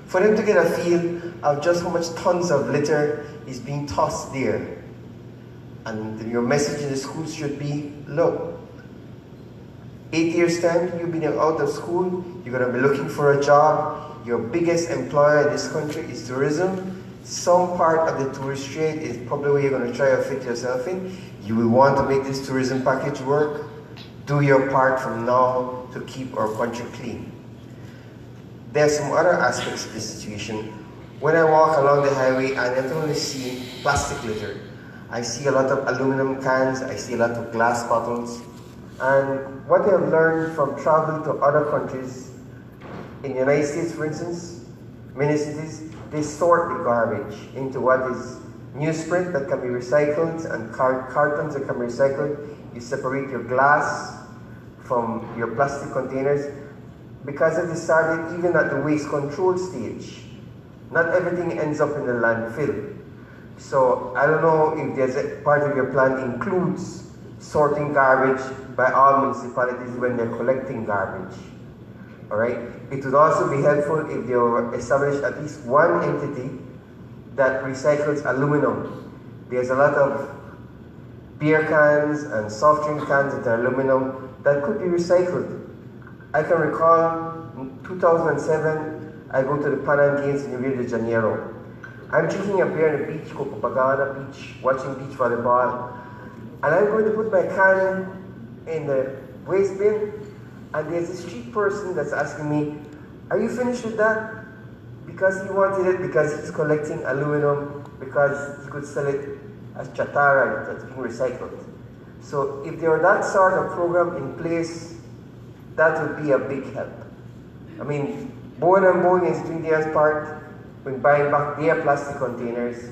For them to get a feel of just how much tons of litter is being tossed there. And your message in the schools should be, look, 8 years time, you'll be out of school, you're going to be looking for a job, your biggest employer in this country is tourism. Some part of the tourist trade is probably where you're going to try to fit yourself in. You will want to make this tourism package work. Do your part from now to keep our country clean. There are some other aspects of this situation. When I walk along the highway, I not only see plastic litter, I see a lot of aluminum cans, I see a lot of glass bottles. And what I've learned from traveling to other countries, in the United States for instance, many cities, they sort the garbage into what is newsprint that can be recycled and cartons that can be recycled. You separate your glass from your plastic containers. Because it started even at the waste control stage, Not everything ends up in the landfill. So I don't know if there's a part of your plan includes sorting garbage by all municipalities when they're collecting garbage. All right. It would also be helpful if they were established at least one entity that recycles aluminum. There's a lot of beer cans and soft drink cans that are aluminum that could be recycled. I can recall in 2007, I go to the Pan Am Games in Rio de Janeiro. I'm drinking a beer on the beach, Copacabana Beach, watching beach volleyball, and I'm going to put my can in the waste bin, and there's a street person that's asking me, are you finished with that? Because he wanted it because he's collecting aluminum, because he could sell it as chatara that's being recycled. So if there were that sort of program in place, that would be a big help. I mean, Bowen and Bowen is doing their part when buying back their plastic containers,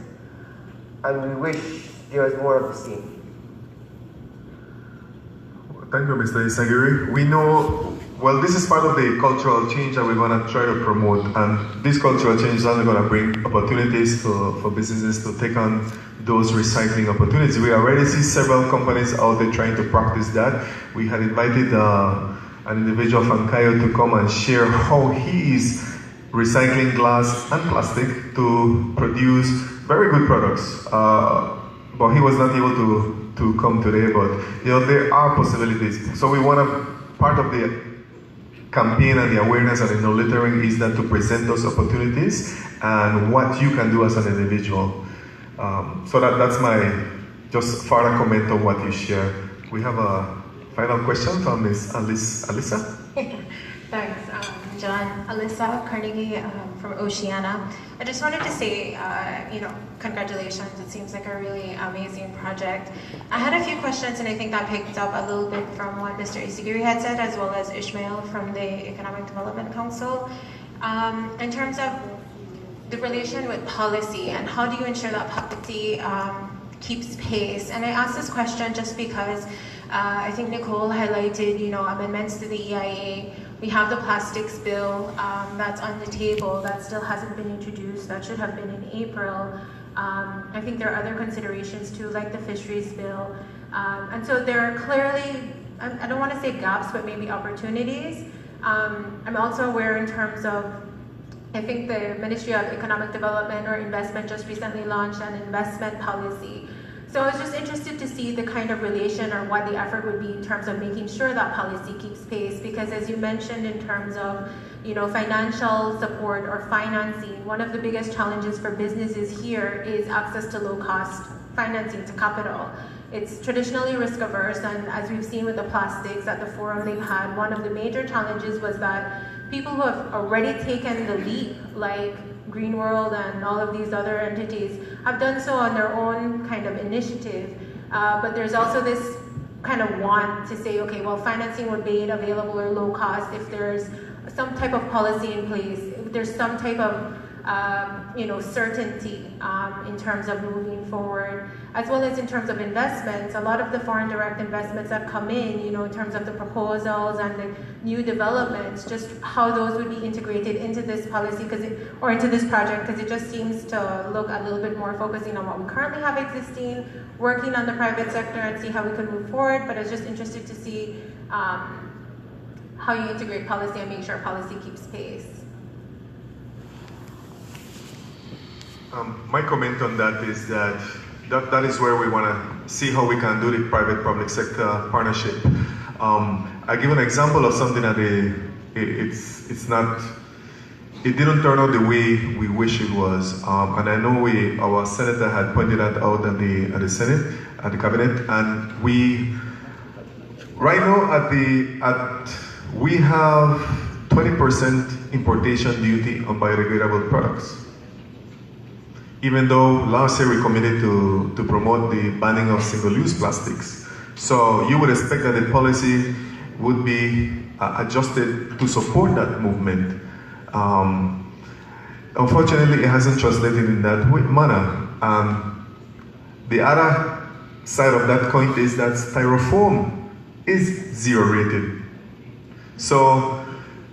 and we wish there was more of the same. Thank you, Mr. Isagiri. We know, well, this is part of the cultural change that we're going to try to promote, and this cultural change is only going to bring opportunities for businesses to take on those recycling opportunities. We already see several companies out there trying to practice that. We had invited an individual from Cayo to come and share how he is recycling glass and plastic to produce very good products. But he was not able to come today, but you know, there are possibilities. So we want to, part of the campaign and the awareness and the no littering is that to present those opportunities and what you can do as an individual. So that's my just further comment on what you share. We have a final question from Ms. Alyssa. Thanks, John. Alyssa Carnegie from Oceana. I just wanted to say, congratulations. It seems like a really amazing project. I had a few questions, and I think that picked up a little bit from what Mr. Isagiri had said, as well as Ishmael from the Economic Development Council. In terms of the relation with policy, and how do you ensure that policy keeps pace? And I asked this question just because I think Nicole highlighted, amendments to the EIA. We have the plastics bill that's on the table that still hasn't been introduced. That should have been in April. I think there are other considerations too, like the fisheries bill. And so there are clearly, I don't want to say gaps, but maybe opportunities. I'm also aware in terms of, I think the Ministry of Economic Development or Investment just recently launched an investment policy. So I was just interested to see the kind of relation or what the effort would be in terms of making sure that policy keeps pace, because as you mentioned in terms of financial support or financing, one of the biggest challenges for businesses here is access to low-cost financing to capital. It's traditionally risk-averse, and as we've seen with the plastics at the forum they've had, one of the major challenges was that people who have already taken the leap, like Green World and all of these other entities, have done so on their own kind of initiative. But there's also this kind of want to say, okay, well, financing would be available or low cost if there's some type of policy in place, if there's some type of certainty in terms of moving forward, as well as in terms of investments. A lot of the foreign direct investments that come in terms of the proposals and the new developments, just how those would be integrated into this policy or into this project, because it just seems to look a little bit more focusing on what we currently have existing, working on the private sector and see how we could move forward. But I was just interested to see how you integrate policy and make sure policy keeps pace. My comment on that is that is where we want to see how we can do the private-public sector partnership. I give an example of something that it didn't turn out the way we wish it was, and I know our senator had pointed that out at the Senate, at the cabinet, and we right now we have 20% importation duty on biodegradable products. Even though last year we committed to promote the banning of single-use plastics. So you would expect that the policy would be adjusted to support that movement. Unfortunately, it hasn't translated in that manner. The other side of that coin is that styrofoam is zero rated. So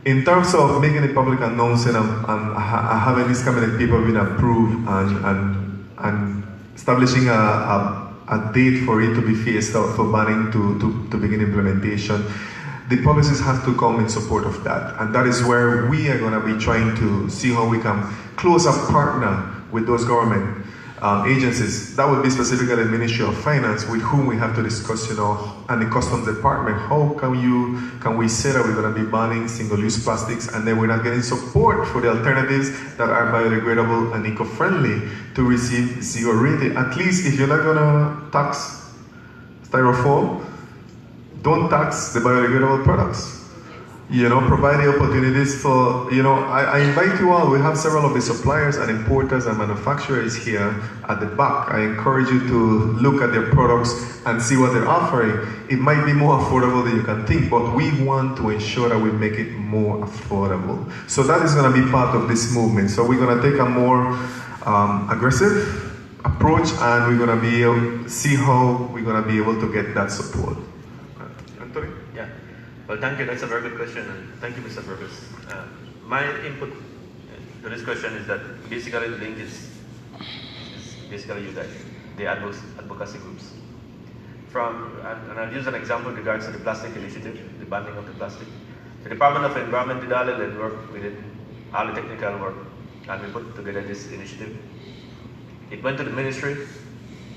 in terms of making a public announcement and having this cabinet paper been approved and establishing a date for it to be phased out for banning to begin implementation, the policies have to come in support of that. And that is where we are going to be trying to see how we can close up partner with those government agencies. That would be specifically the Ministry of Finance, with whom we have to discuss, and the Customs Department. How can we say that we're going to be banning single-use plastics and then we're not getting support for the alternatives that are biodegradable and eco-friendly to receive zero rating? At least if you're not going to tax styrofoam, don't tax the biodegradable products. Provide the opportunities for, I invite you all. We have several of the suppliers and importers and manufacturers here at the back. I encourage you to look at their products and see what they're offering. It might be more affordable than you can think, but we want to ensure that we make it more affordable. So that is going to be part of this movement. So we're going to take a more aggressive approach, and we're going to be able to see how we're going to be able to get that support. Anthony? Yeah. Well, thank you. That's a very good question, and thank you, Mr. Burgos. My input to this question is that basically the link is basically you guys, the advocacy groups. And I'll use an example in regards to the plastic initiative, the banning of the plastic. The Department of Environment did all the work, we did all the technical work, and we put together this initiative. It went to the ministry,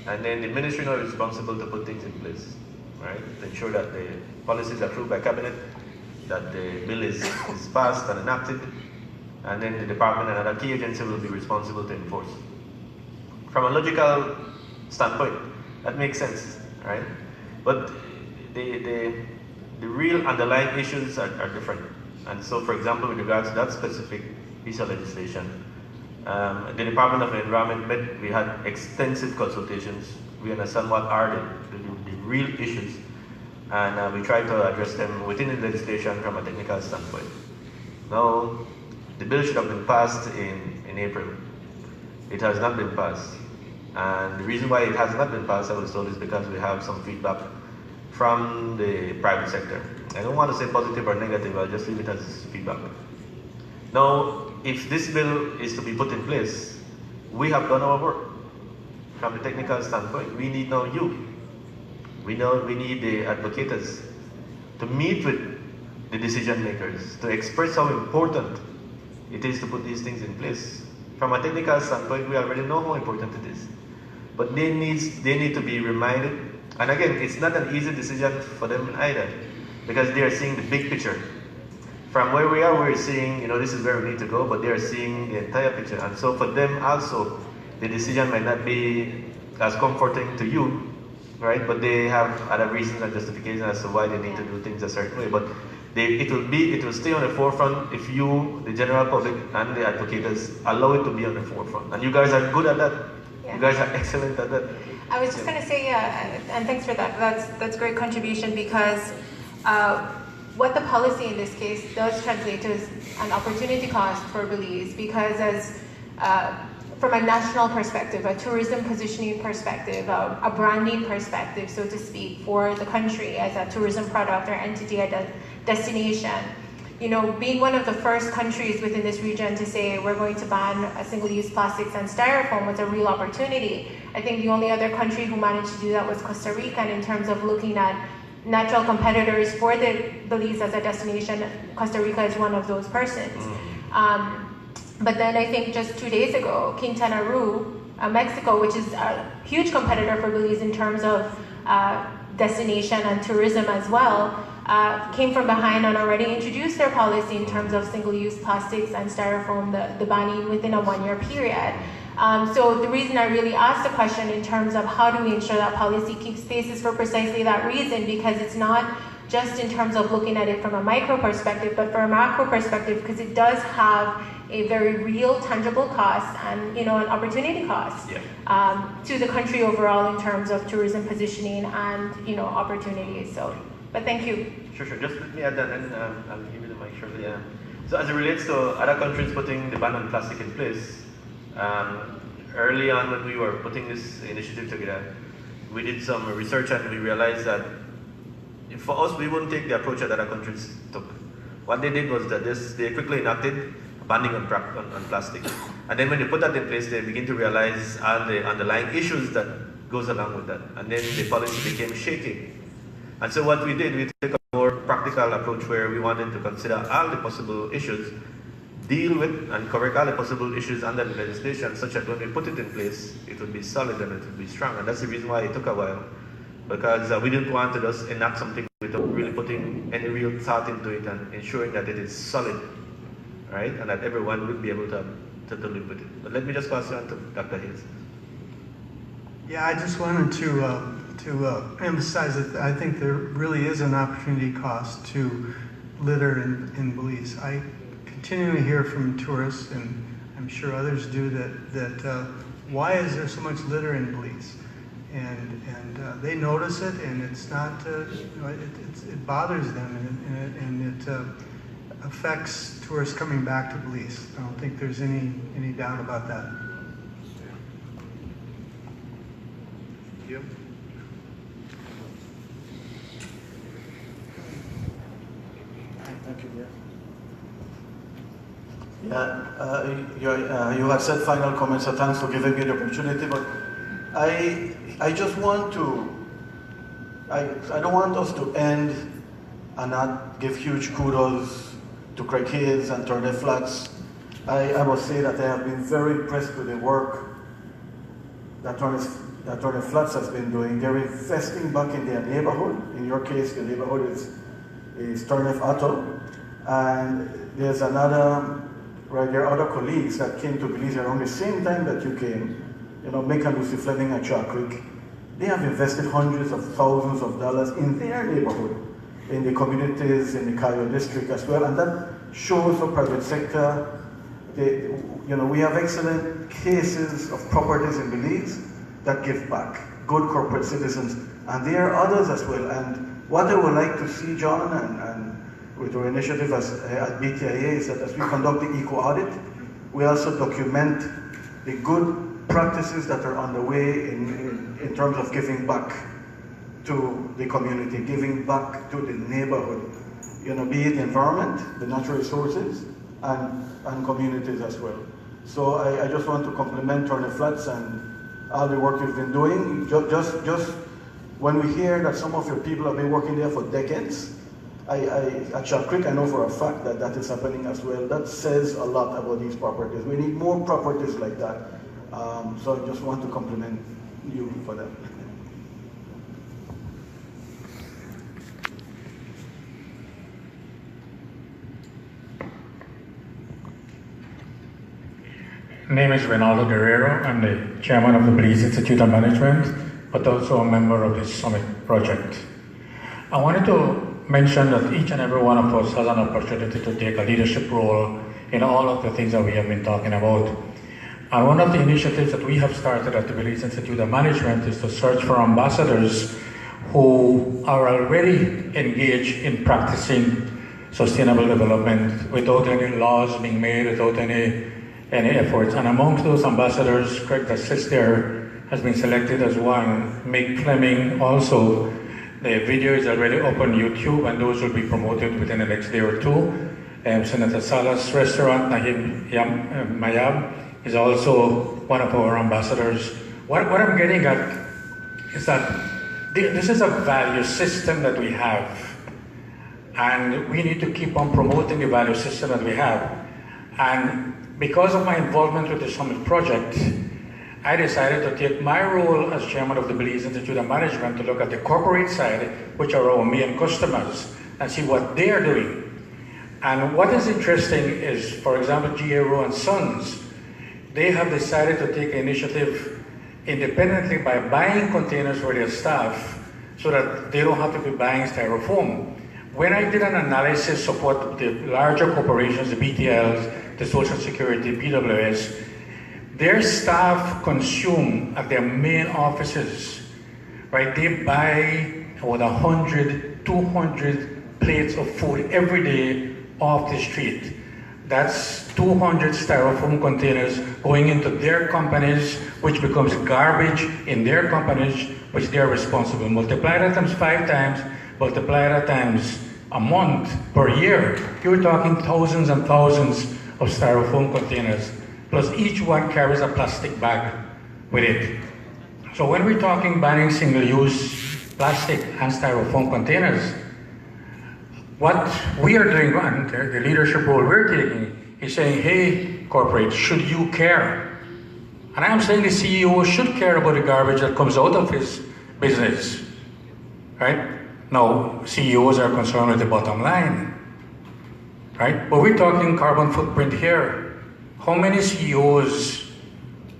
and then the ministry now is responsible to put things in place, right? To ensure that the policies are approved by cabinet, that the bill is passed and enacted, and then the department and other key agency will be responsible to enforce. From a logical standpoint, that makes sense, right? But the real underlying issues are different. And so, for example, with regards to that specific piece of legislation, the Department of Environment met, we had extensive consultations. We understand what are the real issues, and we try to address them within the legislation from a technical standpoint. Now, the bill should have been passed in April. It has not been passed. And the reason why it has not been passed, I was told, is because we have some feedback from the private sector. I don't want to say positive or negative, I'll just leave it as feedback. Now, if this bill is to be put in place, we have done our work. From the technical standpoint, we need now you. We need the advocates to meet with the decision makers, to express how important it is to put these things in place. From a technical standpoint, we already know how important it is. But they need to be reminded. And again, it's not an easy decision for them either, because they are seeing the big picture. From where we are, we're seeing, this is where we need to go, but they are seeing the entire picture. And so for them also, the decision might not be as comforting to you, right? But they have other reasons and justifications as to why they need to do things a certain way. But it will stay on the forefront if you, the general public, and the advocates allow it to be on the forefront. And you guys are good at that. Yeah. You guys are excellent at that. I was just going to say, and thanks for that. That's great contribution, because what the policy in this case does translate to is an opportunity cost for Belize, because as from a national perspective, a tourism positioning perspective, a branding perspective, so to speak, for the country as a tourism product or entity, a destination, being one of the first countries within this region to say we're going to ban single-use plastics and styrofoam was a real opportunity. I think the only other country who managed to do that was Costa Rica, and in terms of looking at natural competitors for the Belize as a destination, Costa Rica is one of those persons. But then I think just 2 days ago, Quintana Roo, Mexico, which is a huge competitor for Belize in terms of destination and tourism as well, came from behind and already introduced their policy in terms of single-use plastics and styrofoam, the banning within a 1-year period. So the reason I really asked the question in terms of how do we ensure that policy keeps pace is for precisely that reason, because it's not just in terms of looking at it from a micro perspective, but from a macro perspective, because it does have a very real, tangible cost and an opportunity cost to the country overall in terms of tourism positioning and opportunities. So, but thank you. Sure. Just let me add that, and I'll give you the mic shortly. So as it relates to other countries putting the ban on plastic in place, early on when we were putting this initiative together, we did some research and we realized that for us, we wouldn't take the approach that other countries took. what they did was that they quickly enacted banning on plastic. And then when they put that in place, they begin to realize all the underlying issues that goes along with that. And then the policy became shaky. And so what we did, we took a more practical approach where we wanted to consider all the possible issues, deal with and correct all the possible issues under the legislation, such that when we put it in place, it would be solid and it would be strong. And that's the reason why it took a while, because we didn't want to just enact something without really putting any real thought into it and ensuring that it is solid, right? And that everyone would be able to live with it. But let me just pass you on to Dr. Hayes. Yeah, I just wanted to emphasize that I think there really is an opportunity cost to litter in Belize. I continually hear from tourists, and I'm sure others do, that why is there so much litter in Belize? And they notice it, and it's not, it bothers them, and it affects tourists coming back to Belize. I don't think there's any doubt about that. Yep. Thank you. You have said final comments, so thanks for giving me the opportunity. But I just want to, I don't want us to end and not give huge kudos to Craig Hayes and Turner Flats. I must say that I have been very impressed with the work that Turner Flats has been doing. They're investing back in their neighborhood. In your case, the neighborhood is Turner Atoll. And there's another, right, there are other colleagues that came to Belize around the same time that you came, Mick and Lucy Fleming at Chalk Creek. They have invested hundreds of thousands of dollars in their neighborhood, in the communities, in the Cayo district as well, and that shows the private sector. We have excellent cases of properties in Belize that give back, good corporate citizens, and there are others as well. And what I would like to see, John, and with our initiative at BTIA, is that as we conduct the eco audit, we also document the good practices that are underway in terms of giving back to the community, giving back to the neighborhood, be it the environment, the natural resources, and communities as well. So I just want to compliment Turner Flats and all the work you've been doing. Just when we hear that some of your people have been working there for decades, at Chalk Creek, I know for a fact that that is happening as well. That says a lot about these properties. We need more properties like that. So I just want to compliment you for that. My name is Reynaldo Guerrero. I'm the chairman of the Belize Institute of Management, but also a member of the Summit project. I wanted to mention that each and every one of us has an opportunity to take a leadership role in all of the things that we have been talking about. And one of the initiatives that we have started at the Belize Institute of Management is to search for ambassadors who are already engaged in practicing sustainable development without any laws being made, without any efforts. And amongst those ambassadors, Craig that sits there has been selected as one. Mick Fleming also. The video is already up on YouTube, and those will be promoted within the next day or two. Senator Salah's restaurant, Nahim Mayab, is also one of our ambassadors. What I'm getting at is that this is a value system that we have, and we need to keep on promoting the value system that we have. And because of my involvement with the Summit project, I decided to take my role as chairman of the Belize Institute of Management to look at the corporate side, which are our main customers, and see what they are doing. And what is interesting is, for example, G.A. Rowe and Sons, they have decided to take initiative independently by buying containers for their staff so that they don't have to be buying styrofoam. When I did an analysis of what the larger corporations, the BTLs, the Social Security, PWS, their staff consume at their main offices, right? They buy about 100, 200 plates of food every day off the street. That's 200 styrofoam containers going into their companies, which becomes garbage in their companies, which they're responsible. Multiply that times 5 times, multiply that times a month, per year, you're talking thousands and thousands of styrofoam containers, plus each one carries a plastic bag with it. So when we're talking banning single-use plastic and styrofoam containers, what we are doing, and the leadership role we're taking, is saying, hey, corporate, should you care? And I'm saying the CEO should care about the garbage that comes out of his business, right? Now, CEOs are concerned with the bottom line, right? But we're talking carbon footprint here. How many CEOs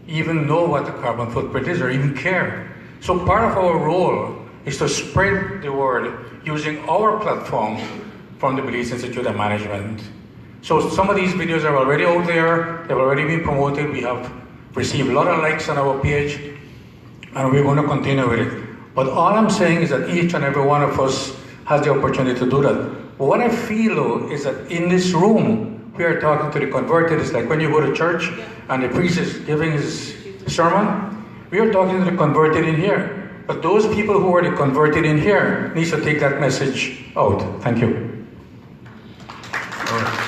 even know what the carbon footprint is or even care? So part of our role is to spread the word using our platform from the Belize Institute of Management. So some of these videos are already out there, they've already been promoted, we have received a lot of likes on our page, and we're going to continue with it. But all I'm saying is that each and every one of us has the opportunity to do that. But what I feel though is that in this room, we are talking to the converted. It's like when you go to church and the priest is giving his sermon, we are talking to the converted in here. But those people who are the converted in here needs to take that message out. Thank you. All right.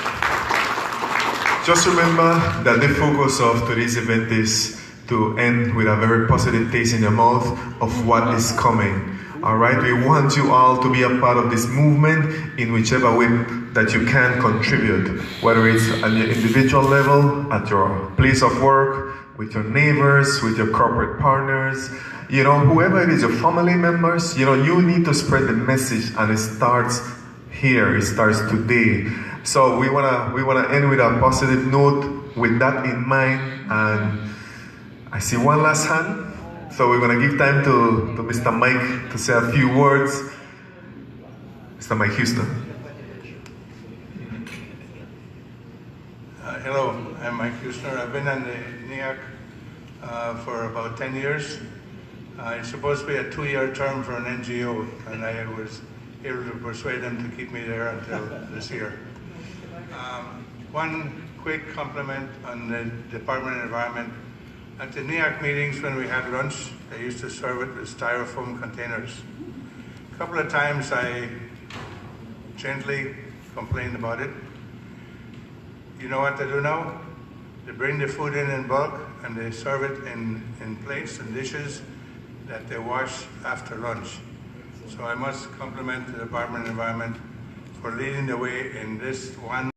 Just remember that the focus of today's event is to end with a very positive taste in your mouth of what is coming. All right, we want you all to be a part of this movement in whichever way that you can contribute, whether it's at your individual level, at your place of work, with your neighbors, with your corporate partners, you know, whoever it is, your family members, you know, you need to spread the message, and it starts here, it starts today. So we wanna end with a positive note with that in mind, and I see one last hand. So we're going to give time to Mr. Mike to say a few words. Mr. Mike Houston. Hello, I'm Mike Houston. I've been on the NEAC for about 10 years. It's supposed to be a 2-year term for an NGO, and I was able to persuade them to keep me there until this year. One quick compliment on the Department of Environment. At the NEAC meetings when we had lunch, they used to serve it with styrofoam containers. A couple of times I gently complained about it. You know what they do now? They bring the food in bulk and they serve it in plates and dishes that they wash after lunch. So I must compliment the Department of Environment for leading the way in this one